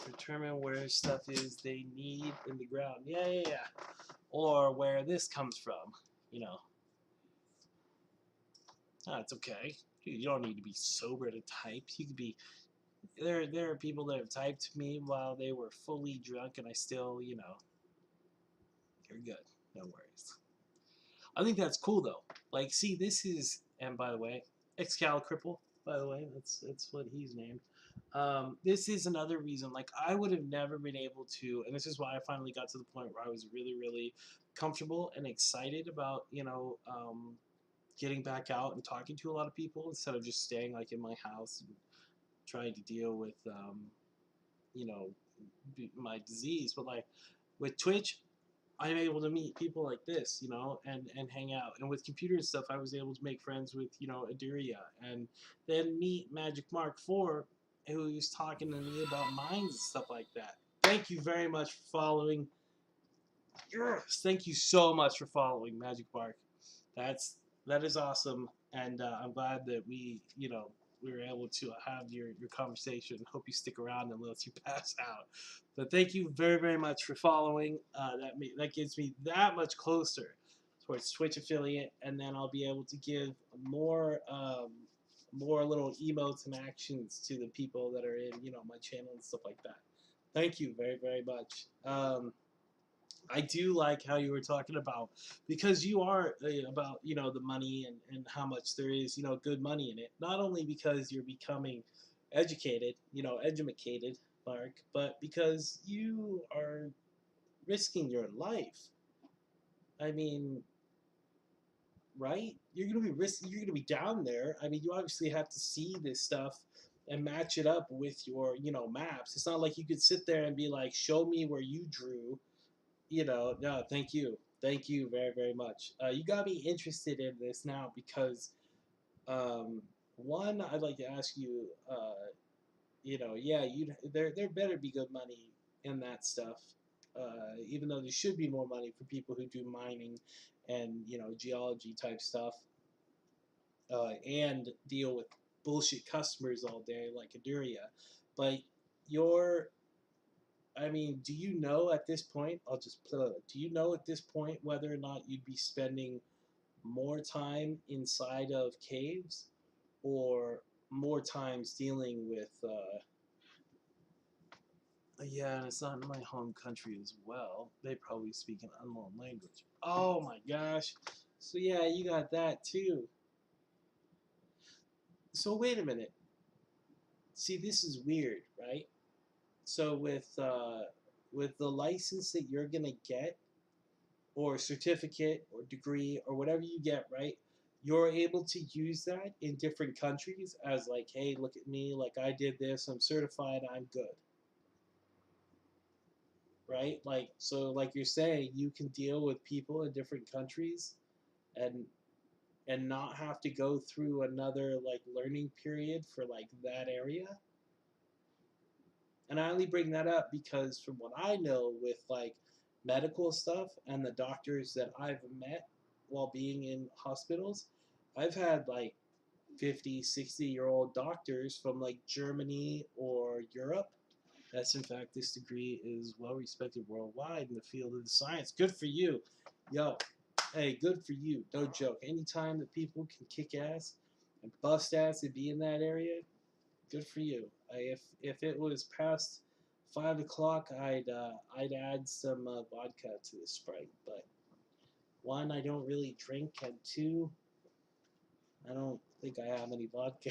Determine where stuff is they need in the ground. Yeah, yeah, yeah. Or where this comes from. You know, it's okay. You don't need to be sober to type. You could be. There are people that have typed to me while they were fully drunk, and I still, you're good. No worries. I think that's cool though. Like, see, this is, and by the way, Excalicripple. By the way, that's what he's named. This is another reason. Like, I would have never been able to, and this is why I finally got to the point where I was really, really comfortable and excited about, getting back out and talking to a lot of people instead of just staying like in my house and trying to deal with, you know, my disease. But like with Twitch, I'm able to meet people like this, and hang out. And with computer stuff, I was able to make friends with, Aduria, and then meet Magic Mark IV, who was talking to me about mines and stuff like that. Thank you very much for following. Yes, thank you so much for following Magic Mark. That is awesome, and I'm glad that we were able to have your conversation. Hope you stick around and let you pass out. But thank you very very much for following. That gets me that much closer towards Twitch affiliate, and then I'll be able to give more little emotes and actions to the people that are in my channel and stuff like that. Thank you very very much. I do like how you were talking about, because you are about the money and how much there is good money in it. Not only because you're becoming educated, educated, Mark, but because you are risking your life. I mean, right? You're gonna be You're gonna be down there. I mean, you obviously have to see this stuff and match it up with your maps. It's not like you could sit there and be like, show me where you drew. No, thank you. Thank you very, very much. You got me interested in this now because, um, one, I'd like to ask you, yeah, there better be good money in that stuff. Even though there should be more money for people who do mining and geology type stuff, and deal with bullshit customers all day like Aduria. But you're I mean, do you know at this point? Do you know at this point whether or not you'd be spending more time inside of caves or more times dealing with? Yeah, and it's not in my home country as well. They probably speak an unknown language. Oh my gosh! So yeah, you got that too. So wait a minute. See, this is weird, right? So with the license that you're gonna get, or certificate or degree or whatever you get, right? You're able to use that in different countries as like, hey, look at me, like I did this, I'm certified, I'm good, right? Like so, like you're saying, you can deal with people in different countries and not have to go through another like learning period for like that area. And I only bring that up because from what I know with like medical stuff and the doctors that I've met while being in hospitals, I've had like 50, 60-year-old doctors from like Germany or Europe. That's in fact, this degree is well respected worldwide in the field of the science. Good for you. Yo, hey, good for you. No joke. Anytime that people can kick ass and bust ass and be in that area, good for you. If it was past 5 o'clock, I'd add some vodka to the Sprite. But one, I don't really drink, and two, I don't think I have any vodka.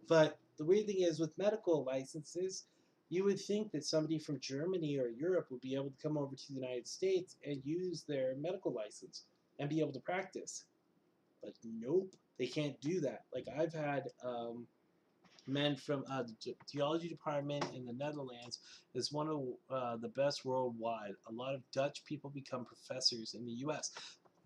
But the weird thing is, with medical licenses, you would think that somebody from Germany or Europe would be able to come over to the United States and use their medical license and be able to practice. But nope, they can't do that. Like I've had men from the geology department in the Netherlands is one of the best worldwide. A lot of Dutch people become professors in the U.S.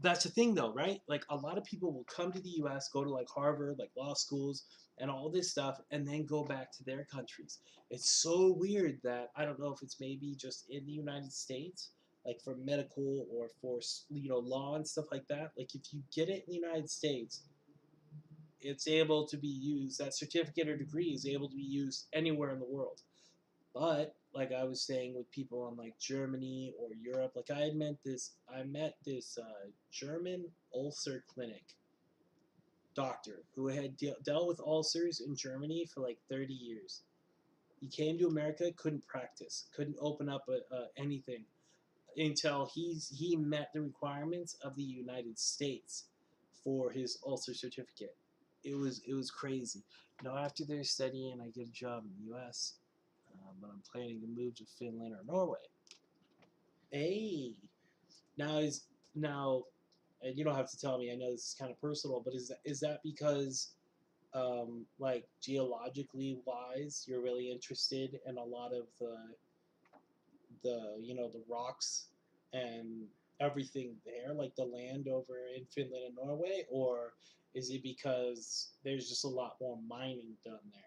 That's the thing, though, right? Like a lot of people will come to the U.S., go to like Harvard, like law schools, and all this stuff, and then go back to their countries. It's so weird that I don't know if it's maybe just in the United States, like for medical or for law and stuff like that. Like if you get it in the United States, it's able to be used. That certificate or degree is able to be used anywhere in the world. But like I was saying, with people in like Germany or Europe, like I met this German ulcer clinic doctor who had dealt with ulcers in Germany for like 30 years. He came to America, couldn't practice, couldn't open up anything until he met the requirements of the United States for his ulcer certificate. It was crazy. After they're studying, I get a job in the U.S., but I'm planning to move to Finland or Norway. Hey, now and you don't have to tell me. I know this is kind of personal, but is that because, like geologically wise, you're really interested in a lot of the the rocks and everything there, like the land over in Finland and Norway, or is it because there's just a lot more mining done there?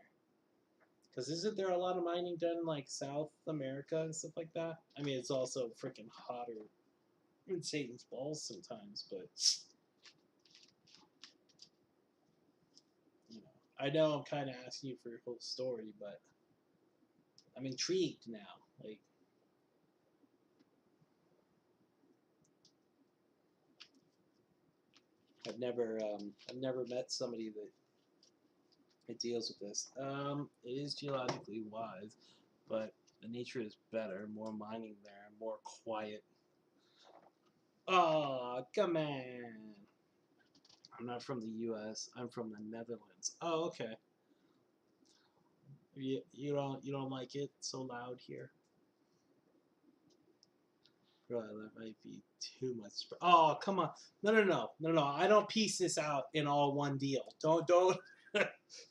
Because isn't there a lot of mining done in like South America and stuff like that? I mean, it's also freaking hotter in Satan's balls sometimes, but I know I'm kind of asking you for your whole story, but I'm intrigued now. Like, I've never met somebody that deals with this. It is geologically wise, but the nature is better, more mining there, more quiet. Oh, come on! I'm not from the U.S. I'm from the Netherlands. Oh, okay. You don't like it so loud here? Really, that might be too much. Oh, come on! No! I don't piece this out in all one deal. Don't.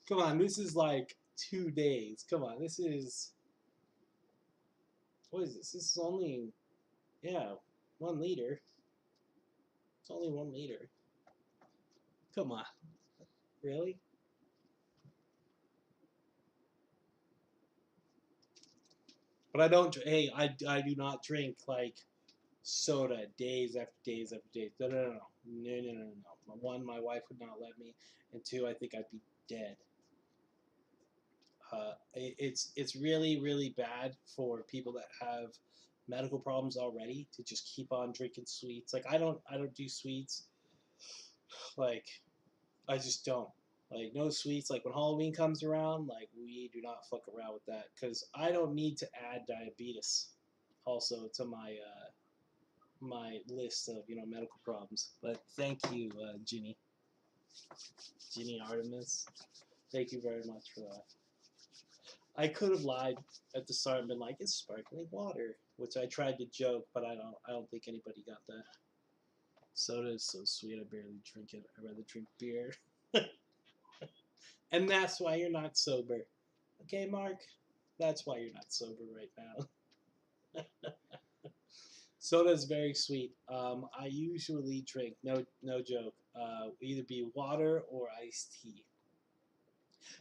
Come on, this is like 2 days. Come on, this is what is this? This is only yeah 1 liter. It's only 1 liter. Come on, really? But I don't. Hey, I do not drink like soda days after days after days. No. One, my wife would not let me, and two, I think I'd be dead. It's really bad for people that have medical problems already to just keep on drinking sweets. Like I don't do sweets. Like I just don't. Like no sweets. Like when Halloween comes around, like we do not fuck around with that because I don't need to add diabetes also to my list of medical problems. But thank you, Ginny Artemis. Thank you very much for that. I could have lied at the start and been like, "It's sparkling water," which I tried to joke, but I don't think anybody got that. Soda is so sweet, I barely drink it. I rather drink beer, and that's why you're not sober. Okay, Mark, that's why you're not sober right now. Soda is very sweet. I usually drink no joke. Either be water or iced tea.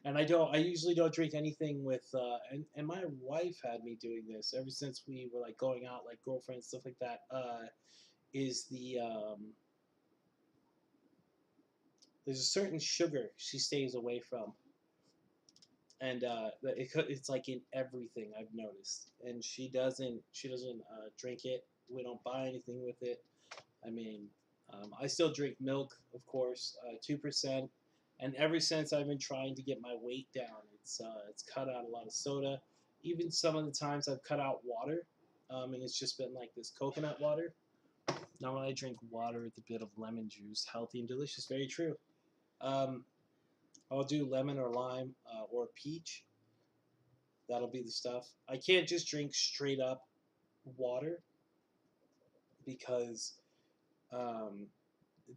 And I usually don't drink anything with and my wife had me doing this ever since we were like going out like girlfriends stuff like that. Is the There's a certain sugar she stays away from, and it's like in everything I've noticed. And she doesn't drink it. We don't buy anything with it. I mean, I still drink milk, of course, 2%. And ever since I've been trying to get my weight down, it's cut out a lot of soda. Even some of the times I've cut out water, and it's just been like this coconut water. Now when I drink water with a bit of lemon juice, healthy and delicious, very true. Um, I'll do lemon or lime or peach. That'll be the stuff. I can't just drink straight up water because um,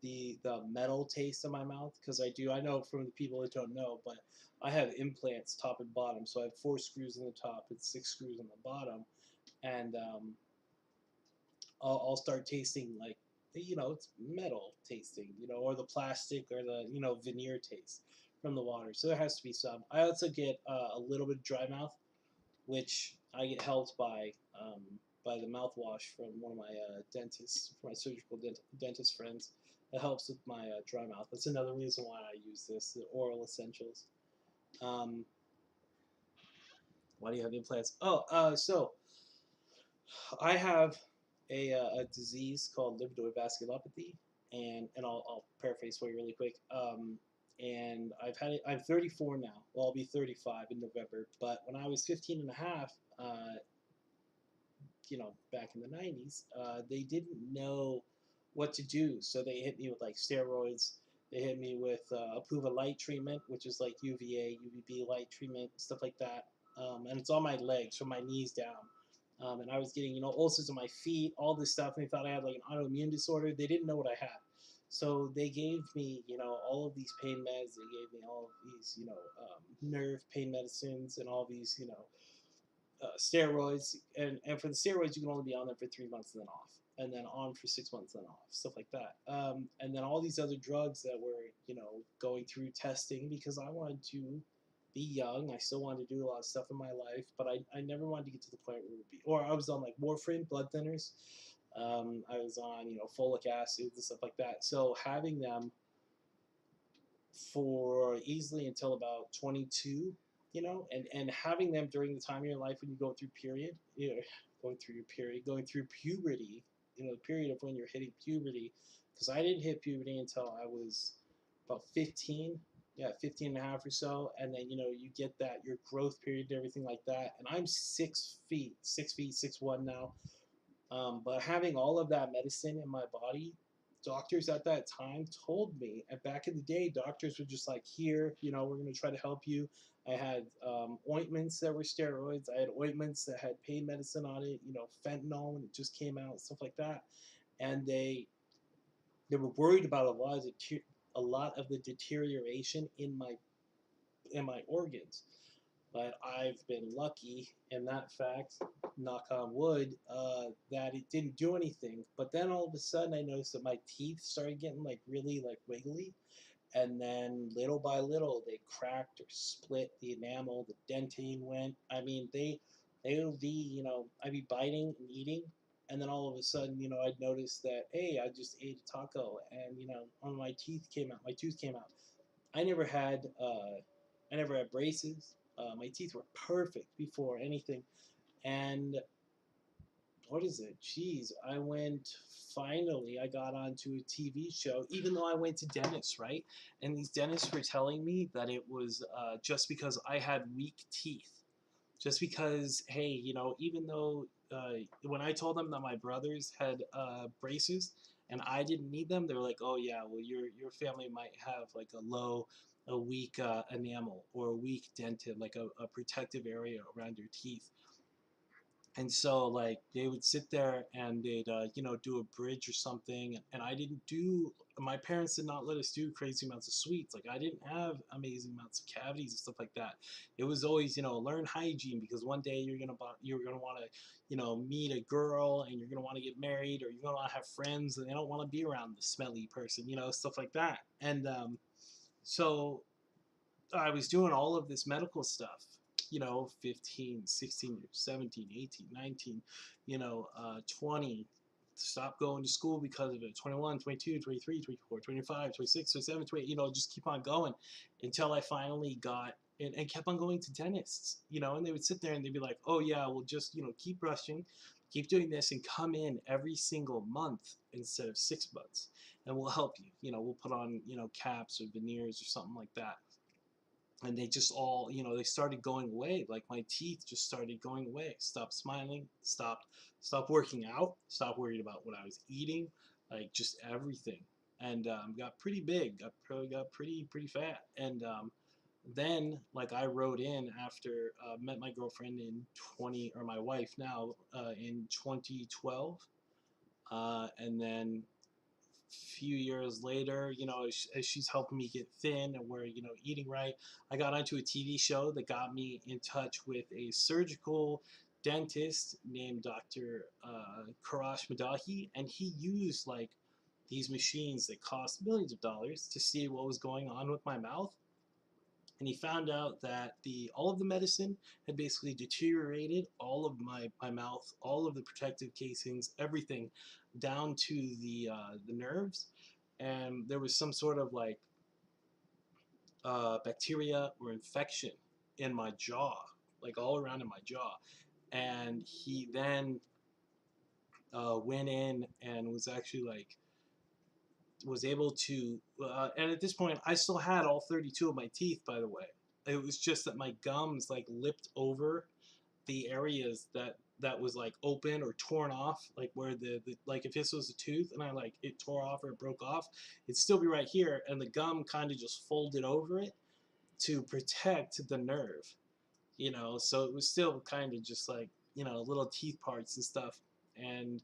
the metal taste in my mouth because I know from the people that don't know, but I have implants top and bottom, so I have 4 screws in the top and 6 screws in the bottom, and I'll start tasting like it's metal tasting, or the plastic or the veneer taste from the water. So there has to be some. I also get a little bit of dry mouth, which I get helped by the mouthwash from one of my dentists, my surgical dentist friends. That helps with my dry mouth. That's another reason why I use this, the oral essentials. Um, why do you have implants? Oh, so I have a disease called lipidoid vasculopathy, and I'll paraphrase for you really quick. And I've had it. I'm 34 now. Well, I'll be 35 in November. But when I was 15 and a half, back in the 90s, they didn't know what to do. So they hit me with like steroids. They hit me with Apuva light treatment, which is like UVA, UVB light treatment, stuff like that. And it's on my legs from my knees down. And I was getting, ulcers on my feet, all this stuff. And they thought I had like an autoimmune disorder. They didn't know what I had. So they gave me, all of these pain meds. They gave me all of these, nerve pain medicines and all these, steroids, and for the steroids you can only be on them for 3 months and then off, and then on for 6 months and then off, stuff like that. And then all these other drugs that were going through testing because I wanted to be young. I still wanted to do a lot of stuff in my life, but I never wanted to get to the point where it would be, or I was on like warfarin, blood thinners. I was on folic acid and stuff like that. So having them for easily until about 22, and having them during the time of your life when you go through period, going through puberty, the period of when you're hitting puberty, because I didn't hit puberty until I was about 15, yeah, 15 and a half or so, and then you get that your growth period and everything like that, and I'm 6 feet, 6 feet, 6'1" now, but having all of that medicine in my body, doctors at that time told me, and back in the day, doctors were just like, here, we're going to try to help you. I had ointments that were steroids. I had ointments that had pain medicine on it, fentanyl when it just came out, stuff like that. And they were worried about a lot of the deterioration in my organs. But I've been lucky in that fact, knock on wood, that it didn't do anything. But then all of a sudden, I noticed that my teeth started getting like really like wiggly, and then little by little they cracked or split. The enamel, the dentine went. I mean, they would be I'd be biting and eating, and then all of a sudden I'd notice that, hey, I just ate a taco, and on my teeth came out. My tooth came out. I never had braces. My teeth were perfect before anything. And what is it? Jeez, I got onto a TV show, even though I went to dentists, right? And these dentists were telling me that it was just because I had weak teeth. Just because, hey, even though when I told them that my brothers had braces and I didn't need them, they were like, oh yeah, well your family might have like a weak enamel or a weak dentin, like a protective area around your teeth. And so like they would sit there and they'd do a bridge or something, and I didn't do my parents did not let us do crazy amounts of sweets. Like I didn't have amazing amounts of cavities and stuff like that. It was always learn hygiene, because one day you're gonna want to meet a girl, and you're gonna want to get married, or you're gonna want to have friends and they don't want to be around the smelly person, stuff like that. And so I was doing all of this medical stuff, 15, 16 years, 17, 18, 19, 20, stop going to school because of it, 21, 22, 23, 24, 25, 26, 27, 28, just keep on going until I finally got, and kept on going to dentists, and they would sit there and they'd be like, oh yeah, well just, keep brushing, keep doing this, and come in every single month instead of 6 months, and we'll help you, we'll put on, caps or veneers or something like that. And they just all they started going away. Like my teeth just started going away. Stopped smiling, stopped working out, stopped worried about what I was eating, like just everything. And got pretty big, got pretty fat. And then like I wrote in after met my girlfriend in 20, or my wife now, in 2012, and then few years later, as she's helping me get thin and we're, eating right, I got onto a TV show that got me in touch with a surgical dentist named Dr. Karash Madahi, and he used like these machines that cost millions of dollars to see what was going on with my mouth. And he found out that all of the medicine had basically deteriorated all of my mouth, all of the protective casings, everything, down to the nerves, and there was some sort of like bacteria or infection in my jaw, like all around in my jaw. And he then went in and was actually like was able to, and at this point I still had all 32 of my teeth, by the way. It was just that my gums like lipped over the areas that was like open or torn off, like where the like if this was a tooth and I like it tore off or it broke off, it'd still be right here, and the gum kind of just folded over it to protect the nerve, so it was still kind of just like little teeth parts and stuff. And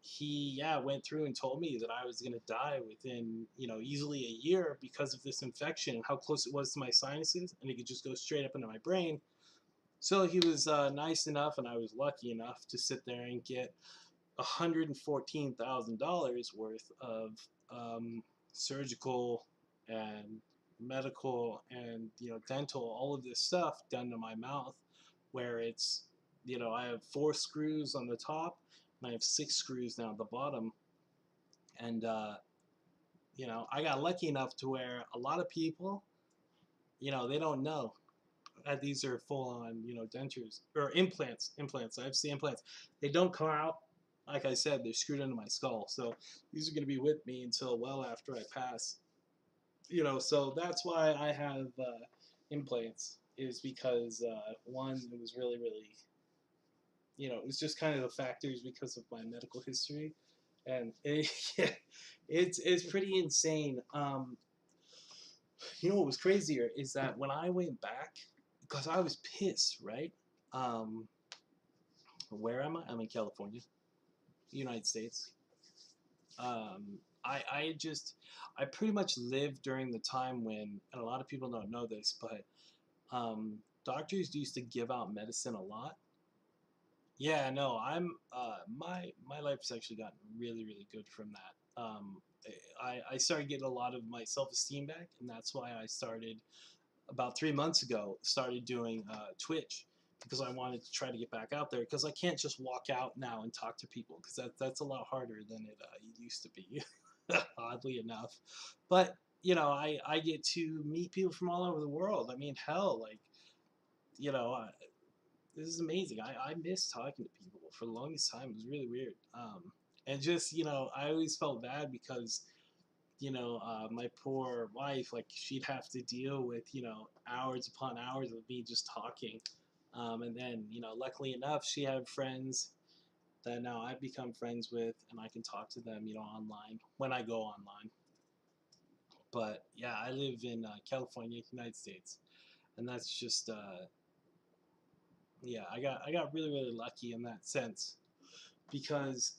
he, yeah, went through and told me that I was going to die within easily a year because of this infection and how close it was to my sinuses, and it could just go straight up into my brain. So he was nice enough, and I was lucky enough to sit there and get $114,000 worth of surgical and medical and dental, all of this stuff done to my mouth, where it's I have 4 screws on the top and I have 6 screws down at the bottom, and I got lucky enough to where a lot of people they don't know these are full on dentures or implants. I've seen implants. They don't come out. Like I said, they're screwed into my skull, so these are going to be with me until well after I pass. So that's why I have implants, is because one, it was really really it was just kind of the factors because of my medical history, and it's pretty insane. What was crazier is that when I went back, because I was pissed, right? Um, where am I? I'm in California, United States. I pretty much lived during the time when, and a lot of people don't know this, but doctors used to give out medicine a lot. Yeah, no, my life has actually gotten really really good from that. I started getting a lot of my self esteem back, and that's why I started about 3 months ago, started doing Twitch, because I wanted to try to get back out there, because I can't just walk out now and talk to people, because that's a lot harder than it used to be, oddly enough. But I get to meet people from all over the world. I mean, hell, like you know, I, this is amazing. I miss talking to people for the longest time. It was really weird. And just I always felt bad because my poor wife, like she'd have to deal with, hours upon hours of me just talking. And then, luckily enough, she had friends that now I've become friends with, and I can talk to them, online when I go online. But yeah, I live in California, United States, and that's just, yeah, I got really really lucky in that sense, because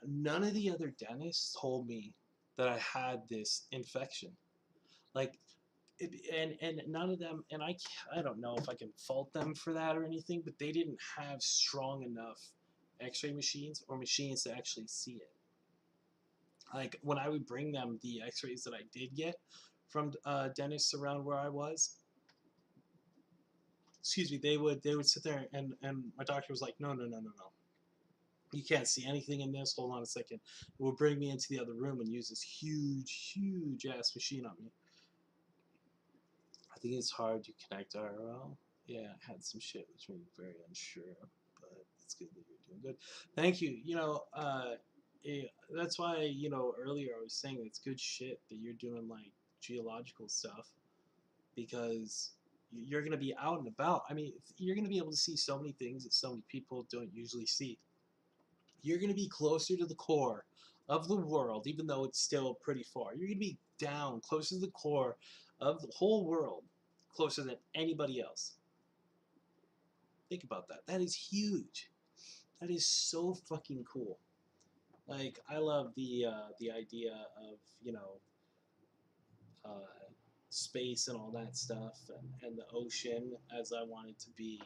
none of the other dentists told me that I had this infection. Like and none of them, and I don't know if I can fault them for that or anything, but they didn't have strong enough x-ray machines or machines to actually see it. Like when I would bring them the x-rays that I did get from dentists around where I was, excuse me, they would sit there, and my doctor was like, no no no no no, you can't see anything in this, hold on a second. It would bring me into the other room and use this huge ass machine on me. I think it's hard to connect IRL. Yeah, I had some shit which made me very unsure, but it's good that you're doing good. Thank you. That's why earlier I was saying it's good shit that you're doing like geological stuff, because you're gonna be out and about. I mean, you're gonna be able to see so many things that so many people don't usually see. You're gonna be closer to the core of the world, even though it's still pretty far. You're gonna be down closer to the core of the whole world, closer than anybody else. Think about that. That is huge. That is so fucking cool. Like I love the idea of uh, space and all that stuff, and the ocean, as I wanted to be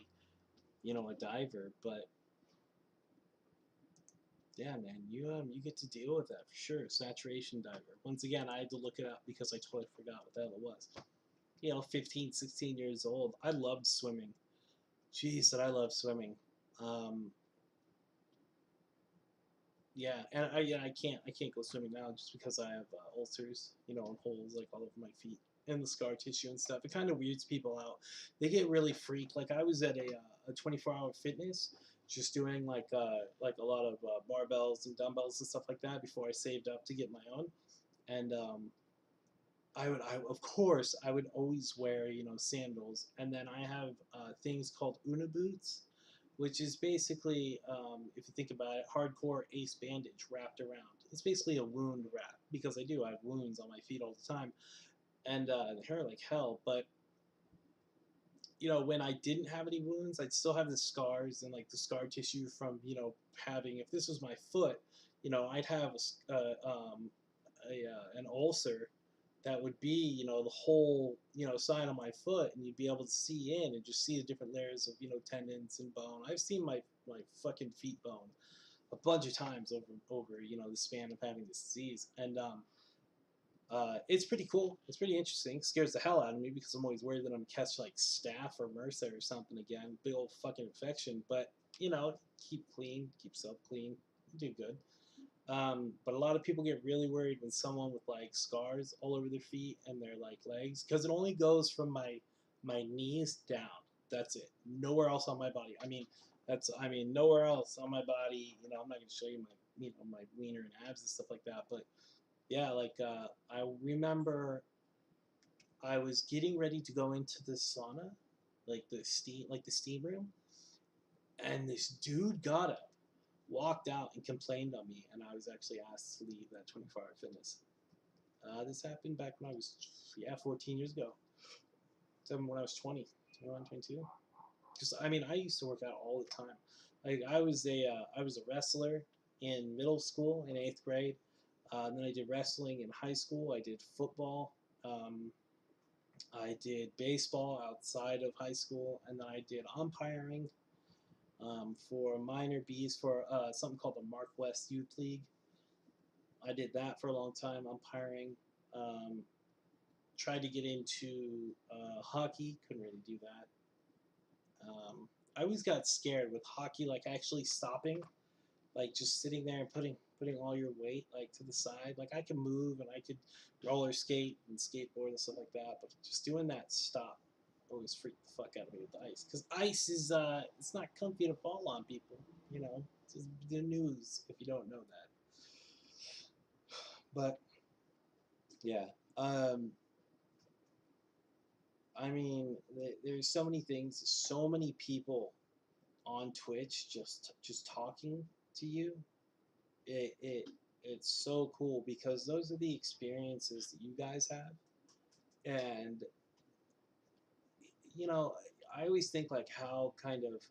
a diver. But yeah, man, you get to deal with that for sure. Saturation diver. Once again, I had to look it up because I totally forgot what the hell it was. 15, 16 years old. I loved swimming. Jeez, that I love swimming. Um, yeah, and I can't go swimming now just because I have ulcers, and holes like all over my feet and the scar tissue and stuff. It kind of weirds people out. They get really freaked. Like I was at a 24-hour fitness, just doing like a lot of barbells and dumbbells and stuff like that before I saved up to get my own. And I of course I would always wear sandals, and then I have things called Una boots, which is basically, if you think about it, hardcore ace bandage wrapped around. It's basically a wound wrap, because I have wounds on my feet all the time, and they hurt like hell. But when I didn't have any wounds, I'd still have the scars and like the scar tissue from having. If this was my foot, I'd have an ulcer that would be, the whole, side of my foot, and you'd be able to see in and just see the different layers of, tendons and bone. I've seen my fucking feet bone a bunch of times over the span of having this disease, and it's pretty cool. It's pretty interesting. It scares the hell out of me because I'm always worried that I'm gonna catch like staph or MRSA or something again, big old fucking infection. But keep clean, keep yourself clean, do good. But a lot of people get really worried when someone with like scars all over their feet and their like legs, because it only goes from my knees down. That's it. Nowhere else on my body. Nowhere else on my body. I'm not gonna show you my wiener and abs and stuff like that. But yeah, like I remember I was getting ready to go into the sauna, like the steam room, and this dude got up, walked out, and complained on me, and I was actually asked to leave that 24-hour fitness. This happened back when I was, 14 years ago. So when I was 20, 21, 22. Because I used to work out all the time. Like I was a wrestler in middle school in 8th grade. Then I did wrestling in high school. I did football. Um, I did baseball outside of high school, and then I did umpiring for minor Bs for something called the Mark West Youth League. I did that for a long time, umpiring. Um, Tried to get into hockey, couldn't really do that. I always got scared with hockey, like actually stopping, like just sitting there and putting all your weight like to the side. Like I can move and I could roller skate and skateboard and stuff like that, but just doing that stop always freaked the fuck out of me with ice, because ice is it's not comfy to fall on people. It's just the news if you don't know that. But yeah, um, there's so many things, so many people on Twitch just talking to you. It's so cool because those are the experiences that you guys have, and you know I always think like how kind of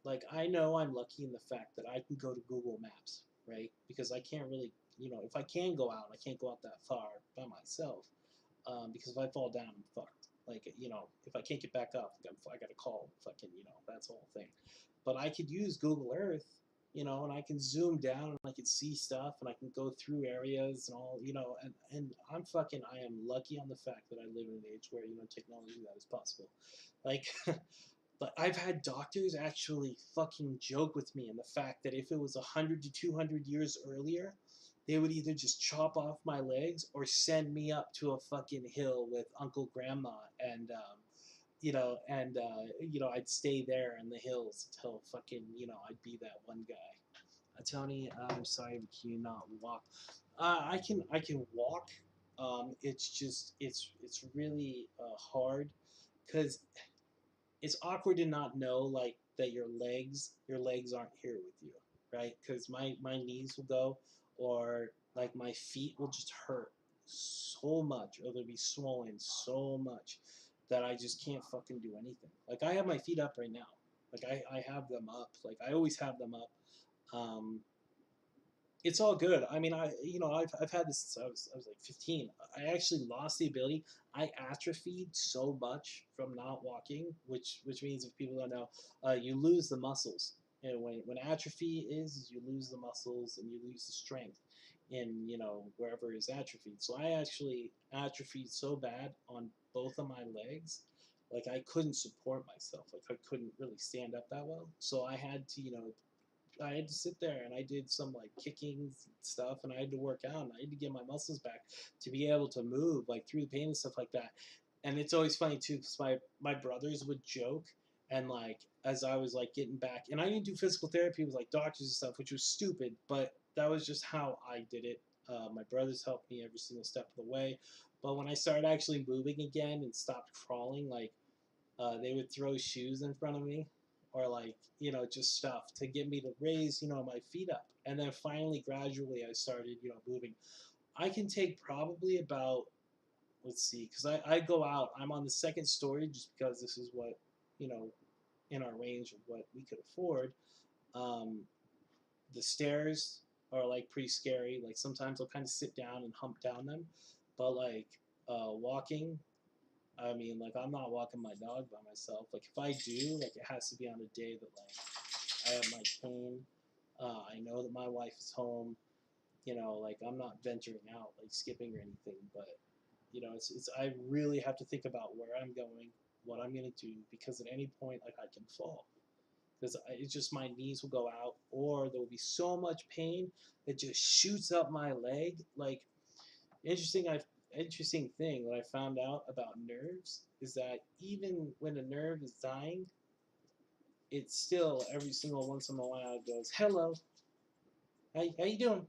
like I know I'm lucky in the fact that I can go to Google Maps, right? Because I can't really, if I can go out, I can't go out that far by myself, because if I fall down, I'm fucked. Like, if I can't get back up, I got to call fucking, that's the whole thing. But I could use Google Earth, and I can zoom down and I can see stuff and I can go through areas and all, and I am lucky on the fact that I live in an age where, technology that is possible. Like, but I've had doctors actually fucking joke with me in the fact that if it was 100 to 200 years earlier, they would either just chop off my legs or send me up to a fucking hill with Uncle Grandma, and I'd stay there in the hills until fucking I'd be that one guy. Tony, I'm sorry, but can you not walk? I can walk. It's just it's really hard because it's awkward to not know like that your legs aren't here with you, right? Because my knees will go, or like my feet will just hurt so much, or they'll be swollen so much that I just can't fucking do anything. Like I have my feet up right now, like I have them up, like I always have them up. um it's all good. I've had this since I was like 15. I actually lost the ability. I atrophied so much from not walking, which means, if people don't know, you lose the muscles. And when atrophy is you lose the muscles and you lose the strength in wherever is atrophied. So I actually atrophied so bad on both of my legs, like I couldn't support myself. Like I couldn't really stand up that well. So I had to sit there and I did some like kicking stuff, and I had to work out and I had to get my muscles back to be able to move like through the pain and stuff like that. And it's always funny too because my brothers would joke, and like as I was like getting back, and I didn't do physical therapy with like doctors and stuff, which was stupid, but that was just how I did it. My brothers helped me every single step of the way, but when I started actually moving again and stopped crawling, like they would throw shoes in front of me, or like just stuff to get me to raise my feet up, and then finally gradually I started moving. I can take probably about, let's see, because I go out, I'm on the second story just because this is what you know in our range of what we could afford. um, the stairs are like pretty scary, like sometimes I'll kind of sit down and hump down them, But like walking, I mean, like I'm not walking my dog by myself. Like if I do, like it has to be on a day that like I have my cane. I know that my wife is home. You know, like I'm not venturing out, like skipping or anything. But you know, it's I really have to think about where I'm going, what I'm gonna do, because at any point, like I can fall. Because it's just my knees will go out, or there will be so much pain that just shoots up my leg. Like interesting, I interesting thing that I found out about nerves is that even when a nerve is dying, it still every single once in a while goes, "Hello, how you doing?"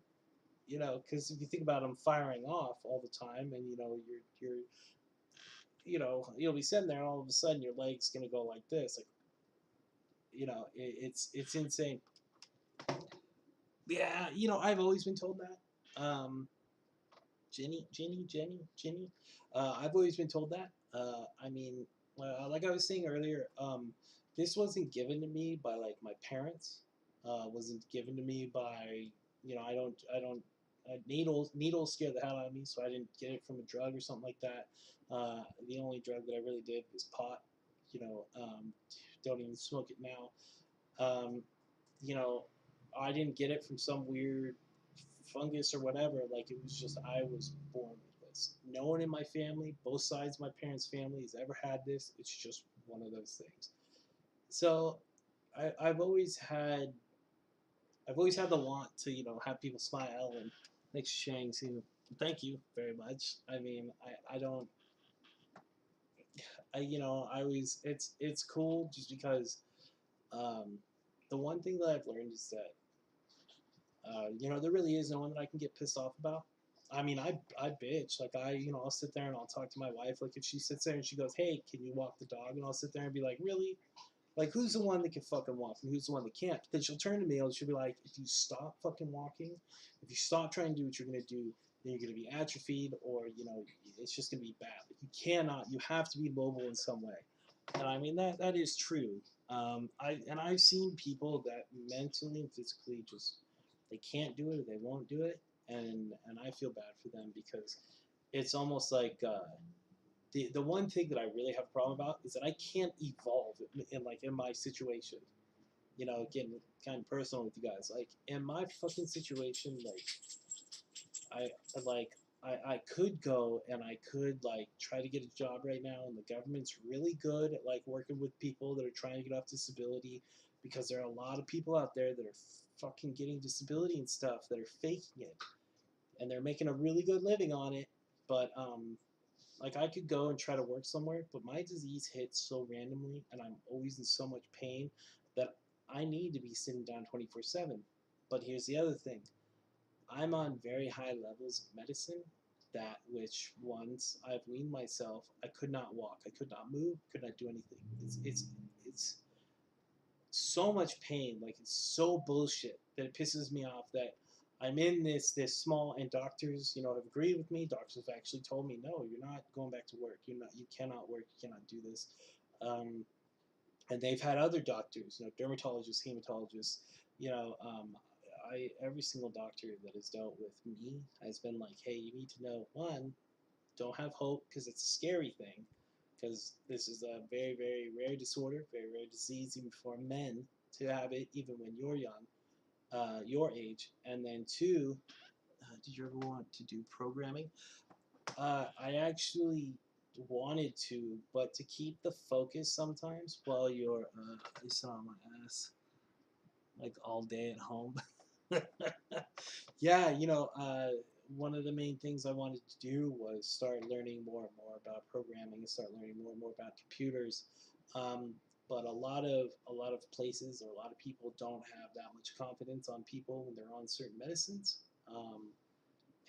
You know, because if you think about them firing off all the time, and you know you're you know you'll be sitting there, and all of a sudden your leg's gonna go like this, like you know it's insane. Yeah, you know I've always been told that. Jenny. I've always been told that. I mean, like I was saying earlier, this wasn't given to me by like my parents. Wasn't given to me by you know I don't needles scare the hell out of me, so I didn't get it from a drug or something like that. The only drug that I really did was pot. You know, don't even smoke it now. Um, you know, I didn't get it from some weird fungus or whatever. Like it was just I was born with this. No one in my family, both sides of my parents' family, has ever had this. It's just one of those things. So I've always had the want to you know have people smile and exchange. You know, thank you very much. I mean, I don't. I you know I always it's cool just because um, the one thing that I've learned is that you know, there really is no one that I can get pissed off about. I mean, I bitch like you know I'll sit there and I'll talk to my wife like if she sits there and she goes, "Hey, can you walk the dog?" and I'll sit there and be like, "Really? Like who's the one that can fucking walk and who's the one that can't?" Then she'll turn to me and she'll be like, "If you stop fucking walking, if you stop trying to do what you're gonna do, then you're gonna be atrophied or you know it's just gonna be bad. Like, you cannot. You have to be mobile in some way." And I mean that is true. I've seen people that mentally and physically just they can't do it or they won't do it, and I feel bad for them because it's almost like the one thing that I really have a problem about is that I can't evolve in my situation. You know, getting kind of personal with you guys. Like in my fucking situation, I like I could go and I could like try to get a job right now, and the government's really good at like working with people that are trying to get off disability because there are a lot of people out there that are fucking getting disability and stuff that are faking it, and they're making a really good living on it. But like I could go and try to work somewhere, but my disease hits so randomly, and I'm always in so much pain that I need to be sitting down 24/7. But here's the other thing I'm on very high levels of medicine that which once I've weaned myself, I could not walk, I could not move, could not do anything. It's so much pain, like it's so bullshit that it pisses me off that I'm in this small and doctors, you know, have agreed with me. Doctors have actually told me, no, you're not going back to work. You cannot work. You cannot do this. Um, and they've had other doctors, you know, dermatologists, hematologists, you know, I every single doctor that has dealt with me has been like, hey, you need to know one, don't have hope because it's a scary thing, because this is a very very rare disorder, very rare disease, even for men to have it, even when you're young, your age, and then two, did you ever want to do programming? I actually wanted to, but to keep the focus sometimes while you're, I sit on my ass like all day at home. Yeah, you know, one of the main things I wanted to do was start learning more and more about programming and start learning more and more about computers. But a lot of places or a lot of people don't have that much confidence on people when they're on certain medicines.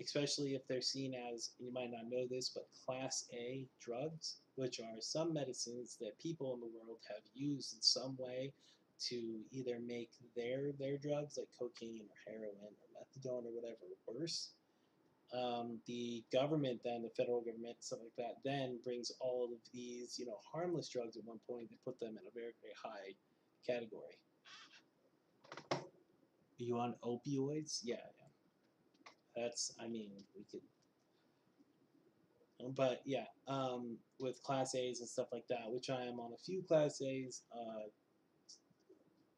Especially if they're seen as, you might not know this, but Class A drugs, which are some medicines that people in the world have used in some way to either make their drugs, like cocaine or heroin or methadone or whatever, worse. The government, then the federal government, stuff like that, then brings all of these, you know, harmless drugs at one point. They put them in a very, very high category. Are you on opioids? Yeah, yeah. That's, I mean, we could But yeah, with Class A's and stuff like that, which I am on a few Class A's,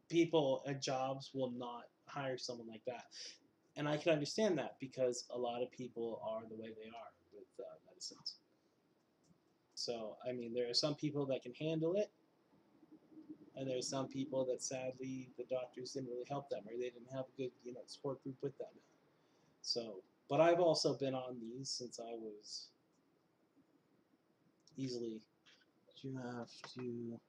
people at jobs will not hire someone like that. And I can understand that because a lot of people are the way they are with medicines. So, I mean, there are some people that can handle it, and there are some people that sadly the doctors didn't really help them, or they didn't have a good, support group with them. So, but I've also been on these since I was easily. Do you have to?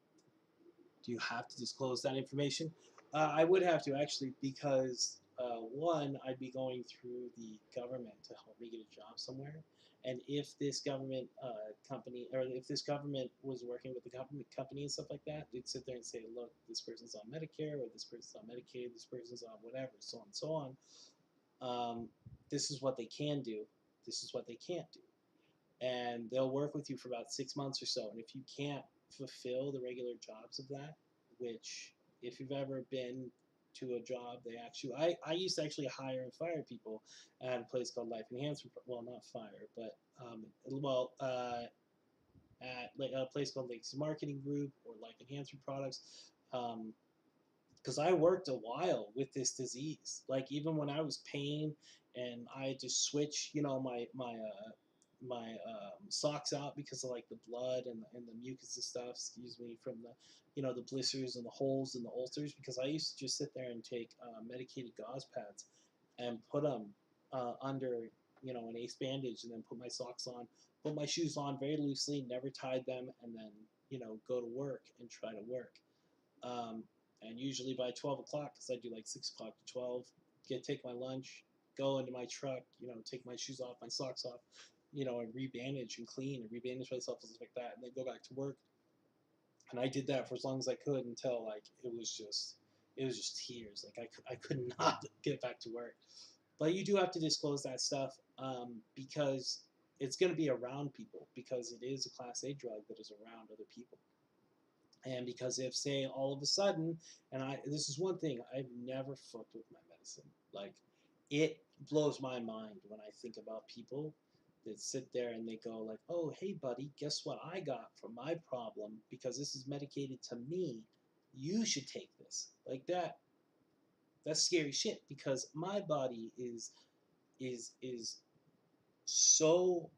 Do you have to disclose that information? I would have to actually, because one, I'd be going through the government to help me get a job somewhere, and if this government company, or if this government was working with the government company and stuff like that, they'd sit there and say, look, this person's on Medicare, or this person's on Medicaid, this person's on whatever, so on and so on. This is what they can do. This is what they can't do, and they'll work with you for about 6 months or so. And if you can't fulfill the regular jobs of that, which if you've ever been to a job, they actually, I used to actually hire and fire people at a place called Life Enhancement, well, not fire, but at like a place called Lakes Marketing Group or Life Enhancement Products. Because I worked a while with this disease. Like even when I was pain and I had to switch, my socks out because of like the blood and the mucus and stuff. Excuse me, from the the blisters and the holes and the ulcers. Because I used to just sit there and take medicated gauze pads and put them under an ace bandage, and then put my socks on, put my shoes on very loosely, never tied them, and then go to work and try to work. Um, and usually by 12 o'clock, because I do like 6 o'clock to 12, take my lunch, go into my truck, take my shoes off, my socks off, and rebandage and clean and rebandage myself and stuff like that, and then go back to work. And I did that for as long as I could until like it was just tears. Like I could not get back to work. But you do have to disclose that stuff because it's going to be around people, because it is a Class A drug that is around other people. And because if, say, all of a sudden, and this is one thing, I've never fucked with my medicine. Like, it blows my mind when I think about people that sit there and they go like, oh, hey, buddy, guess what I got for my problem? Because this is medicated to me, you should take this. Like that's scary shit, because my body is so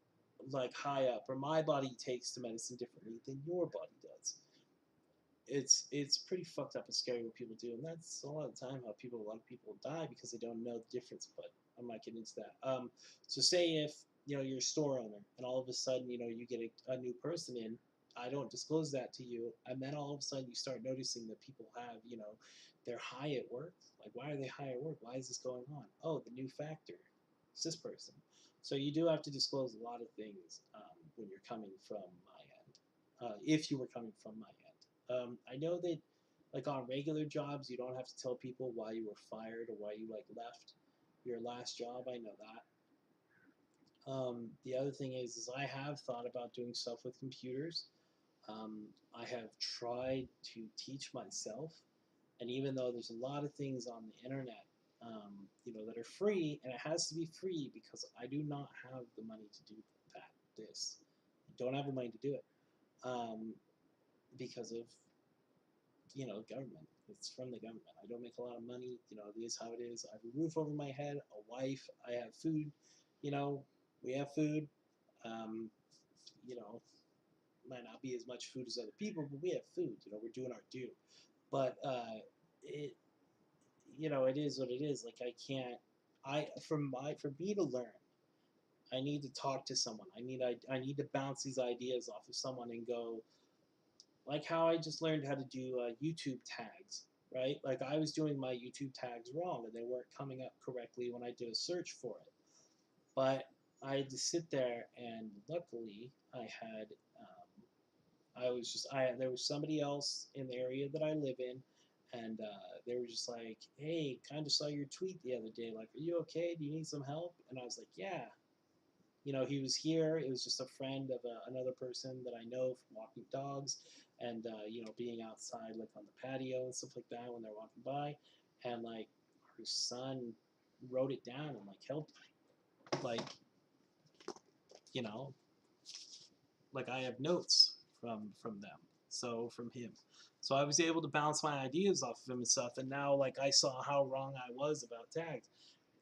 like high up, or my body takes the medicine differently than your body does. It's pretty fucked up and scary what people do, and that's a lot of the time how a lot of people die because they don't know the difference. But I'm not getting into that. So say if you're a store owner and all of a sudden you get a new person in, I don't disclose that to you, and then all of a sudden you start noticing that people have they're high at work. Like, why are they high at work? Why is this going on? Oh, the new factor. It's this person. So you do have to disclose a lot of things when you're coming from my end. If you were coming from my end. I know that, like on regular jobs, you don't have to tell people why you were fired or why you like left your last job. I know that. The other thing is I have thought about doing stuff with computers. I have tried to teach myself, and even though there's a lot of things on the internet, that are free, and it has to be free because I do not have the money to do that. I don't have the money to do it because of government. It's from the government. I don't make a lot of money. It is how it is. I have a roof over my head, a wife. I have food. You know, we have food. Um, you know, might not be as much food as other people, but we have food. We're doing our due. But it, it is what it is. Like I can't. For me to learn, I need to talk to someone. I need to bounce these ideas off of someone and go, like how I just learned how to do YouTube tags, right? Like I was doing my YouTube tags wrong and they weren't coming up correctly when I did a search for it. But I had to sit there, and luckily there was somebody else in the area that I live in, and they were just like, hey, kind of saw your tweet the other day, like, are you okay? Do you need some help? And I was like, yeah. He was here. It was just a friend of another person that I know from walking dogs, and being outside like on the patio and stuff like that when they're walking by, and like her son wrote it down and like helped, like you know, like I have notes from them, so from him. So I was able to bounce my ideas off of him and stuff. And now like I saw how wrong I was about tags,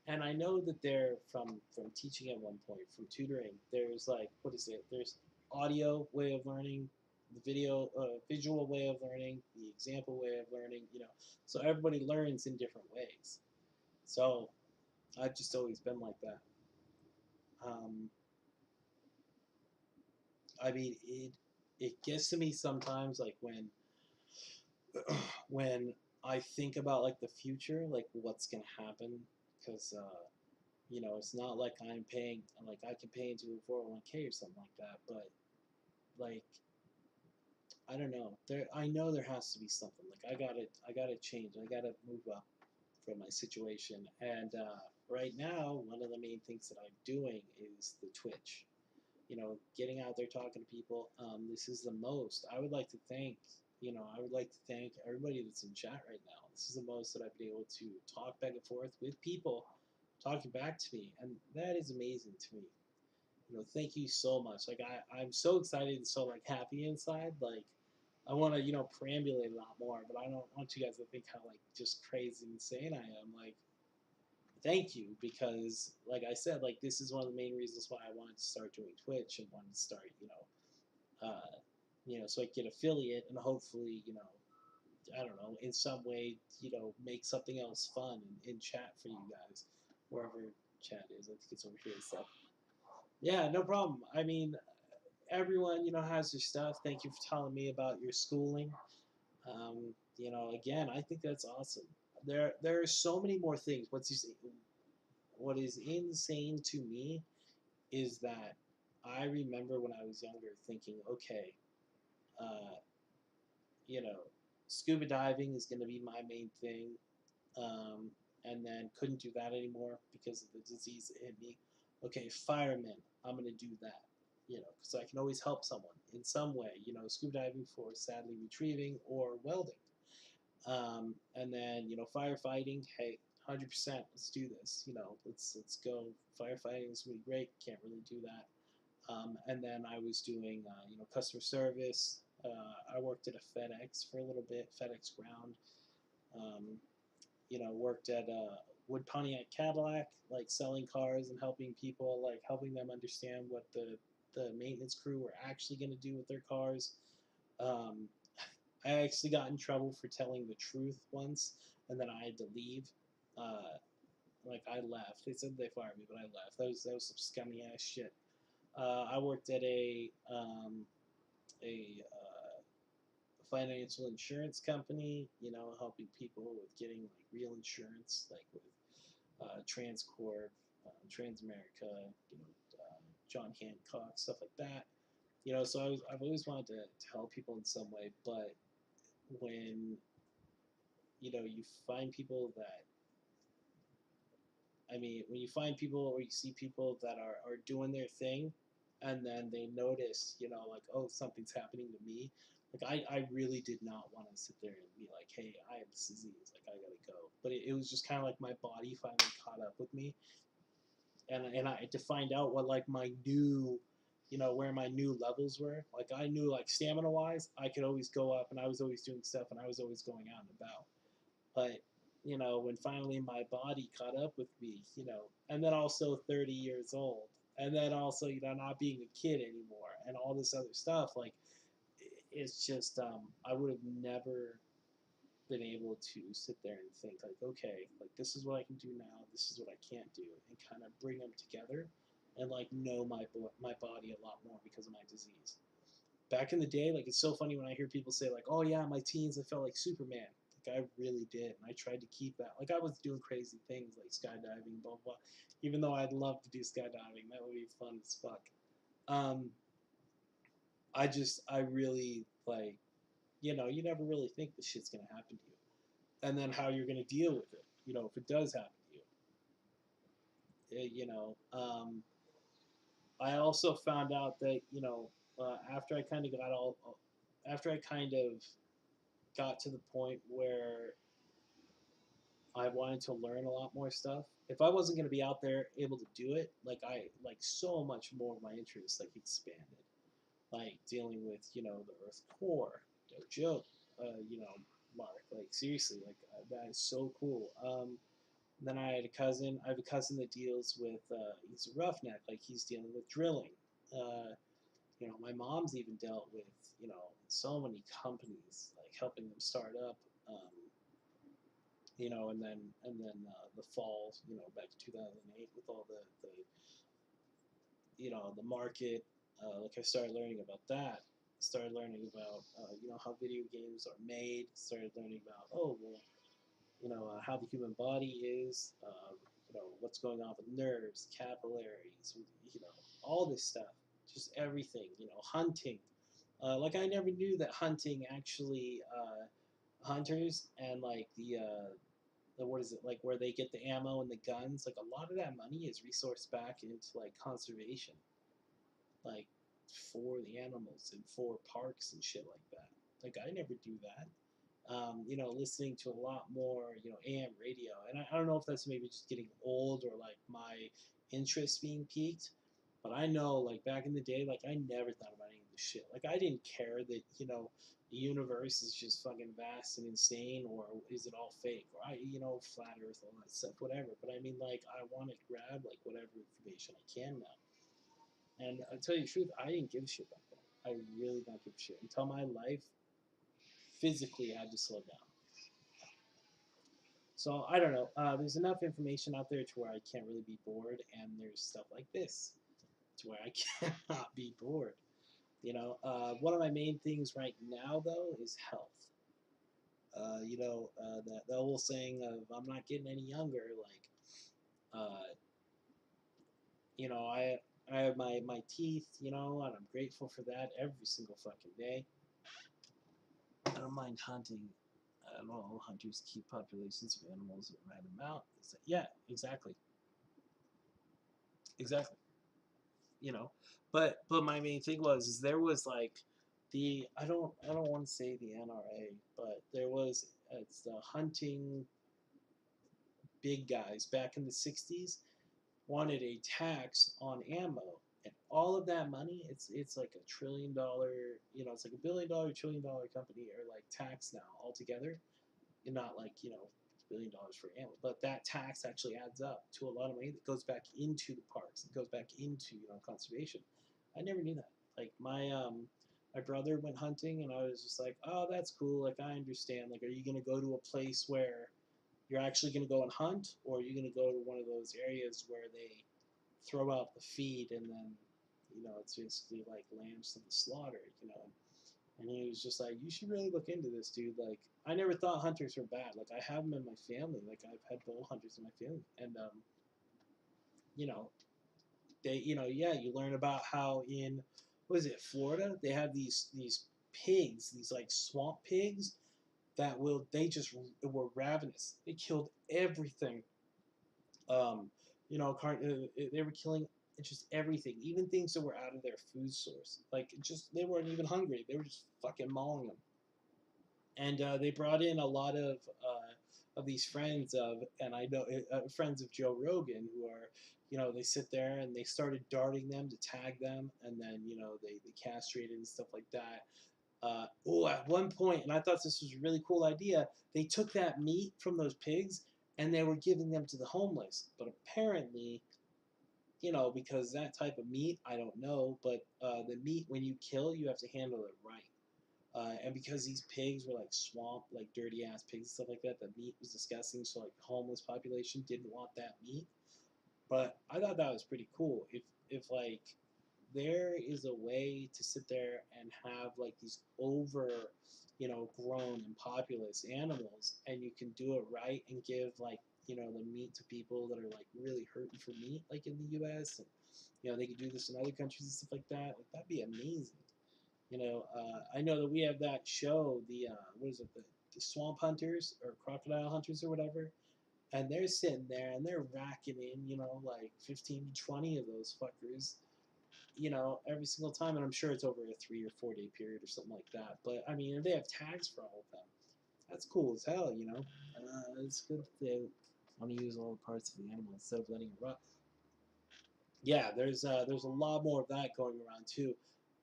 and I know that they're from teaching at one point, from tutoring. There's like, what is it? There's audio way of learning, the video visual way of learning, the example way of learning. So everybody learns in different ways. So I've just always been like that. Um, I mean, it gets to me sometimes, like when I think about like the future, like what's gonna happen, because it's not like I'm paying, like I can pay into a 401k or something like that, but like I don't know. I know there has to be something. Like I gotta change. I gotta move up from my situation. And right now, one of the main things that I'm doing is the Twitch. Getting out there talking to people. This is the most. I would like to thank everybody that's in chat right now. This is the most that I've been able to talk back and forth with people talking back to me, and that is amazing to me. Thank you so much. Like I'm so excited and so like happy inside. Like I want to perambulate a lot more, but I don't want you guys to think how like just crazy insane I am. Like thank you, because like I said, like this is one of the main reasons why I wanted to start doing Twitch and wanted to start so I could get affiliate and hopefully I don't know, in some way make something else fun in chat for you guys, wherever chat is. I think it's over here. So yeah, no problem. I mean, everyone has their stuff. Thank you for telling me about your schooling. Again, I think that's awesome. There are so many more things. What is insane to me is that I remember when I was younger thinking, okay, uh, you know, scuba diving is going to be my main thing, and then couldn't do that anymore because of the disease that hit me. Okay, fireman, I'm going to do that, because I can always help someone in some way. Scuba diving for sadly retrieving or welding. And then firefighting. Hey, 100%. Let's do this. Let's go. Firefighting is really great. Can't really do that. And then I was doing customer service. I worked at a FedEx for a little bit. FedEx Ground. Um, worked at Wood Pontiac Cadillac, like selling cars and helping people, like helping them understand what the maintenance crew were actually going to do with their cars. Um, I actually got in trouble for telling the truth once, and then I had to leave. Uh, like I left. They said they fired me, but I left. That was some scummy ass shit. I worked at a financial insurance company. Helping people with getting like real insurance, like with Transcorp, Transamerica, John Hancock, stuff like that. So I've always wanted to help people in some way, but when you find people that when you find people or you see people that are doing their thing, and then they notice, like, oh, something's happening to me. Like I really did not want to sit there and be like, hey, I have this disease, like I gotta go. But it was just kind of like my body finally caught up with me, and I had to find out what like my new, where my new levels were. Like I knew like stamina wise, I could always go up, and I was always doing stuff, and I was always going out and about. But when finally my body caught up with me, and then also 30 years old, and then also not being a kid anymore, and all this other stuff, like it's just I would have never been able to sit there and think like, okay, like this is what I can do now, this is what I can't do, and kind of bring them together, and like know my body a lot more because of my disease. Back in the day, like it's so funny when I hear people say like, "Oh yeah, my teens I felt like Superman." Like I really did, and I tried to keep that. Like I was doing crazy things like skydiving, blah blah. Even though I'd love to do skydiving, that would be fun as fuck. Um, I really like, you never really think this shit's gonna happen to you, and then how you're gonna deal with it. If it does happen to you. I also found out that after I kind of after I kind of got to the point where I wanted to learn a lot more stuff. If I wasn't going to be out there able to do it, like so much more of my interest like expanded. like dealing with the Earth core. No joke, Mark. Like seriously, like that is so cool. Then I have a cousin that deals with. He's a roughneck. Like he's dealing with drilling. Uh, my mom's even dealt with so many companies, like helping them start up. Um, and then the fall, back in 2008 with all the the market. Like I started learning about that. Started learning about how video games are made. Started learning about well, how the human body is. What's going on with nerves, capillaries, all this stuff. Just everything. Hunting. Like I never knew that hunting actually hunters and like the what is it like where they get the ammo and the guns. Like a lot of that money is resourced back into like conservation, like for the animals and for parks and shit like that. Like I never do that. Listening to a lot more, AM radio. And I don't know if that's maybe just getting old or like my interest being piqued, but I know like back in the day, like I never thought about any of this shit. Like I didn't care that, the universe is just fucking vast and insane, or is it all fake, or flat earth, all that stuff, whatever. But I mean, like, I want to grab like whatever information I can now. And I'll tell you the truth, I didn't give a shit back then. I really don't give a shit until my life physically had to slow down. So I don't know. There's enough information out there to where I can't really be bored, and there's stuff like this to where I cannot be bored. One of my main things right now though is health. The old saying of "I'm not getting any younger." Like, uh, I have my teeth, and I'm grateful for that every single fucking day. I don't mind hunting. I don't know. Hunters keep populations of animals at a random amount. Yeah, exactly, exactly. you know. But my main thing was is there was like the I don't want to say the NRA, but there was it's the hunting big guys back in the '60s wanted a tax on ammo. And all of that money, it's like $1 trillion, it's like $1 billion, $1 trillion company or like tax now altogether. And not like, $1 billion for ammo, but that tax actually adds up to a lot of money that goes back into the parks. It goes back into, conservation. I never knew that. Like my brother went hunting and I was just like, oh, that's cool. Like I understand. Like, are you gonna go to a place where you're actually gonna go and hunt, or are you gonna go to one of those areas where they throw out the feed and then, it's basically like lambs to the slaughter, And he was just like, you should really look into this, dude. Like, I never thought hunters were bad. Like, I have them in my family. Like, I've had bow hunters in my family. And, you know, yeah, you learn about how in, what is it, Florida, they have these pigs, these like swamp pigs that they just were ravenous. They killed everything. Um, they were killing just everything, even things that were out of their food source. Like, just, they weren't even hungry. They were just fucking mauling them. And they brought in a lot of these friends of, and I know friends of Joe Rogan who are, they sit there and they started darting them to tag them, and then they castrated and stuff like that. At one point, and I thought this was a really cool idea, they took that meat from those pigs and they were giving them to the homeless. But apparently, because that type of meat, I don't know, but the meat when you kill, you have to handle it right. And because these pigs were like swamp, like dirty ass pigs and stuff like that, the meat was disgusting. So like the homeless population didn't want that meat. But I thought that was pretty cool. If like there is a way to sit there and have like these over, grown and populous animals, and you can do it right and give like the meat to people that are like really hurting for meat, like in the U.S. and they could do this in other countries and stuff like that. Like that'd be amazing. I know that we have that show, the what is it, the Swamp Hunters or Crocodile Hunters or whatever, and they're sitting there and they're racking in, like 15 to 20 of those fuckers, every single time, and I'm sure it's over a 3 or 4 day period or something like that. But I mean, if they have tags for all of them, that's cool as hell. It's good that they want to use all the parts of the animal instead of letting it rot. Yeah, there's a lot more of that going around too.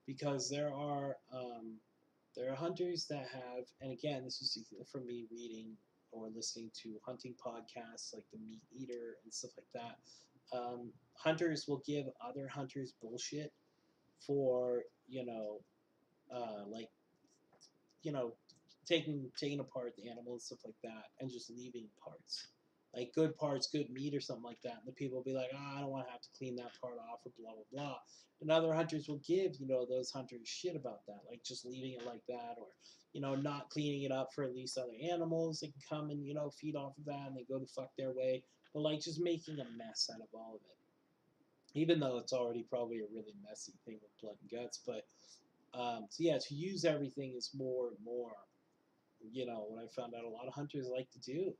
because there are hunters that have, and again, this is from me reading or listening to hunting podcasts like the Meat Eater and stuff like that. Hunters will give other hunters bullshit for like you know taking apart the animal and stuff like that, and just leaving parts. Like good parts, good meat or something like that. And the people will be like, I don't want to have to clean that part off or blah, blah, blah. And other hunters will give, those hunters shit about that, like just leaving it like that, or, not cleaning it up for at least other animals that can come and, feed off of that and they go the fuck their way. But like just making a mess out of all of it. Even though it's already probably a really messy thing with blood and guts. But, so yeah, to use everything is more and more, what I found out a lot of hunters like to do.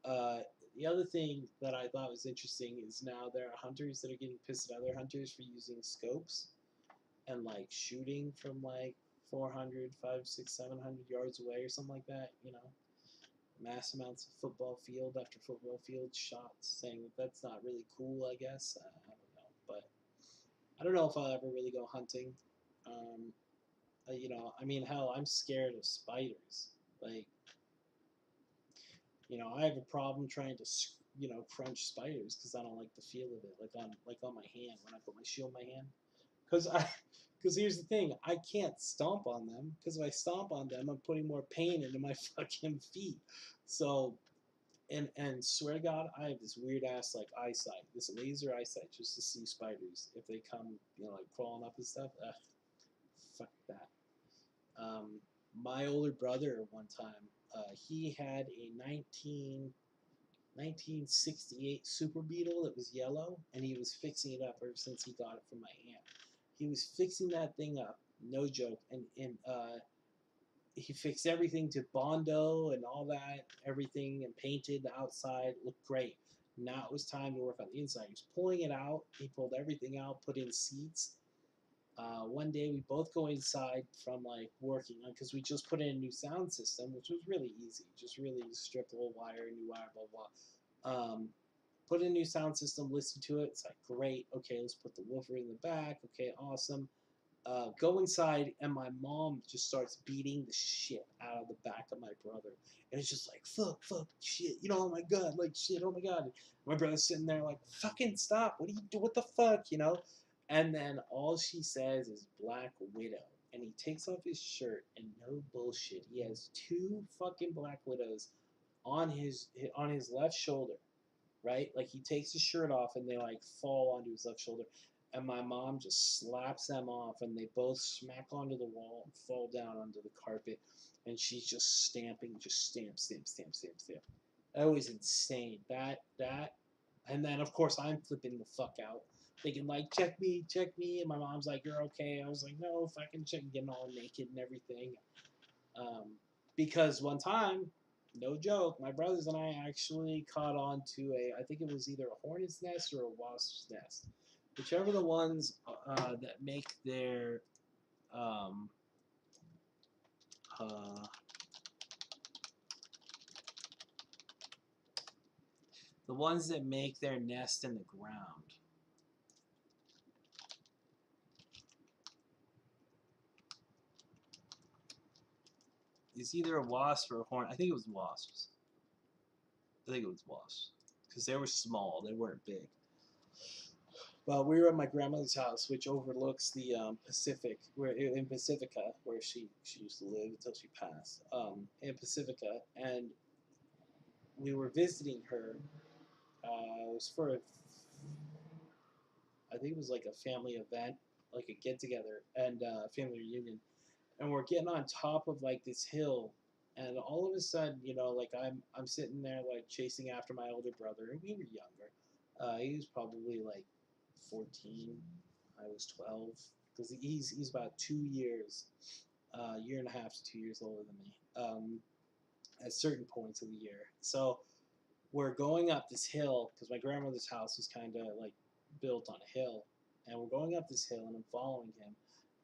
Uh, the other thing that I thought was interesting is now there are hunters that are getting pissed at other hunters for using scopes and like shooting from like 400, 500, 600, 700 yards away or something like that. Mass amounts of football field after football field shots, saying that that's not really cool. I guess I don't know, but I don't know if I'll ever really go hunting. Um, I mean, hell, I'm scared of spiders. Like, I have a problem trying to, crunch spiders because I don't like the feel of it, like on my hand when I put my shield in my hand. Because here's the thing, I can't stomp on them because if I stomp on them, I'm putting more pain into my fucking feet. So, and swear to God, I have this weird ass like eyesight, this laser eyesight, just to see spiders if they come, like crawling up and stuff. Ugh, fuck that. Um, my older brother one time, he had a 1968 Super Beetle that was yellow, and he was fixing it up ever since he got it from my aunt. He was fixing that thing up, no joke, and he fixed everything to Bondo and all that, everything, and painted the outside, looked great. Now it was time to work on the inside. He was pulling it out. He pulled everything out, put in seats. One day we both go inside from like working on because we just put in a new sound system, which was really easy. Just really strip the whole wire, new wire, blah blah. Put in a new sound system, listen to it. It's like great. Okay, let's put the woofer in the back. Okay, awesome. Go inside, and my mom just starts beating the shit out of the back of my brother, and it's just like fuck, fuck, shit. Oh my god, like shit. Oh my god. My brother's sitting there like fucking stop. What do you do? What the fuck? And then all she says is Black Widow. And he takes off his shirt, and no bullshit, he has two fucking Black Widows on his left shoulder, right? Like he takes his shirt off, and they like fall onto his left shoulder. And my mom just slaps them off, and they both smack onto the wall and fall down onto the carpet. And she's just stamping, just stamp, stamp, stamp, stamp, stamp. That was insane. That, and then of course I'm flipping the fuck out, thinking like, check me, and my mom's like, you're okay. I was like, no, fucking check, getting all naked and everything. Um, because one time, no joke, my brothers and I actually caught on to I think it was either a hornet's nest or a wasp's nest, whichever the ones that make their um, uh, the ones that make their nest in the ground. It's either a wasp or a hornet. I think it was wasps. I think it was wasps because they were small. They weren't big. Well, we were at my grandmother's house, which overlooks the Pacific, where in Pacifica, where she used to live until she passed, in Pacifica, and we were visiting her. It was for I think it was like a family event, like a get together and family reunion, and we're getting on top of like this hill, and all of a sudden, like I'm sitting there like chasing after my older brother, and we were younger. He was probably like 14. I was 12 because he's about 2 years, year and a half to 2 years older than me. At certain points of the year, so we're going up this hill because my grandmother's house was kind of like built on a hill, and we're going up this hill, and I'm following him,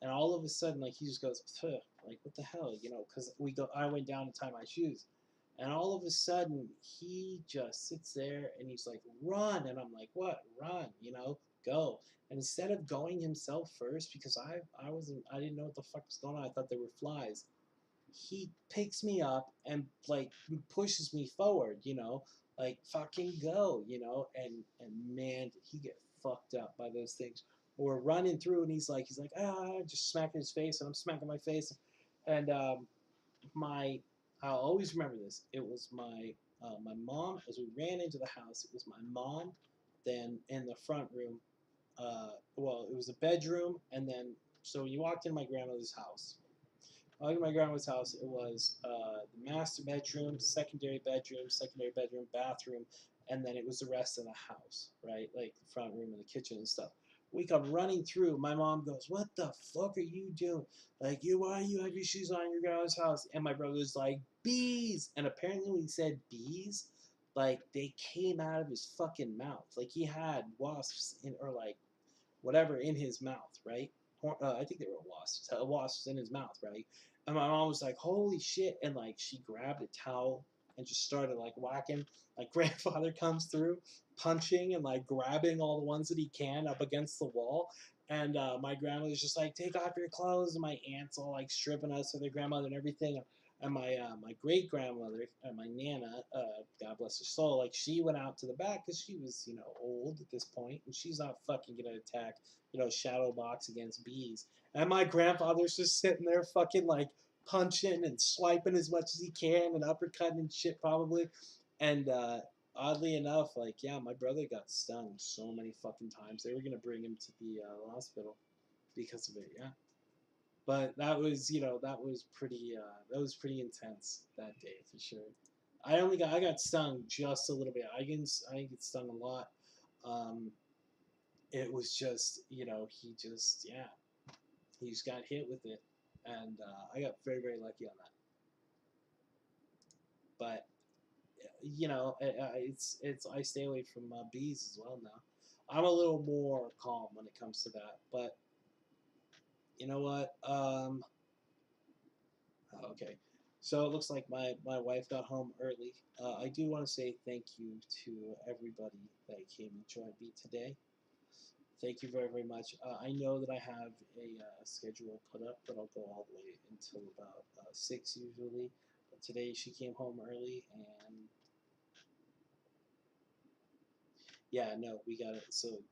and all of a sudden, like he just goes, "Pugh," like what the hell, because I went down to tie my shoes, and all of a sudden he just sits there and he's like, "Run," and I'm like, "What? Run?" go. And instead of going himself first, because I didn't know what the fuck was going on. I thought they were flies. He picks me up and like pushes me forward, like fucking go, and man, did he get fucked up by those things. We're running through, and he's like just smacking his face, and I'm smacking my face, and my I'll always remember this. It was my mom as we ran into the house. It was my mom, then in the front room. Well, it was a bedroom, and then so you walked in my grandmother's house. I looked at my grandma's house. It was the master bedroom, secondary bedroom, bathroom, and then it was the rest of the house, right? Like the front room and the kitchen and stuff. We come running through. My mom goes, "What the fuck are you doing? Like, why you have your shoes on in your grandma's house?" And my brother's like, "Bees!" And apparently, when he said bees, like they came out of his fucking mouth. Like he had wasps in, or like whatever in his mouth, right? I think they were wasps in his mouth, right? And my mom was like, "Holy shit!" And like she grabbed a towel and just started like whacking. Like grandfather comes through, punching and like grabbing all the ones that he can up against the wall. And my grandmother's just like, "Take off your clothes." And my aunt's all like stripping us of their grandmother and everything. And my great grandmother, my nana, God bless her soul, like she went out to the back because she was old at this point, and she's not fucking gonna attack shadow box against bees. And my grandfather's just sitting there fucking like punching and swiping as much as he can and uppercutting and shit probably. And oddly enough, like yeah, my brother got stung so many fucking times. They were gonna bring him to the hospital because of it. Yeah. But that was, that was pretty intense that day for sure. I got stung just a little bit. I didn't get stung a lot. Um, it was just, he just got hit with it, and I got very very lucky on that. But it's I stay away from bees as well now. I'm a little more calm when it comes to that. But you know what? Okay. So it looks like my wife got home early. I do want to say thank you to everybody that came and joined me today. Thank you very, very much. I know that I have a schedule put up, but I'll go all the way until about 6 usually. But today she came home early, and yeah, no, we got it. So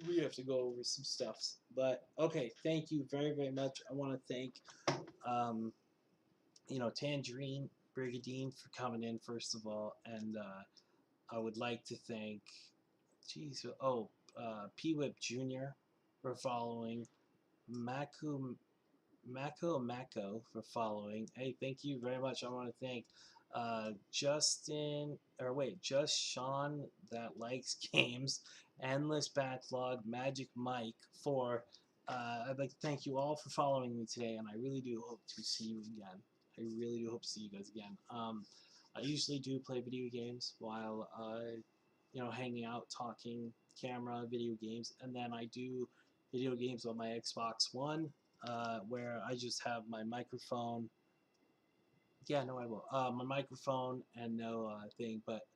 we have to go over some stuff. But okay, thank you very, very much. I want to thank um, Tangerine Brigadine for coming in first of all, and I would like to thank, P Whip Jr. for following, Maku Mako for following. Hey, thank you very much. I want to thank just Sean that likes games, Endless Backlog, Magic Mike for. I'd like to thank you all for following me today, and I really do hope to see you again. I really do hope to see you guys again. I usually do play video games while hanging out, talking, camera, video games, and then I do video games on my Xbox One, where I just have my microphone. Yeah, no, I will. My microphone and no thing, but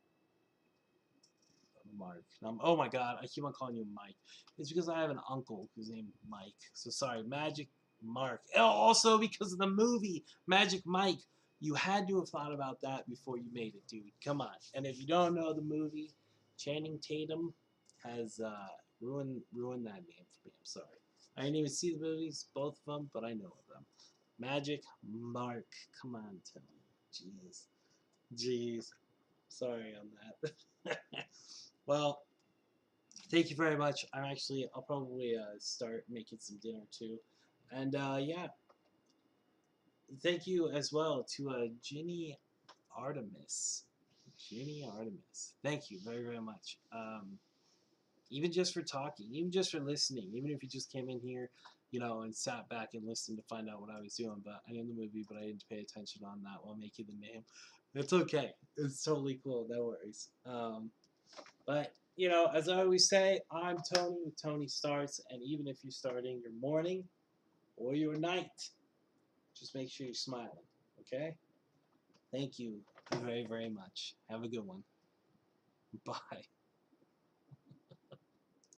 Mark. Oh my God, I keep on calling you Mike. It's because I have an uncle who's named Mike. So sorry, Magic Mark. Oh, also because of the movie Magic Mike. You had to have thought about that before you made it, dude. Come on. And if you don't know the movie, Channing Tatum has ruined that name for me. I'm sorry. I didn't even see the movies, both of them, but I know of them. Magic Mark. Come on, Tim. Jeez. Jeez. Sorry on that. Well, thank you very much. I'll probably start making some dinner too. And yeah, thank you as well to Ginny Artemis. Ginny Artemis. Thank you very, very much. Even just for talking, even just for listening, even if you just came in here, and sat back and listened to find out what I was doing. But I am the movie, but I didn't pay attention on that while making the name. It's okay. It's totally cool. No worries. But, as I always say, I'm Tony with Tony Starts, and even if you're starting your morning or your night, just make sure you're smiling, okay? Thank you very, very much. Have a good one. Bye.